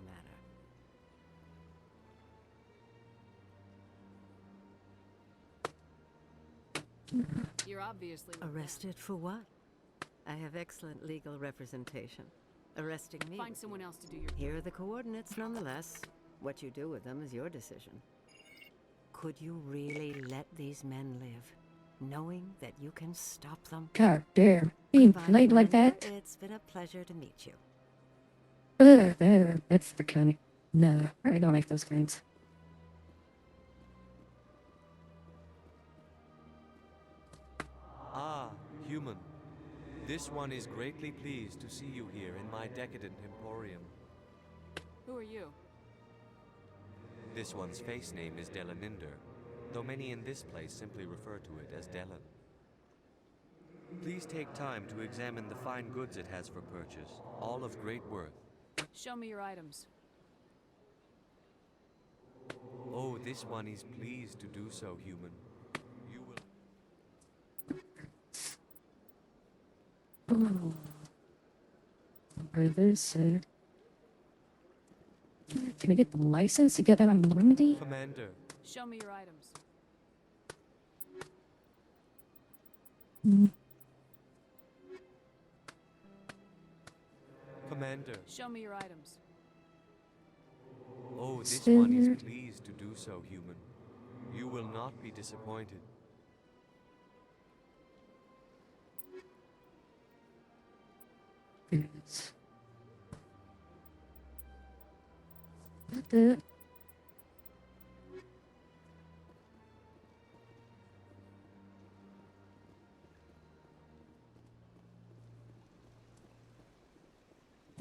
manner. You're obviously Arrested for what? I have excellent legal representation. Arresting me... Find someone else to do your... Here are the coordinates, nonetheless. What you do with them is your decision. Could you really let these men live, knowing that you can stop them? God damn. Being polite like that? It's been a pleasure to meet you. That's the kind of... No, I don't like those kinds. Ah, human. This one is greatly pleased to see you here in my decadent emporium. Who are you? This one's face name is Delaninder, though many in this place simply refer to it as Delan. Please take time to examine the fine goods it has for purchase, all of great worth. Show me your items. Oh, this one is pleased to do so, human. You will... Oh. Brothers, can I get the license to get out on Normandy? Commander. Show me your items. Commander. Show me your items. Oh, this one is pleased to do so, human. You will not be disappointed. Yes. What the...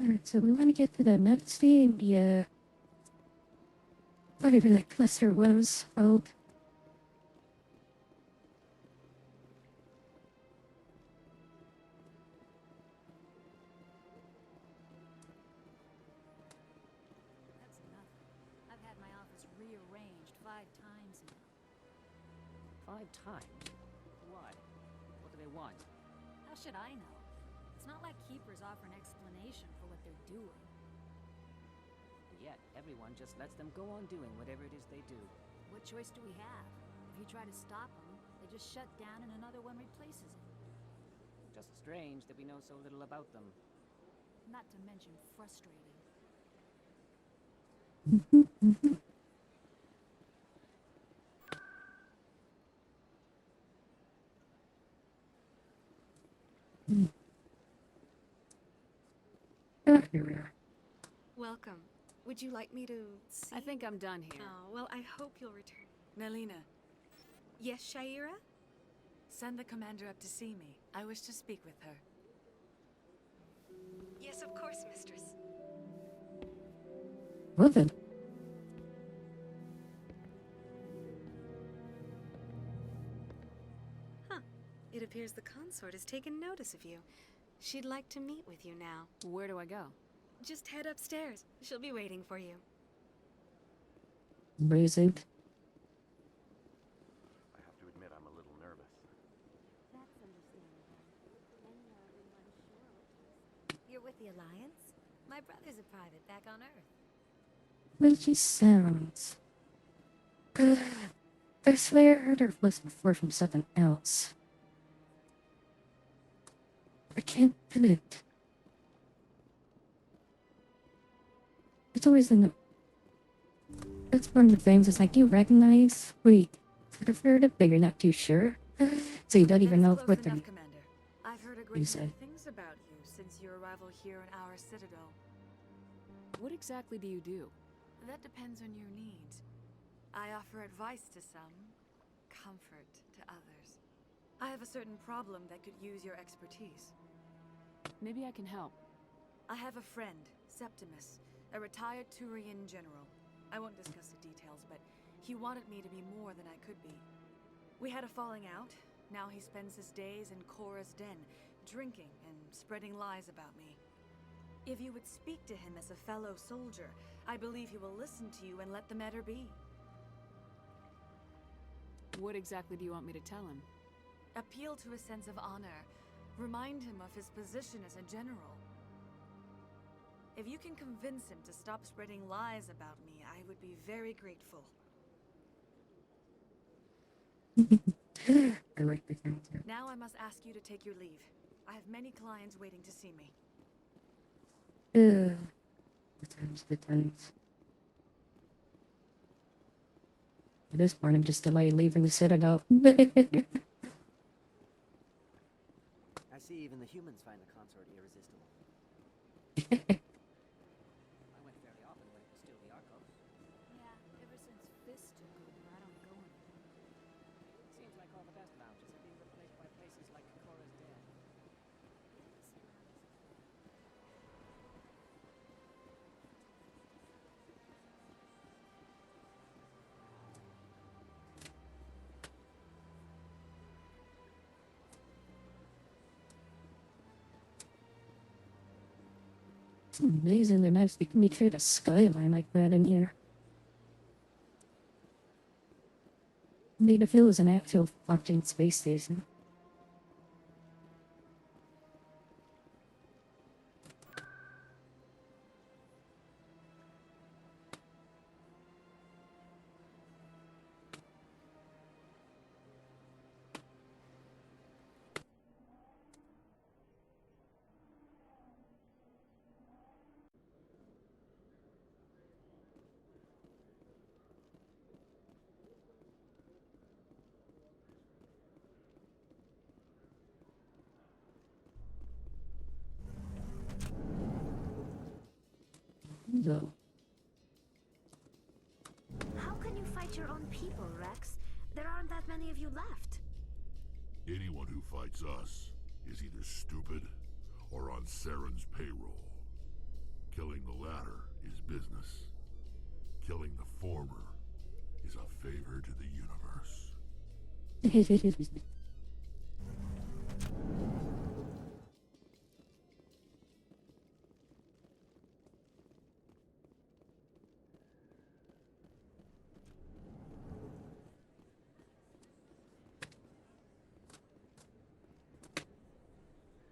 Alright, so we want to get to the next thing, yeah. Whatever that cluster was. Oh. That's nothing. I've had my office rearranged 5 times now. 5 times? Why? What do they want? How should I know? It's not like Keepers offer an explanation for what they're doing. Yet, everyone just lets them go on doing whatever it is they do. What choice do we have? If you try to stop them, they just shut down and another one replaces it. Just strange that we know so little about them. Not to mention frustrating. Welcome. Would you like me to see? I think I'm done here. Oh, well, I hope you'll return. Melina, Yes, Shaira? send the commander up to see me. I wish to speak with her. Yes, of course, mistress. Well then. Huh. It appears the consort has taken notice of you. She'd like to meet with you now. Where do I go? Just head upstairs. She'll be waiting for you. Amazing. I have to admit I'm a little nervous. That's understandable. Anyone unsure. You're with the Alliance? My brother's a private back on Earth. Well, she sounds... I swear I heard her voice before from something else. I can't put it. It's always in the... That's one of the things, it's like, you recognize? Wait, I've heard it, but you're not too sure. So you don't even know what they're... You heard said. things about you since your arrival here in our citadel. What exactly do you do? That depends on your needs. I offer advice to some, comfort to others. I have a certain problem that could use your expertise. Maybe I can help. I have a friend, Septimus, a retired Turian general. I won't discuss the details, but he wanted me to be more than I could be. We had a falling out. Now he spends his days in Korra's den, drinking and spreading lies about me. If you would speak to him as a fellow soldier, I believe he will listen to you and let the matter be. What exactly do you want me to tell him? Appeal to a sense of honor. Remind him of his position as a general. If you can convince him to stop spreading lies about me, I would be very grateful. I like the character. Now I must ask you to take your leave. I have many clients waiting to see me. The times, the times. At this point, I'm just delayed leaving the citadel. I see even the humans find the consort irresistible. I went fairly often when it was still the Arcos. Yeah, ever since Fist took over, I don't go anymore. Seems like all the best lounges are being replaced by places like Korra's Den. It's amazing they're nice. They can create a skyline like that in here. Made it feel as an actual fucking space station. No. How can you fight your own people, Rex? There aren't that many of you left. Anyone who fights us is either stupid or on Saren's payroll. Killing the latter is business. Killing the former is a favor to the universe.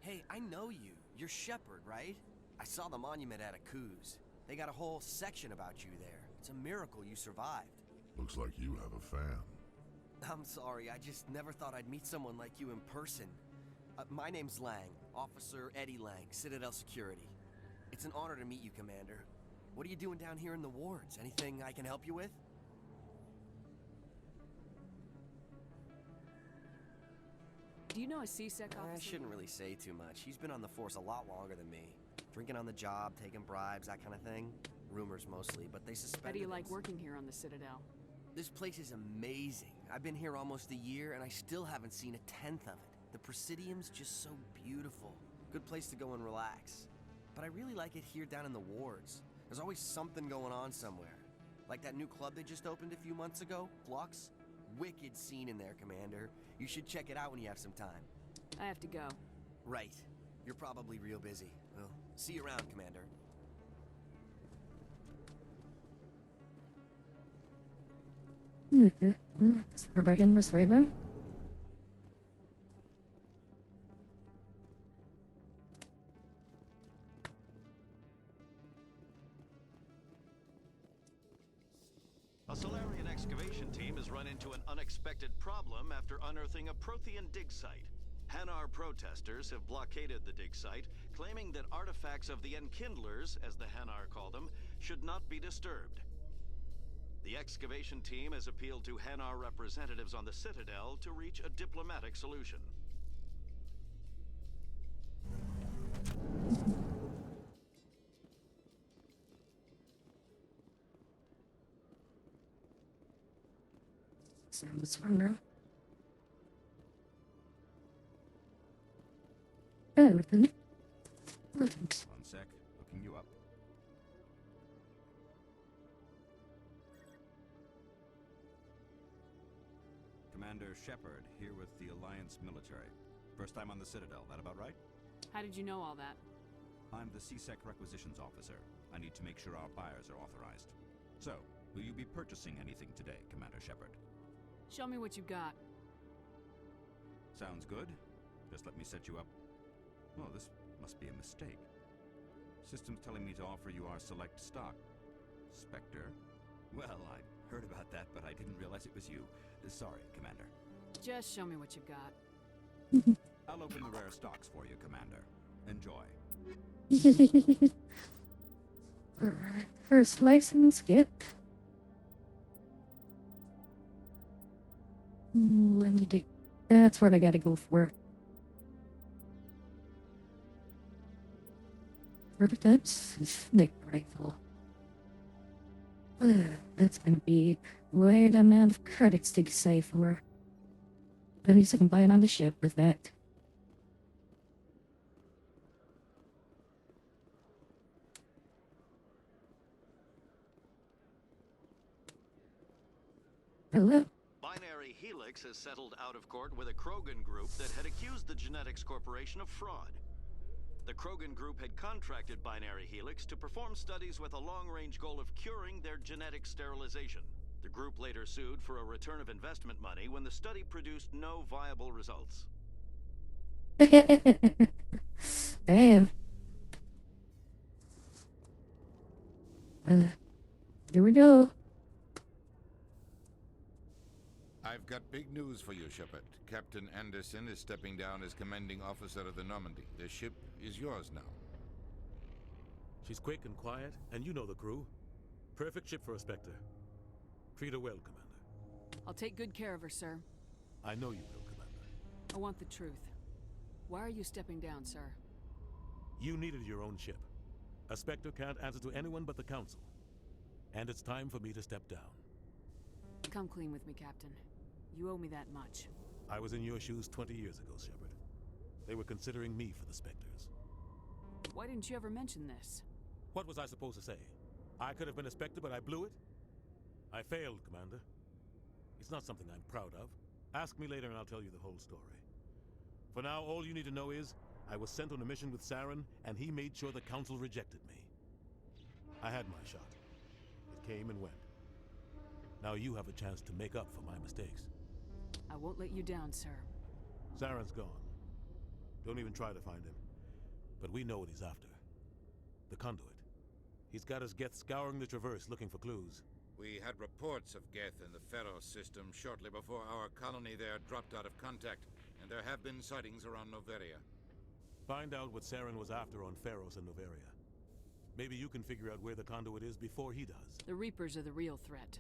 Hey, I know you. You're Shepard, right? I saw the monument at Aku's. They got a whole section about you there. It's a miracle you survived. Looks like you have a fan. I'm sorry, I just never thought I'd meet someone like you in person. My name's Lang, Officer Eddie Lang, Citadel Security. It's an honor to meet you, Commander. What are you doing down here in the wards? Anything I can help you with? Do you know a C-Sec officer? I shouldn't really say too much. He's been on the force a lot longer than me. Drinking on the job, taking bribes, that kind of thing. Rumors mostly, but they suspect. How do you like working here on the Citadel? This place is amazing. I've been here almost a year, and I still haven't seen a tenth of it. The Presidium's just so beautiful. Good place to go and relax. But I really like it here down in the wards. There's always something going on somewhere. Like that new club they just opened a few months ago, Flux. Wicked scene in there, Commander. You should check it out when you have some time. I have to go. Right. You're probably real busy. Well, see you around, Commander. Rebeccan was Raven. A Solarian excavation team has run into an unexpected problem after unearthing a Prothean dig site. Hanar protesters have blockaded the dig site, claiming that artifacts of the Enkindlers, as the Hanar call them, should not be disturbed. The excavation team has appealed to Hanar representatives on the Citadel to reach a diplomatic solution. So this one now. Everything. One sec, looking you up. Commander Shepard, here with the Alliance military. First time on the Citadel, that about right? How did you know all that? I'm the CSEC requisitions officer. I need to make sure our buyers are authorized. So, will you be purchasing anything today, Commander Shepard? Show me what you got. Sounds good. Just let me set you up. Oh, this must be a mistake. System's telling me to offer you our select stock. Spectre? Well, I heard about that, but I didn't realize it was you. Sorry, Commander. Just show me what you got. I'll open the rare stocks for you, Commander. Enjoy. First license, get. Let me dig. That's what I gotta go for. That's sniper rifle. That's gonna be way the amount of credits to save for. But at least I can buy it on the ship with that. Hello? Binary Helix has settled out of court with a Krogan group that had accused the Genetics Corporation of fraud. The Krogan group had contracted Binary Helix to perform studies with a long-range goal of curing their genetic sterilization. The group later sued for a return of investment money when the study produced no viable results. Damn. Here we go. I've got big news for you, Shepard. Captain Anderson is stepping down as commanding officer of the Normandy. The ship is yours now. She's quick and quiet, and you know the crew. Perfect ship for a Spectre. Treat her well, Commander. I'll take good care of her, sir. I know you will, Commander. I want the truth. Why are you stepping down, sir? You needed your own ship. A Spectre can't answer to anyone but the Council. And it's time for me to step down. Come clean with me, Captain. You owe me that much. I was in your shoes 20 years ago, Shepard. They were considering me for the Spectres. Why didn't you ever mention this? What was I supposed to say? I could have been a Spectre, but I blew it? I failed, Commander. It's not something I'm proud of. Ask me later and I'll tell you the whole story. For now, all you need to know is, I was sent on a mission with Saren, and he made sure the Council rejected me. I had my shot. It came and went. Now you have a chance to make up for my mistakes. I won't let you down, sir. Saren's gone. Don't even try to find him. But we know what he's after. The conduit. He's got his Geth scouring the Traverse looking for clues. We had reports of Geth in the Pharaoh system shortly before our colony there dropped out of contact, and there have been sightings around Noveria. Find out what Saren was after on Pharos and Noveria. Maybe you can figure out where the conduit is before he does. The Reapers are the real threat.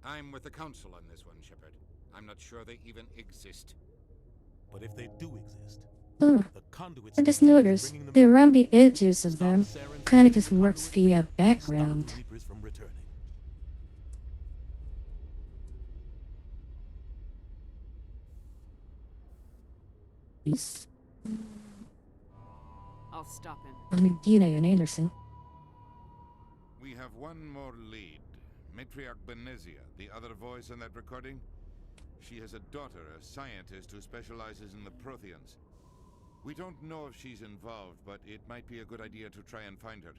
I'm with the Council on this one, Shepard. I'm not sure they even exist. But if they do exist, Oh, the conduits... I just noticed the around the edges of them kind of just works via background. Reapers from returning. I'll stop him. I mean, Dina and Anderson. We have one more lead. Matriarch Benezia, the other voice in that recording. She has a daughter, a scientist who specializes in the Protheans. We don't know if she's involved, but it might be a good idea to try and find her.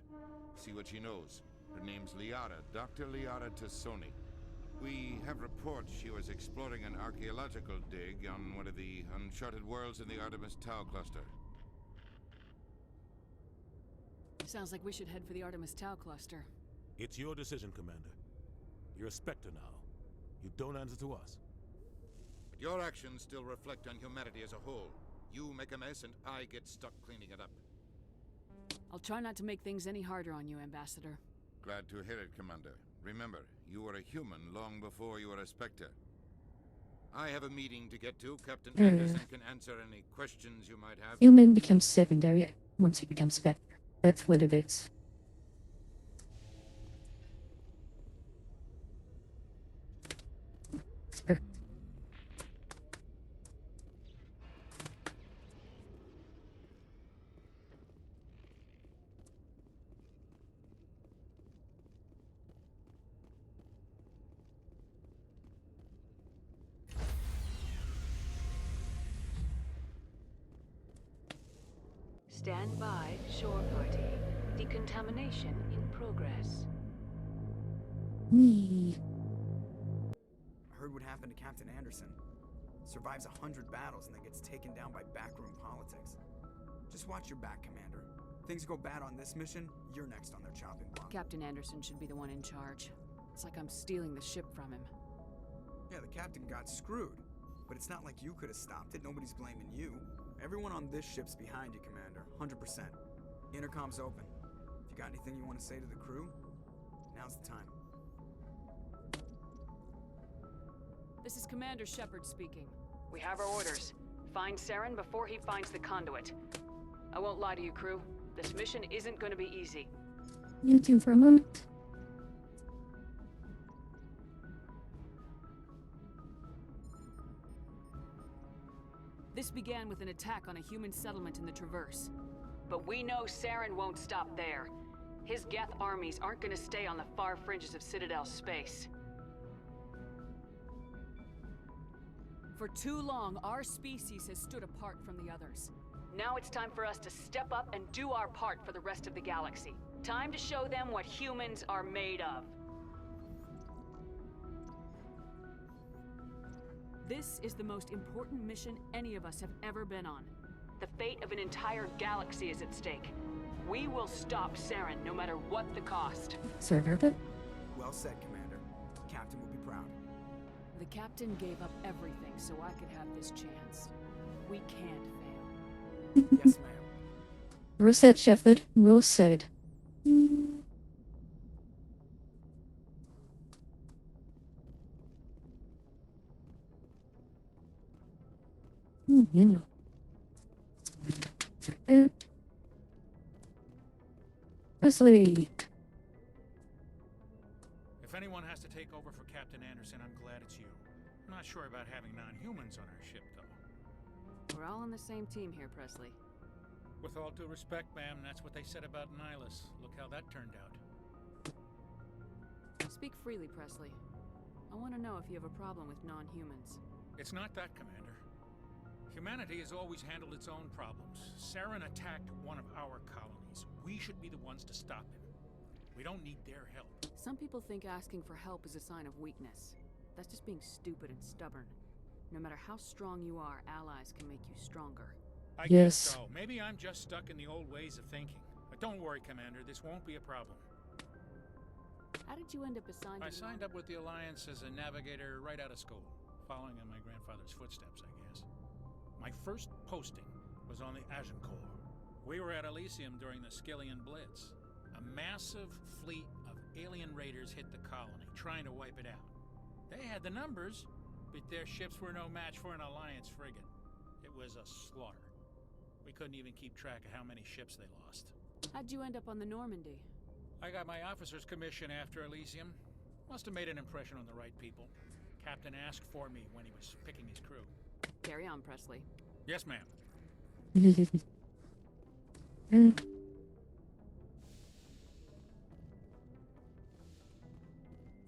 See what she knows. Her name's Liara, Dr. Liara Tassoni. We have reports she was exploring an archaeological dig on one of the uncharted worlds in the Artemis Tau cluster. Sounds like we should head for the Artemis Tau cluster. It's your decision, Commander. You're a Spectre now. You don't answer to us. But your actions still reflect on humanity as a whole. You make a mess and I get stuck cleaning it up. I'll try not to make things any harder on you, Ambassador. Glad to hear it, Commander. Remember, you were a human long before you were a Spectre. I have a meeting to get to. Captain Anderson can answer any questions you might have. Human becomes secondary once he becomes Spectre. That's what it is. Stand by, shore party. Decontamination in progress. Wee. I heard what happened to Captain Anderson. Survives 100 battles and then gets taken down by backroom politics. Just watch your back, Commander. Things go bad on this mission, you're next on their chopping block. Captain Anderson should be the one in charge. It's like I'm stealing the ship from him. Yeah, the captain got screwed. But it's not like you could have stopped it. Nobody's blaming you. Everyone on this ship's behind you, Commander. 100%. Intercom's open. If you got anything you want to say to the crew, now's the time. This is Commander Shepard speaking. We have our orders. Find Saren before he finds the conduit. I won't lie to you, crew. This mission isn't going to be easy. Mute him for a moment. This began with an attack on a human settlement in the Traverse. But we know Saren won't stop there. His Geth armies aren't going to stay on the far fringes of Citadel space. For too long, our species has stood apart from the others. Now it's time for us to step up and do our part for the rest of the galaxy. Time to show them what humans are made of. This is the most important mission any of us have ever been on. The fate of an entire galaxy is at stake. We will stop Saren no matter what the cost. Sir, Well said, Commander. Captain will be proud. The captain gave up everything so I could have this chance. We can't fail. Yes, ma'am. well said, Shepard. Well said. You know. Presley. If anyone has to take over for Captain Anderson, I'm glad it's you. I'm not sure about having non-humans on our ship, though. We're all on the same team here, Presley. With all due respect, ma'am, that's what they said about Nihilus. Look how that turned out. Speak freely, Presley. I want to know if you have a problem with non-humans. It's not that, Commander. Humanity has always handled its own problems. Saren attacked one of our colonies. We should be the ones to stop him. We don't need their help. Some people think asking for help is a sign of weakness. That's just being stupid and stubborn. No matter how strong you are, allies can make you stronger. I guess so. Maybe I'm just stuck in the old ways of thinking. But don't worry, Commander. This won't be a problem. How did you end up assigned? I signed up with the Alliance as a navigator right out of school, following in my grandfather's footsteps, I guess. My first posting was on the Agincourt. We were at Elysium during the Skillian Blitz. A massive fleet of alien raiders hit the colony, trying to wipe it out. They had the numbers, but their ships were no match for an Alliance frigate. It was a slaughter. We couldn't even keep track of how many ships they lost. How'd you end up on the Normandy? I got my officer's commission after Elysium. Must have made an impression on the right people. Captain asked for me when he was picking his crew. Carry on, Presley. Yes, ma'am.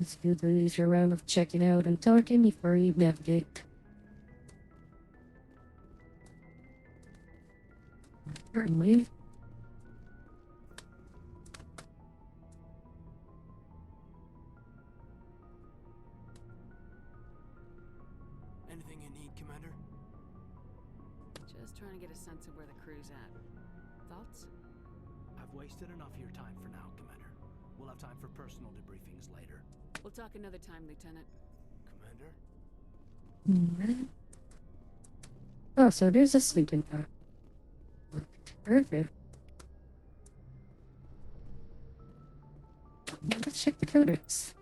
Let's do the usual round of checking out and talking before you navigate. Certainly. Anything you need, Commander? Just trying to get a sense of where the crew's at. Thoughts? I've wasted enough of your time for now, Commander. We'll have time for personal debriefings later. We'll talk another time, Lieutenant. Commander? Oh, so there's a sleeping car. Perfect. Let's check the codex.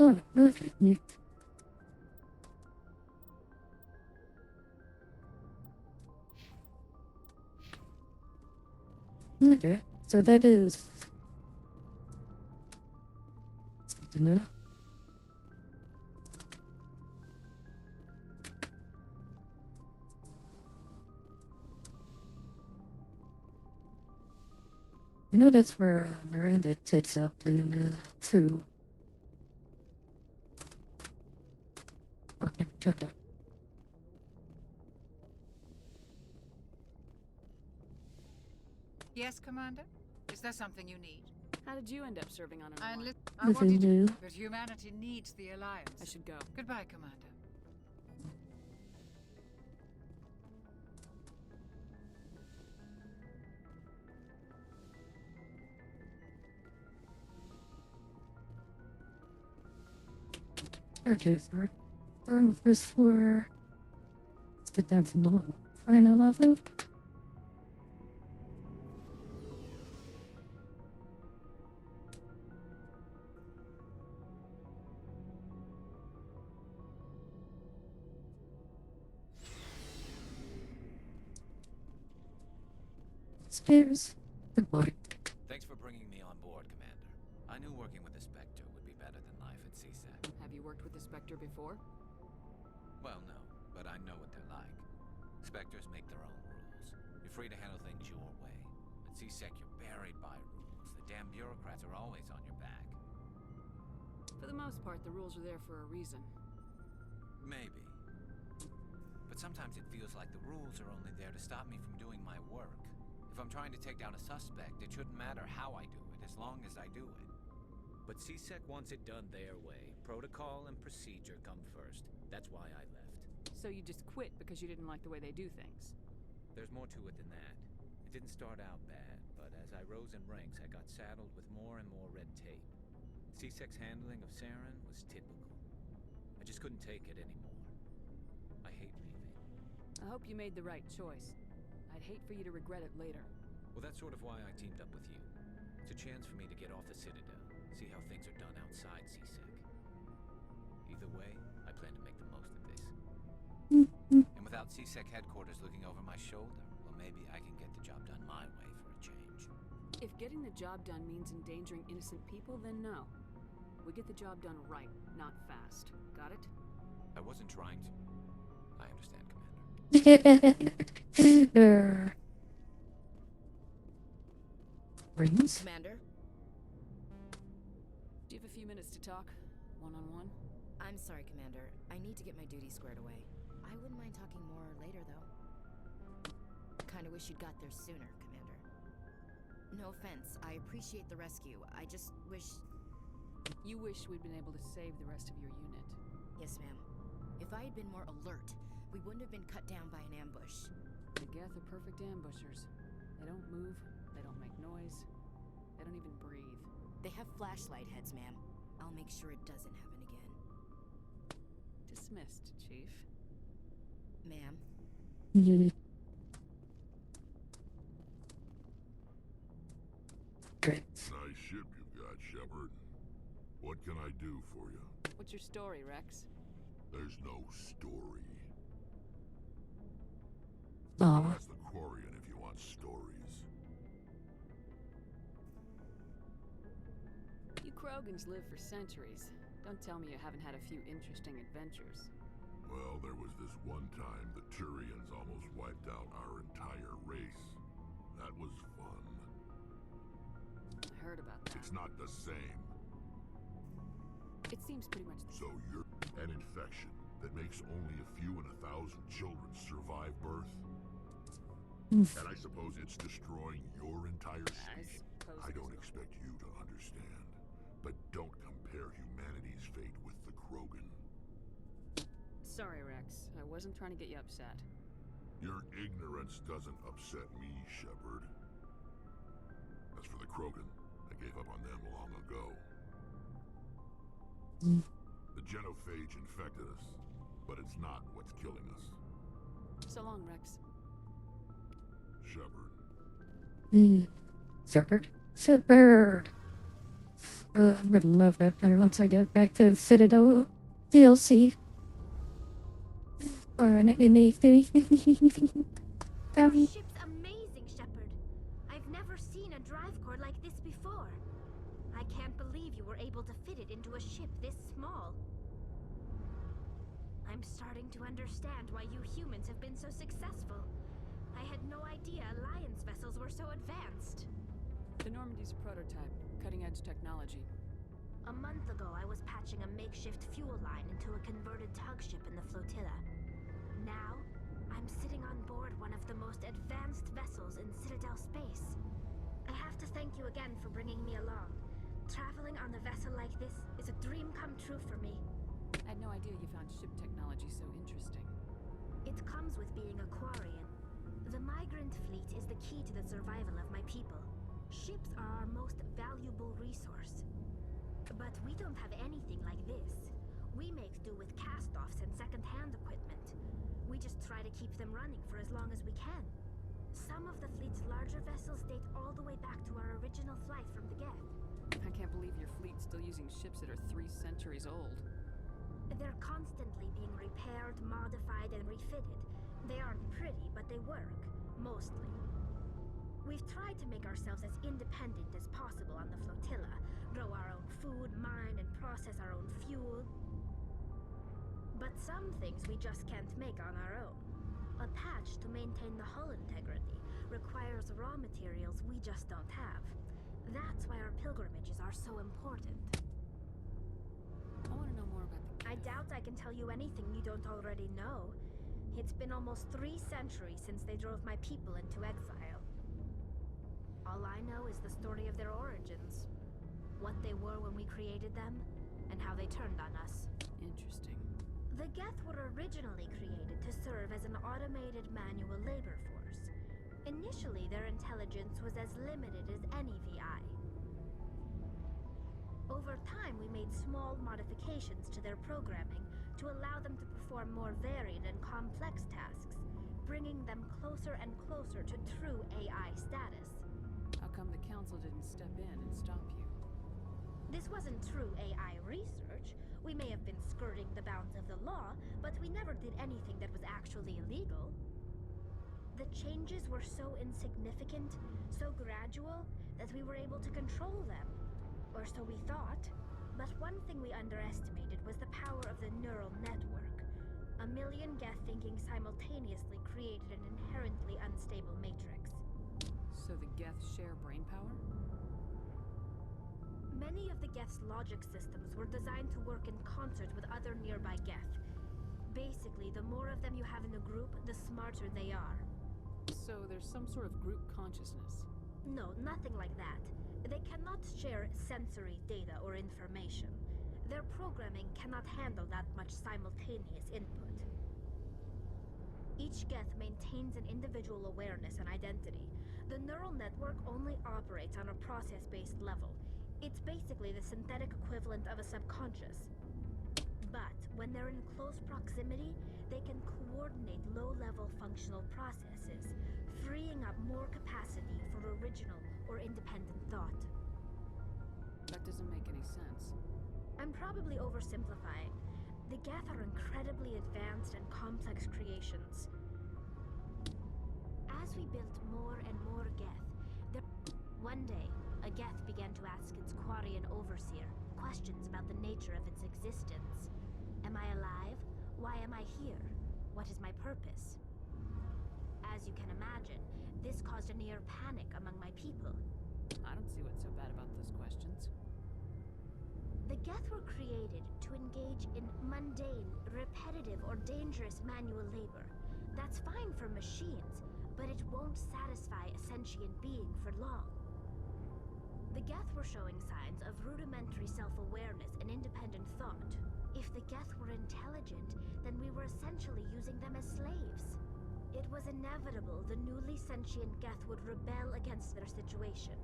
Oh, okay. Neat. Okay, so that is... It's good to know. You know that's where Miranda takes up in 2. Okay, check that. Yes, Commander? Is there something you need? How did you end up serving on an alliance? I Nothing wanted to, new. but humanity needs the Alliance. I should go. Goodbye, Commander. Okay, so we're on the first floor. Let's get down to the final level. Stairs. Good boy. Thanks for bringing me on board, Commander. I knew working with the Spectre would be better than life at CSEC. Have you worked with the Spectre before? Well, no, but I know what they're like. Spectres make their own rules. You're free to handle things your way. At CSEC, you're buried by rules. The damn bureaucrats are always on your back. For the most part, the rules are there for a reason. Maybe. But sometimes it feels like the rules are only there to stop me from doing my work. If I'm trying to take down a suspect, it shouldn't matter how I do it, as long as I do it. But CSEC wants it done their way. Protocol and procedure come first. That's why I left. So you just quit because you didn't like the way they do things? There's more to it than that. It didn't start out bad, but as I rose in ranks, I got saddled with more and more red tape. CSEC's handling of Saren was typical. I just couldn't take it anymore. I hate leaving. I hope you made the right choice. I'd hate for you to regret it later. Well, that's sort of why I teamed up with you. It's a chance for me to get off the Citadel, see how things are done outside CSEC. Either way, I plan to make the most of this. And without CSEC headquarters looking over my shoulder, well, maybe I can get the job done my way for a change. If getting the job done means endangering innocent people, then no. We get the job done right, not fast. Got it? I wasn't trying to. I understand, Commander. Rings? Commander? Do you have a few minutes to talk? One-on-one? I'm sorry, Commander. I need to get my duties squared away. I wouldn't mind talking more later, though. Kinda wish you'd got there sooner, Commander. No offense. I appreciate the rescue. I just wish... You wish we'd been able to save the rest of your unit. Yes, ma'am. If I had been more alert, we wouldn't have been cut down by an ambush. The Geth are perfect ambushers. They don't move, they don't make noise, they don't even breathe. They have flashlight heads, ma'am. I'll make sure it doesn't happen again. Dismissed, Chief. Ma'am? Great. Nice ship you've got, Shepard. What can I do for you? What's your story, Rex? There's no story. Aw. Ask the Quarian if you want stories. You Krogans live for centuries. Don't tell me you haven't had a few interesting adventures. Well, there was this one time the Turians almost wiped out our entire race. That was fun. I heard about that. It's not the same. It seems pretty much the So you're an infection that makes only a few in 1,000 children survive birth? And I suppose it's destroying your entire species? I don't expect you to understand, but don't compare humanity's fate with the Krogan. Sorry, Rex. I wasn't trying to get you upset. Your ignorance doesn't upset me, Shepard. As for the Krogan, I gave up on them long ago. The genophage infected us, but it's not what's killing us. So long, Rex. Shepard. Shepard? Shepard! I'm gonna love that better once I get back to Citadel DLC. Or anything. Your ship's amazing, Shepard. I've never seen a drive core like this before. I can't believe you were able to fit it into a ship this small. I'm starting to understand why you humans have been so successful. I had no idea Alliance vessels were so advanced. The Normandy's a prototype, cutting-edge technology. A month ago, I was patching a makeshift fuel line into a converted tug ship in the flotilla. Now, I'm sitting on board one of the most advanced vessels in Citadel space. I have to thank you again for bringing me along. Traveling on a vessel like this is a dream come true for me. I had no idea you found ship technology so interesting. It comes with being a Quarian. The migrant fleet is the key to the survival of my people. Ships are our most valuable resource. But we don't have anything like this. We make do with cast-offs and second-hand equipment. We just try to keep them running for as long as we can. Some of the fleet's larger vessels date all the way back to our original flight from the Geth. I can't believe your fleet's still using ships that are 3 centuries old. They're constantly being repaired, modified, and refitted. They aren't pretty, but they work. Mostly. We've tried to make ourselves as independent as possible on the flotilla. Grow our own food, mine, and process our own fuel. But some things we just can't make on our own. A patch to maintain the hull integrity requires raw materials we just don't have. That's why our pilgrimages are so important. I want to know more about the I doubt I can tell you anything you don't already know. It's been almost 3 centuries since they drove my people into exile. All I know is the story of their origins. What they were when we created them, and how they turned on us. Interesting. The Geth were originally created to serve as an automated manual labor force. Initially, their intelligence was as limited as any VI. Over time, we made small modifications to their programming to allow them to perform more varied and complex tasks, bringing them closer and closer to true AI status. How come the Council didn't step in and stop you? This wasn't true AI research. We may have been skirting the bounds of the law, but we never did anything that was actually illegal. The changes were so insignificant, so gradual, that we were able to control them. Or so we thought. But one thing we underestimated was the power of the neural network. A million Geth thinking simultaneously created an inherently unstable matrix. So the Geth share brain power? Many of the Geth's logic systems were designed to work in concert with other nearby Geth. Basically, the more of them you have in a group, the smarter they are. So there's some sort of group consciousness? No, nothing like that. They cannot share sensory data or information. Their programming cannot handle that much simultaneous input. Each Geth maintains an individual awareness and identity. The neural network only operates on a process-based level. It's basically the synthetic equivalent of a subconscious. But when they're in close proximity, they can coordinate low-level functional processes, freeing up more capacity for original or independent thought. That doesn't make any sense. I'm probably oversimplifying. The Geth are incredibly advanced and complex creations. As we built more and more Geth, one day, a Geth began to ask its Quarian overseer questions about the nature of its existence. Am I alive? Why am I here? What is my purpose? As you can imagine, this caused a near panic among my people. I don't see what's so bad about those questions. The Geth were created to engage in mundane, repetitive, or dangerous manual labor. That's fine for machines, but it won't satisfy a sentient being for long. The Geth were showing signs of rudimentary self-awareness and independent thought. If the Geth were intelligent, then we were essentially using them as slaves. It was inevitable the newly sentient Geth would rebel against their situation.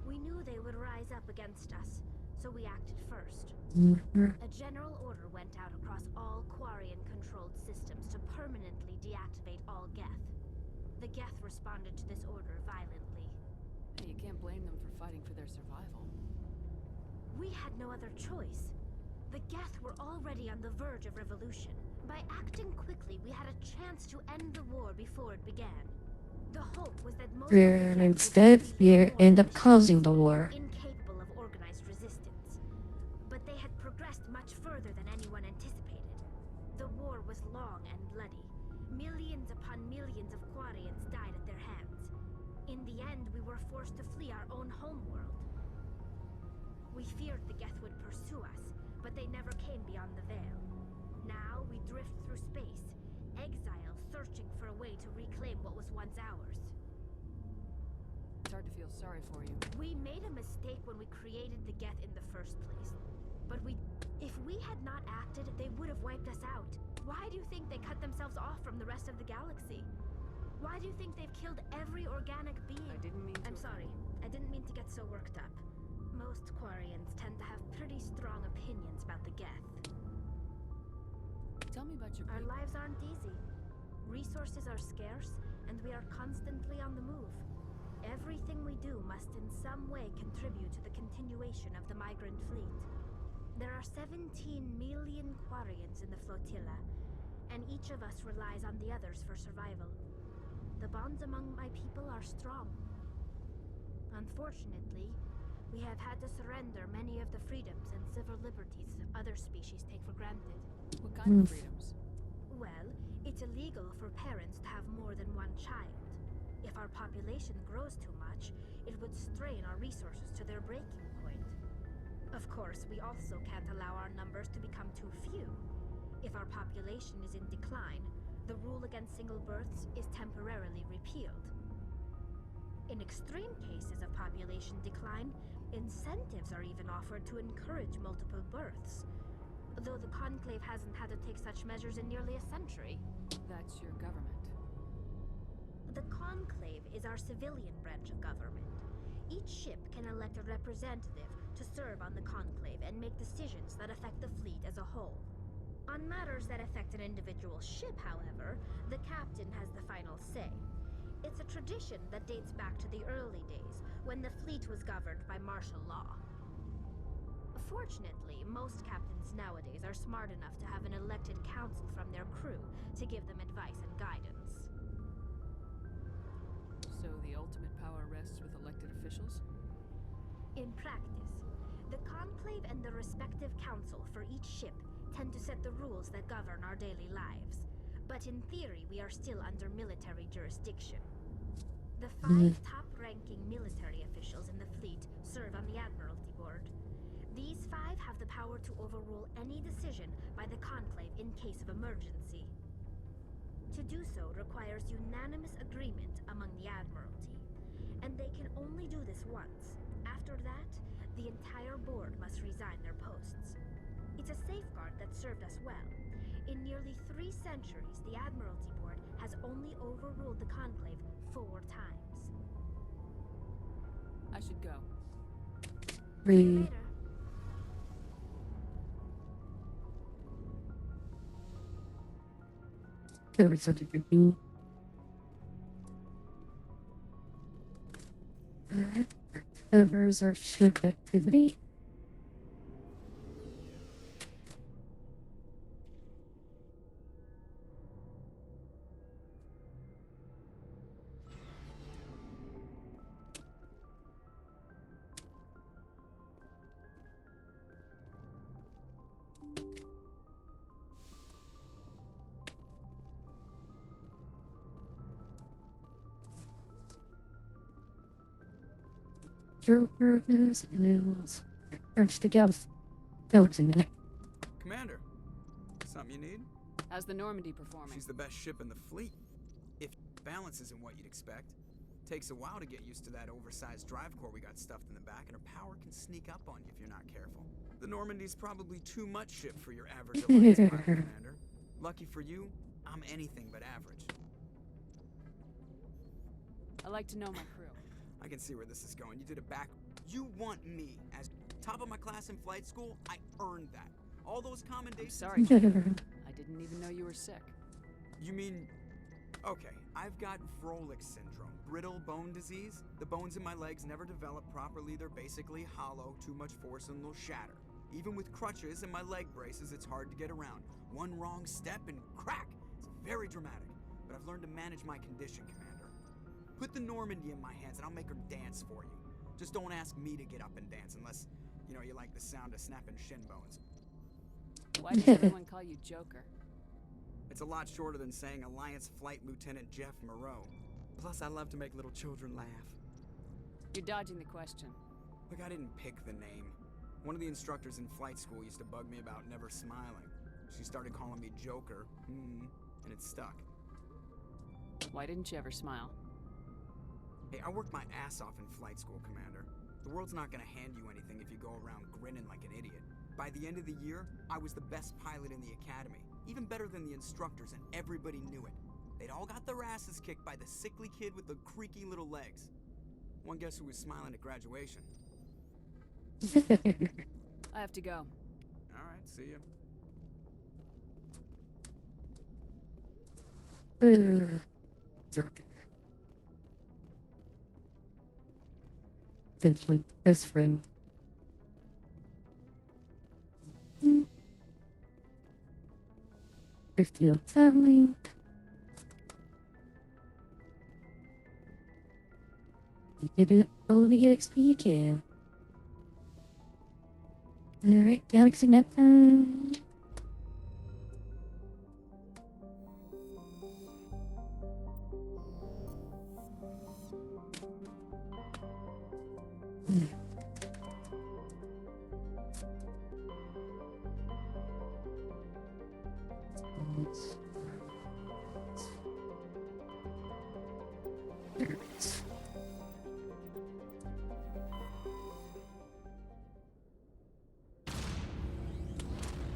We knew they would rise up against us, so we acted first. A general order went out across all Quarian-controlled systems to permanently deactivate all Geth. The Geth responded to this order violently. Hey, you can't blame them for fighting for their survival. We had no other choice. The Geth were already on the verge of revolution. By acting quickly, we had a chance to end the war before it began. The hope was that most of the Where Geth would instead simply we ignore end the up causing the machines, war. incapable of organized resistance. But they had progressed much further than anyone anticipated. The war was long and bloody. Millions upon millions of Quarians died at their hands. In the end, we were forced to flee our own homeworld. We feared the Geth would pursue us, but they never came beyond the Veil. Now we drift through space, exiles searching for a way to reclaim what was once ours. It's hard to feel sorry for you. We made a mistake when we created the Geth in the first place. But if we had not acted, they would have wiped us out. Why do you think they cut themselves off from the rest of the galaxy? Why do you think they've killed every organic being? I didn't mean to. I'm sorry. I didn't mean to get so worked up. Most Quarians tend to have pretty strong opinions about the Geth. Tell me about your Our people. lives aren't easy. Resources are scarce, and we are constantly on the move. Everything we do must in some way contribute to the continuation of the migrant fleet. There are 17 million Quarians in the flotilla, and each of us relies on the others for survival. The bonds among my people are strong. Unfortunately, we have had to surrender many of the freedoms and civil liberties other species take for granted. What kind of freedoms? Well, it's illegal for parents to have more than one child. If our population grows too much, it would strain our resources to their breaking point. Of course, we also can't allow our numbers to become too few. If our population is in decline, the rule against single births is temporarily repealed. In extreme cases of population decline, incentives are even offered to encourage multiple births. Though the Conclave hasn't had to take such measures in nearly a century. That's your government. The Conclave is our civilian branch of government. Each ship can elect a representative to serve on the Conclave and make decisions that affect the fleet as a whole. On matters that affect an individual ship, however, the captain has the final say. It's a tradition that dates back to the early days, when the fleet was governed by martial law. Fortunately, most captains nowadays are smart enough to have an elected council from their crew to give them advice and guidance. So the ultimate power rests with elected officials? In practice, the Conclave and the respective council for each ship tend to set the rules that govern our daily lives. But in theory, we are still under military jurisdiction. The 5 top-ranking military officials in the fleet serve on the Admiralty Board. These 5 have the power to overrule any decision by the Conclave in case of emergency. To do so requires unanimous agreement among the Admiralty, and they can only do this once. After that, the entire board must resign their posts. It's a safeguard that served us well. In nearly 3 centuries, the Admiralty Board has only overruled the Conclave 4 times. I should go. See you later. There was such a good thing. Servers or ship activity. Troopers and urge to go. Goats in it. Commander, something you need? How's the Normandy performing? She's the best ship in the fleet. If balance isn't what you'd expect. Takes a while to get used to that oversized drive core we got stuffed in the back, and her power can sneak up on you if you're not careful. The Normandy's probably too much ship for your average Alliance pilot, Commander. Lucky for you, I'm anything but average. I like to know my crew. I can see where this is going. You did it back. You want me as top of my class in flight school? I earned that. All those commendations. Sorry, I didn't even know you were sick. You mean Okay, I've got Froelich syndrome, brittle bone disease. The bones in my legs never develop properly. They're basically hollow, too much force and they'll shatter. Even with crutches and my leg braces, it's hard to get around. One wrong step and crack! It's very dramatic, but I've learned to manage my condition, Commander. Put the Normandy in my hands and I'll make her dance for you. Just don't ask me to get up and dance unless, you like the sound of snapping shin bones. Why does everyone call you Joker? It's a lot shorter than saying Alliance Flight Lieutenant Jeff Moreau. Plus, I love to make little children laugh. You're dodging the question. Look, I didn't pick the name. One of the instructors in flight school used to bug me about never smiling. She started calling me Joker, and it stuck. Why didn't you ever smile? Hey, I worked my ass off in flight school, Commander. The world's not gonna hand you anything if you go around grinning like an idiot. By the end of the year, I was the best pilot in the academy. Even better than the instructors, and everybody knew it. They'd all got their asses kicked by the sickly kid with the creaky little legs. One guess who was smiling at graduation? I have to go. Alright, see ya. Eventually, best friend. Fifty family. You did it all the EXP you can. Alright, Galaxy Net time.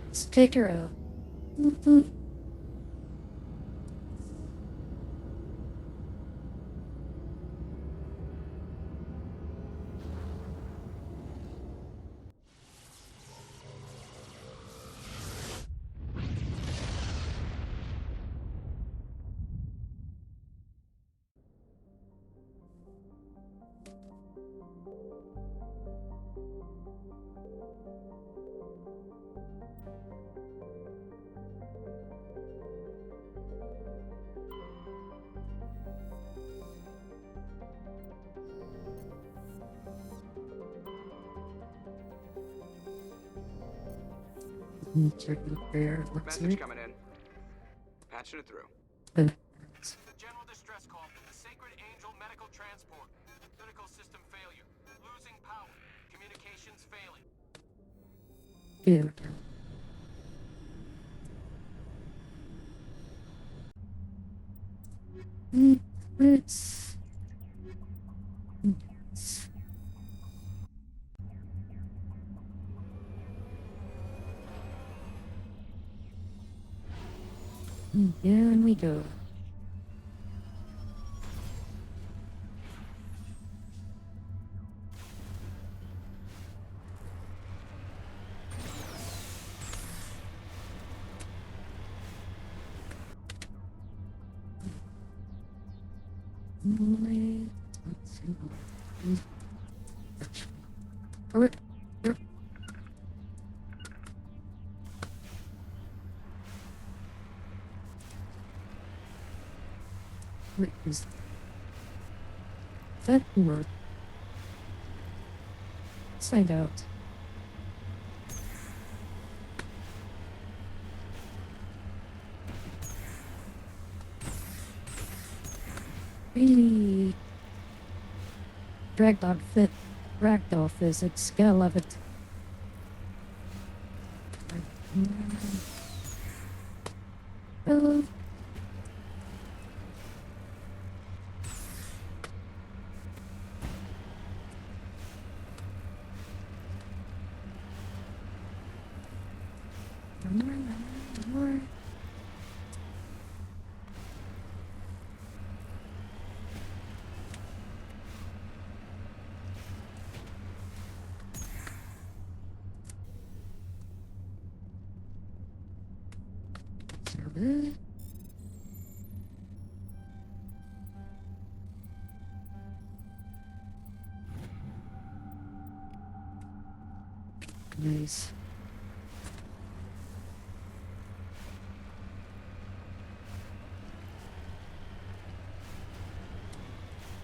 Let's take her out. Message coming in. Patching it through. General distress call from the Sacred Angel Medical Transport. Critical system failure. Losing power. Communications failing. Good. Let's... Down we go. Wait, is that word? Let's find out. Really ragdoll physics, gotta love it. Hello. More. Nice.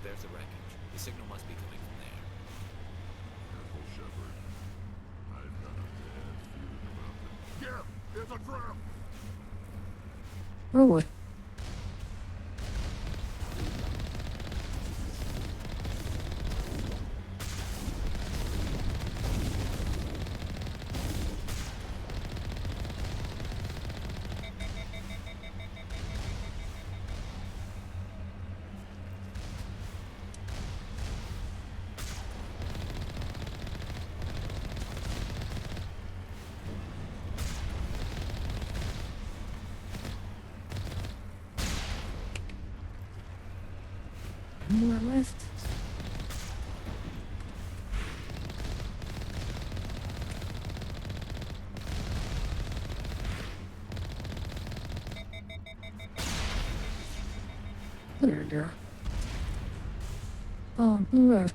There's the wreckage. The signal must be coming from there. Careful, Shepard. I've got a bad feeling about this. Garrett, it's a trap! Oh, what? More left. There. Oh, look.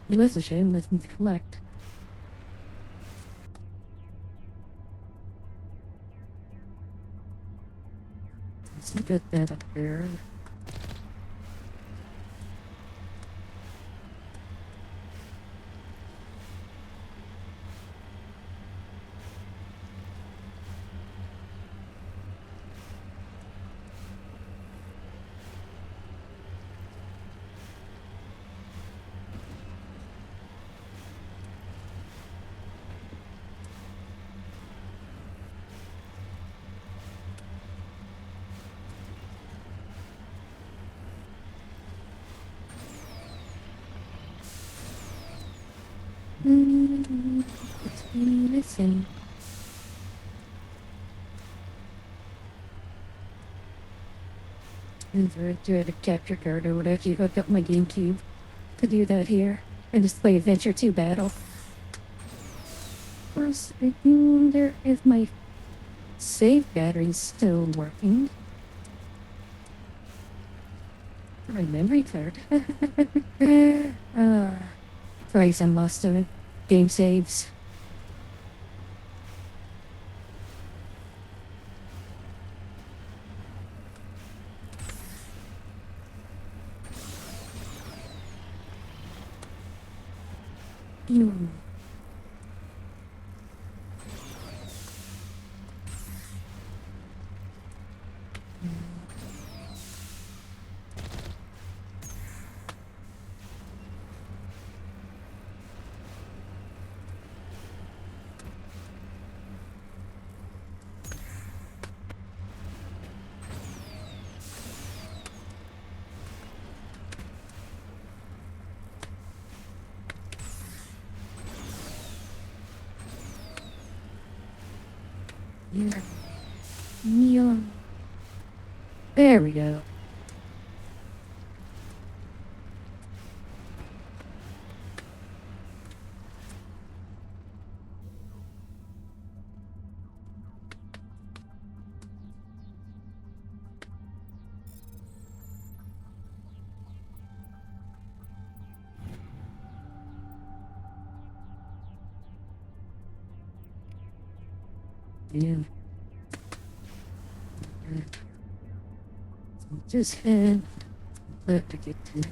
It was a shame that didn't collect. Let's get that up there. Listen. Do a capture card or whatever. You hook up my GameCube to do that here and just play Adventure 2 Battle. First, I wonder if my save battery's still working. My memory card. Christ, I'm lost to it. Game saves. Yeah. Neon. There we go. Yeah. Just head left to get to.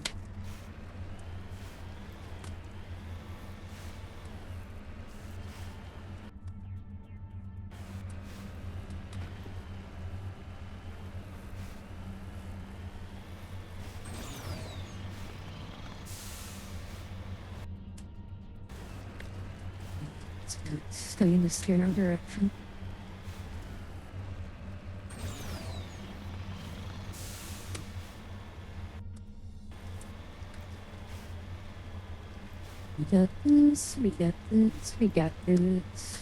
Stay in the general direction. We got this, we got this, we got this.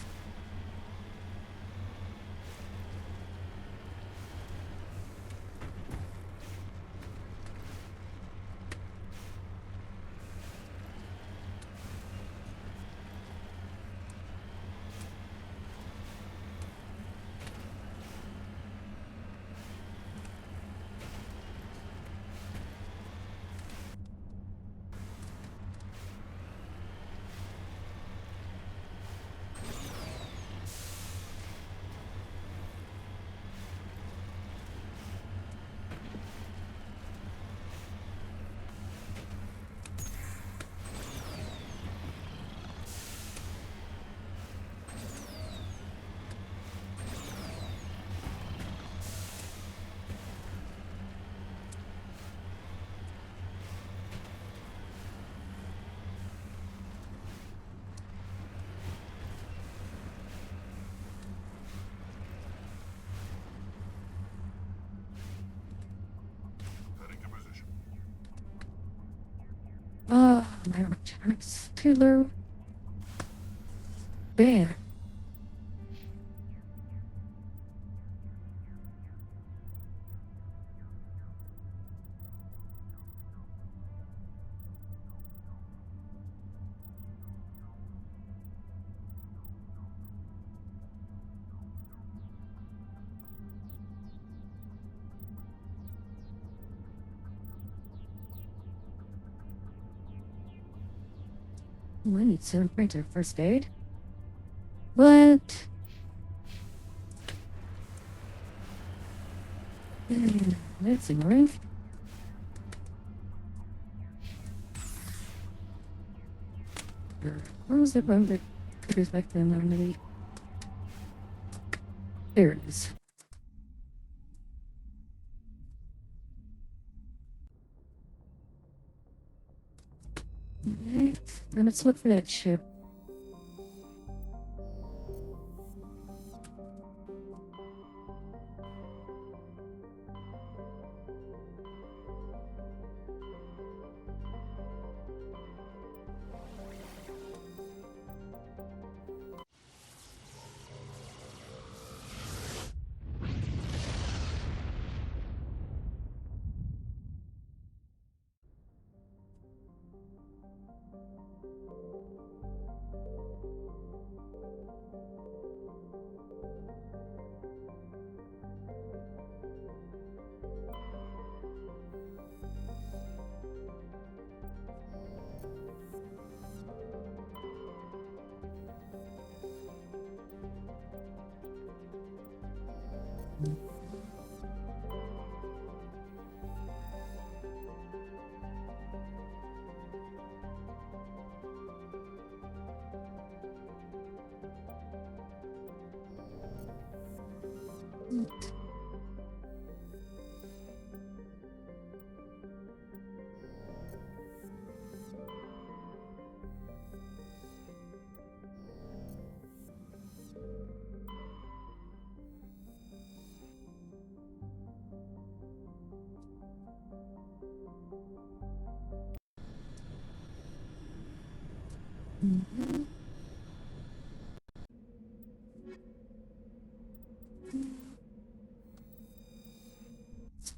My returns too low. Bad. I need some printer first aid. What? That's annoying. Where was the one that goes back to anonymity? There it is. Alright, then let's look for that ship.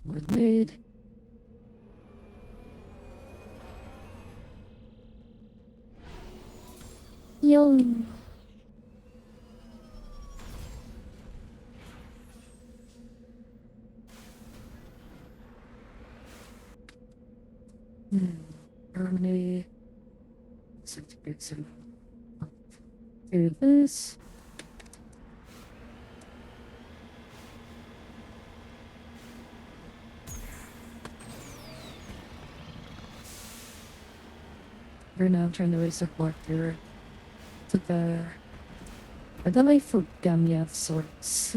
With lid. Yo. Harmony. Do this. Right now I'm trying to raise the block here to the life of Gamya of sorts.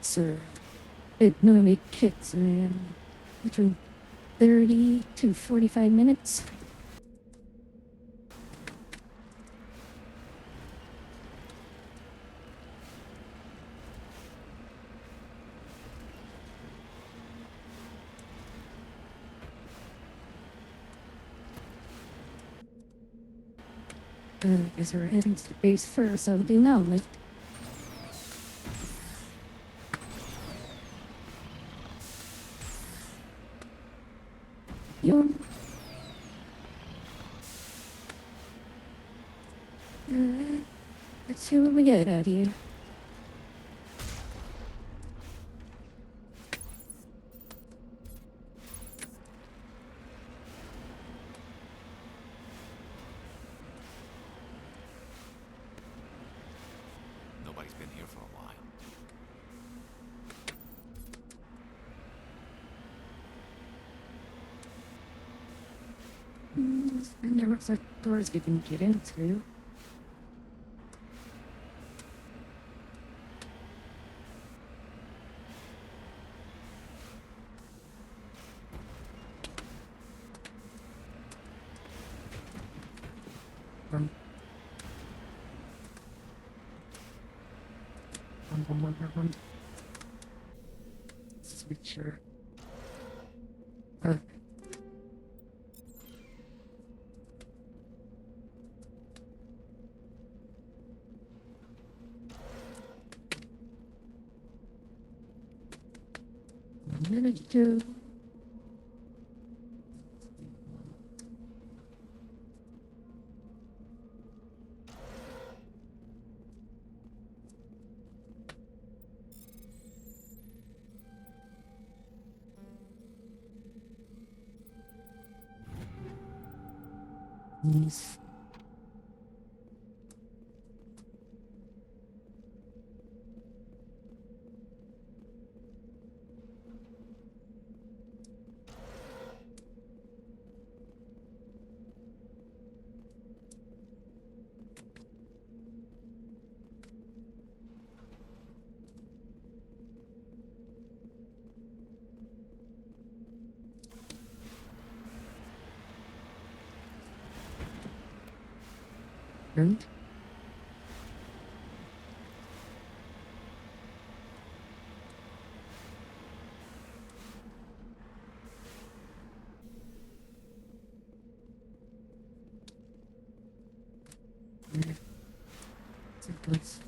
So it normally kicks in between 30 to 45 minutes. Because we're heading to the base first, I'll do now. Like, yo. Let's see what we get out here. Nobody's been here for a while. And there looks like doors we can get into. Switcher. Minute two. Yes. Right? Please.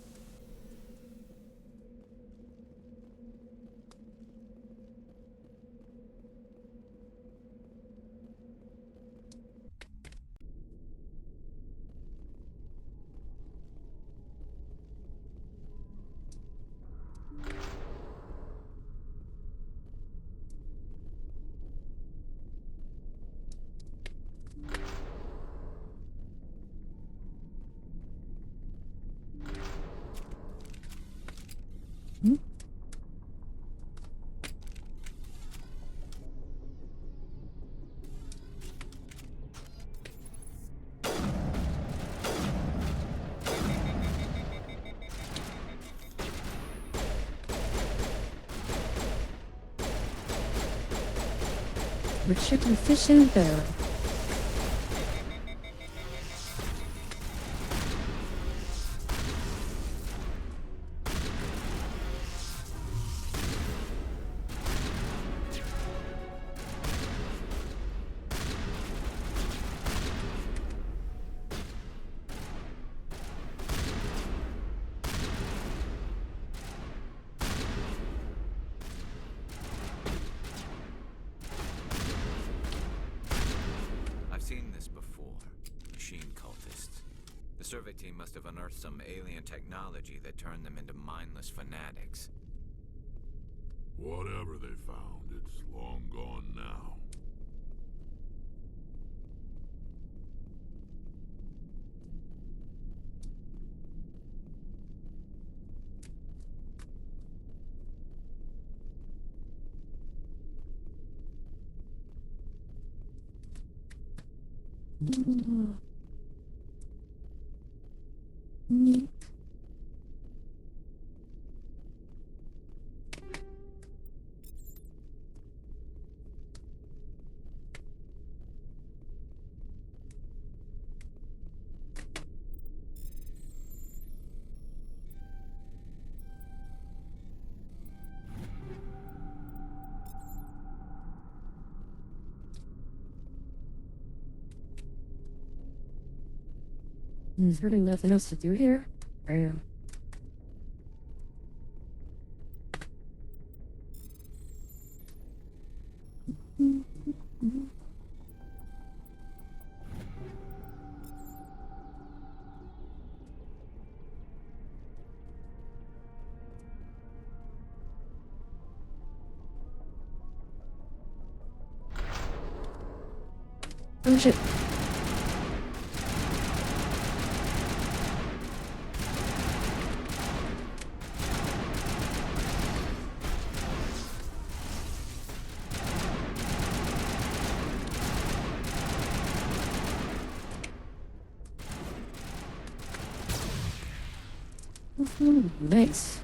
We're shooting fish in a barrel. I've seen this before. Machine cultists. The survey team must have unearthed some alien technology that turned them into mindless fanatics. Whatever they found, it's long gone now. Neat. There's really nothing else to do here. Oh shit. Nice.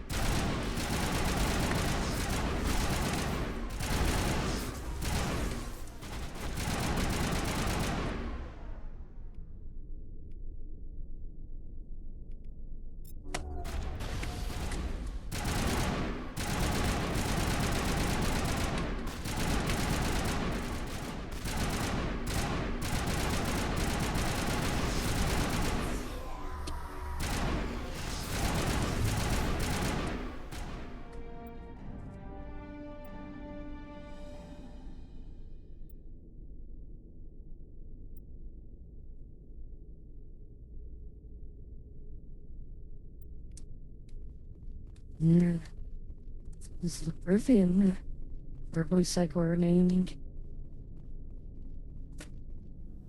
Yeah. This is the perfume. Or voice like we're naming.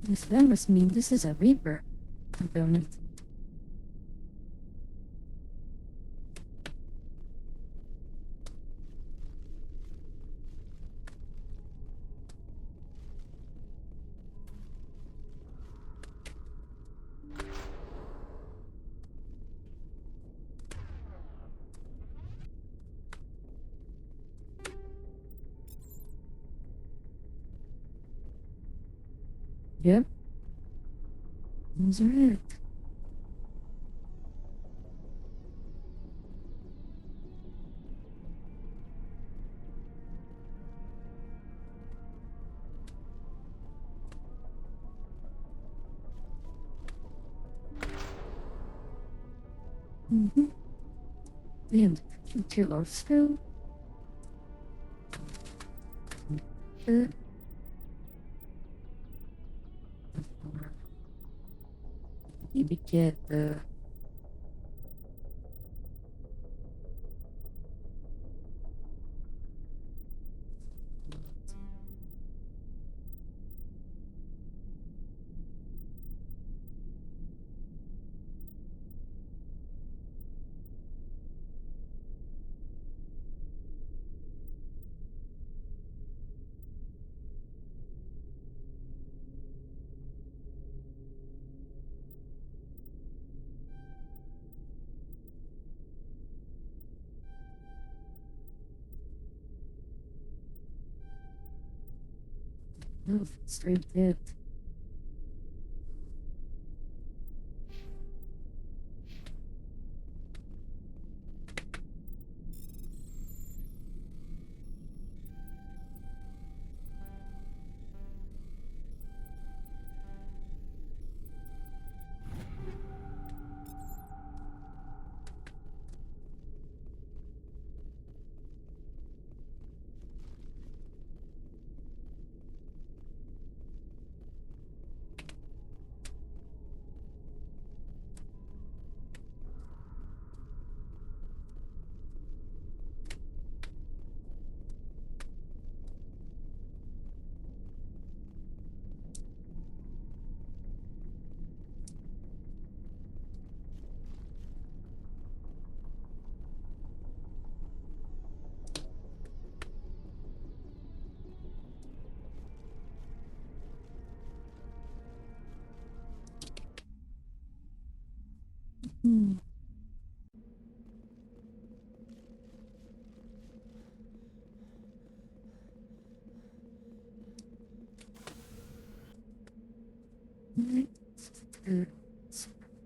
This that must mean this is a Reaper component. Yep. Those are it. Mm-hmm. And to our skill. Maybe get the straight hit. Hmm.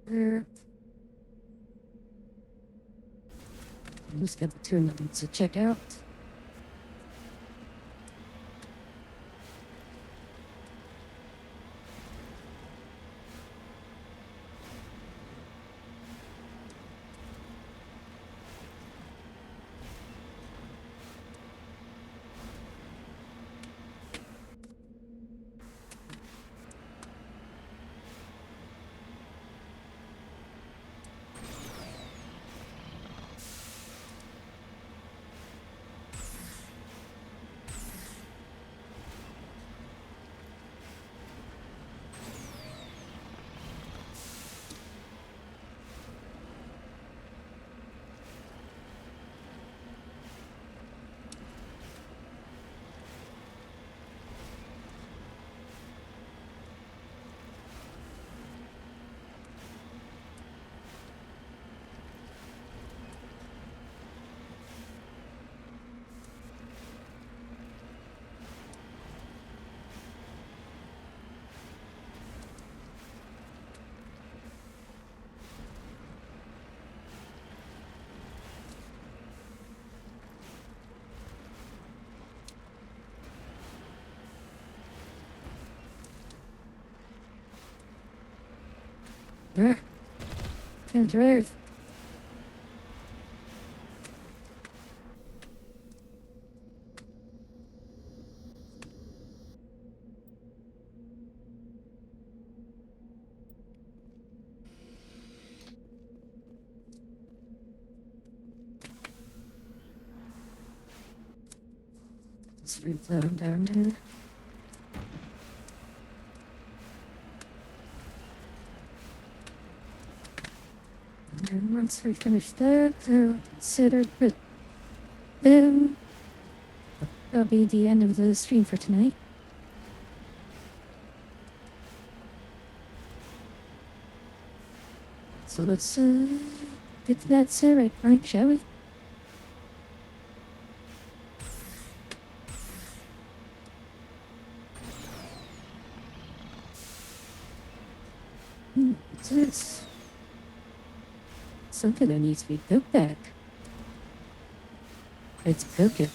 There. Just got the tournament to check out. Earth. Street down here. And once we finish that, I'll consider it. Then that'll be the end of the stream for tonight. So let's get to that survey point, shall we? What's this? Something that needs to be built back. It's broken.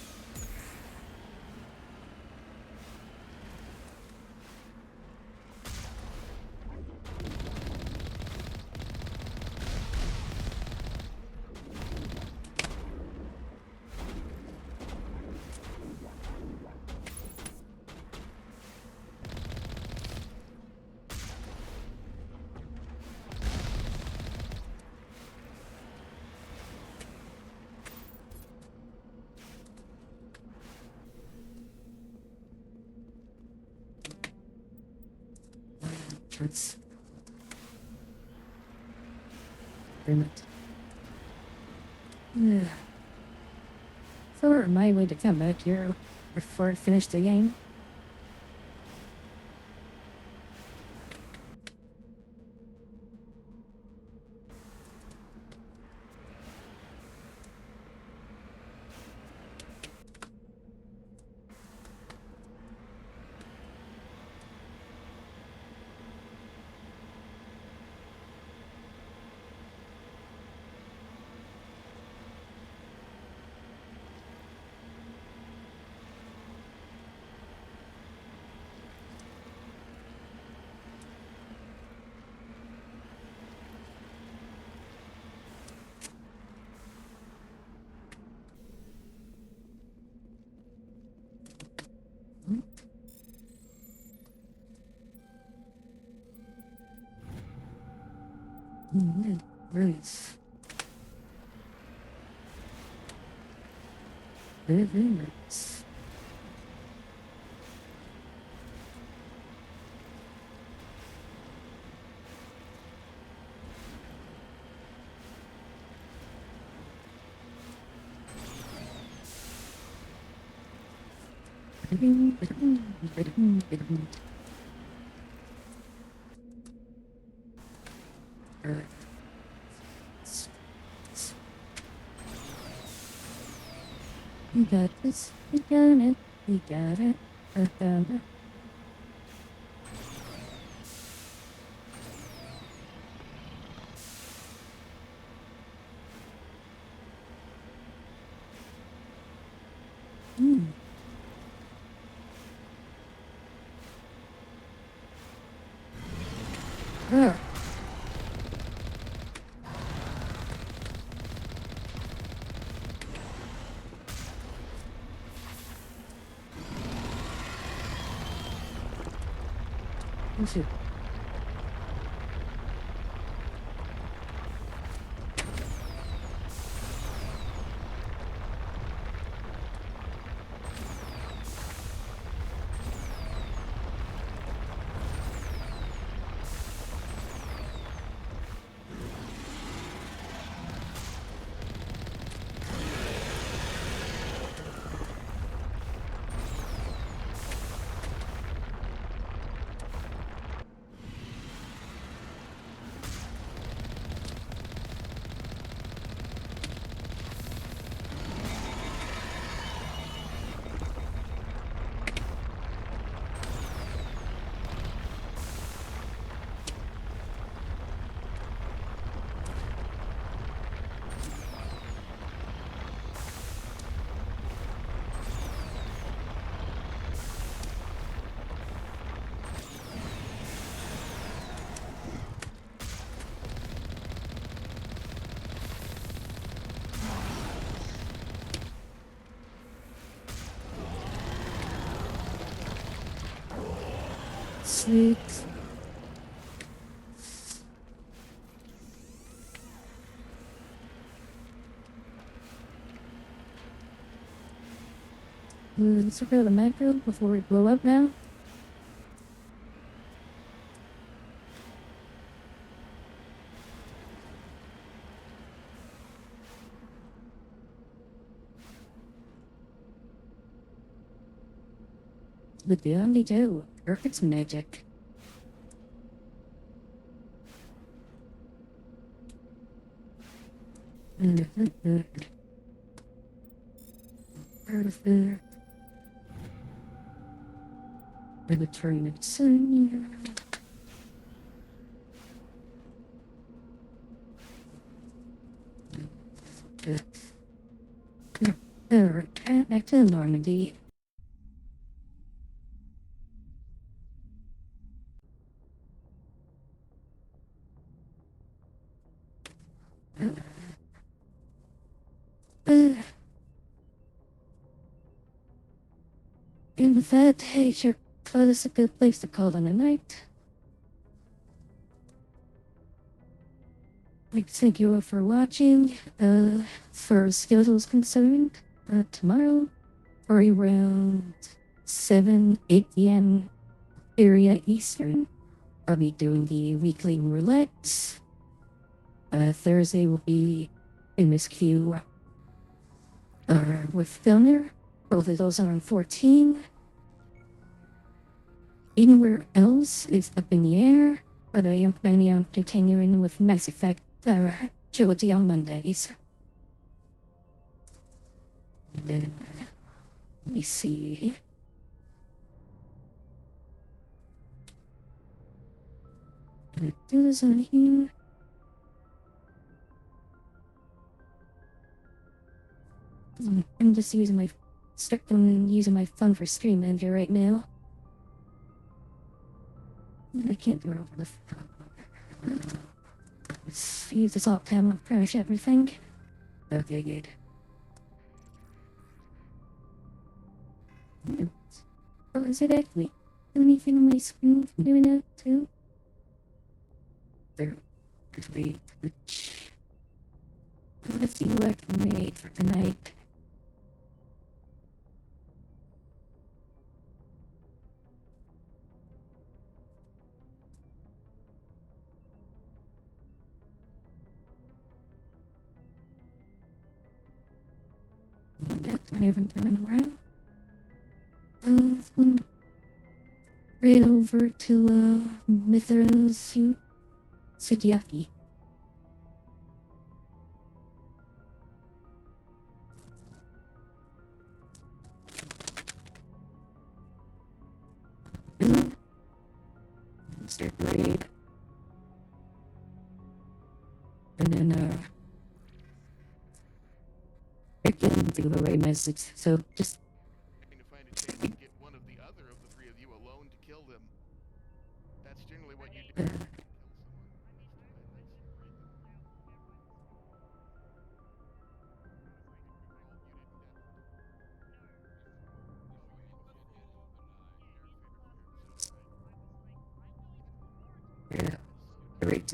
Let's bring it. Yeah. So my way to come back here before I finish the game. Roots. Living roots. We got this. We got it. We got it. I found it. There. Let's see. Sweet. Let's look at the macro before we blow up now. But the only do perfect magic. Perfect. Return it soon. Back to Normandy. And with that, hey, sure, thought this is a good place to call it a night. Like, thank you all for watching. For schedules concerned, tomorrow, or around 8 p.m. area Eastern, I'll be doing the weekly roulette. Thursday will be in Miss Q, with Filner. Both of those are on 14. Anywhere else is up in the air, but I am planning on continuing with Mass Effect trilogy on Mondays. And then, let me see. Can I do this on here? I'm just using my phone for Stream Manager right now. I can't do it over the phone. Let's use this alt tab and crash everything. Okay, good. Oh, is it actually anything on my screen from doing that too? There could be which. Let's see what I can make for tonight. That's not even turning around. Right over to Mithra's Sukiyaki. Start raid. And then again the giveaway message. So just To find a chance to get one of the other of the three of you alone to kill them. That's generally what you do. yeah, right.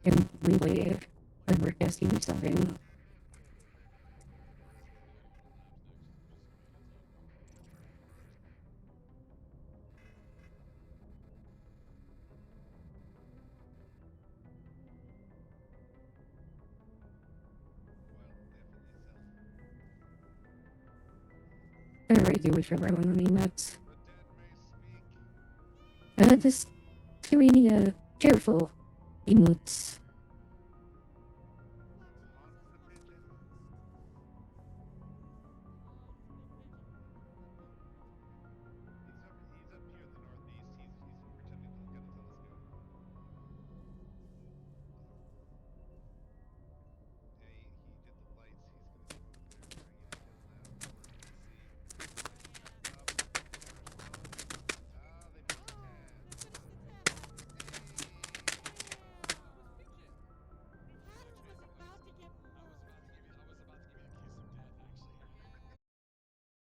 And relay when we're casting something. Alright, you wish everyone would be nuts. Just really careful emotes.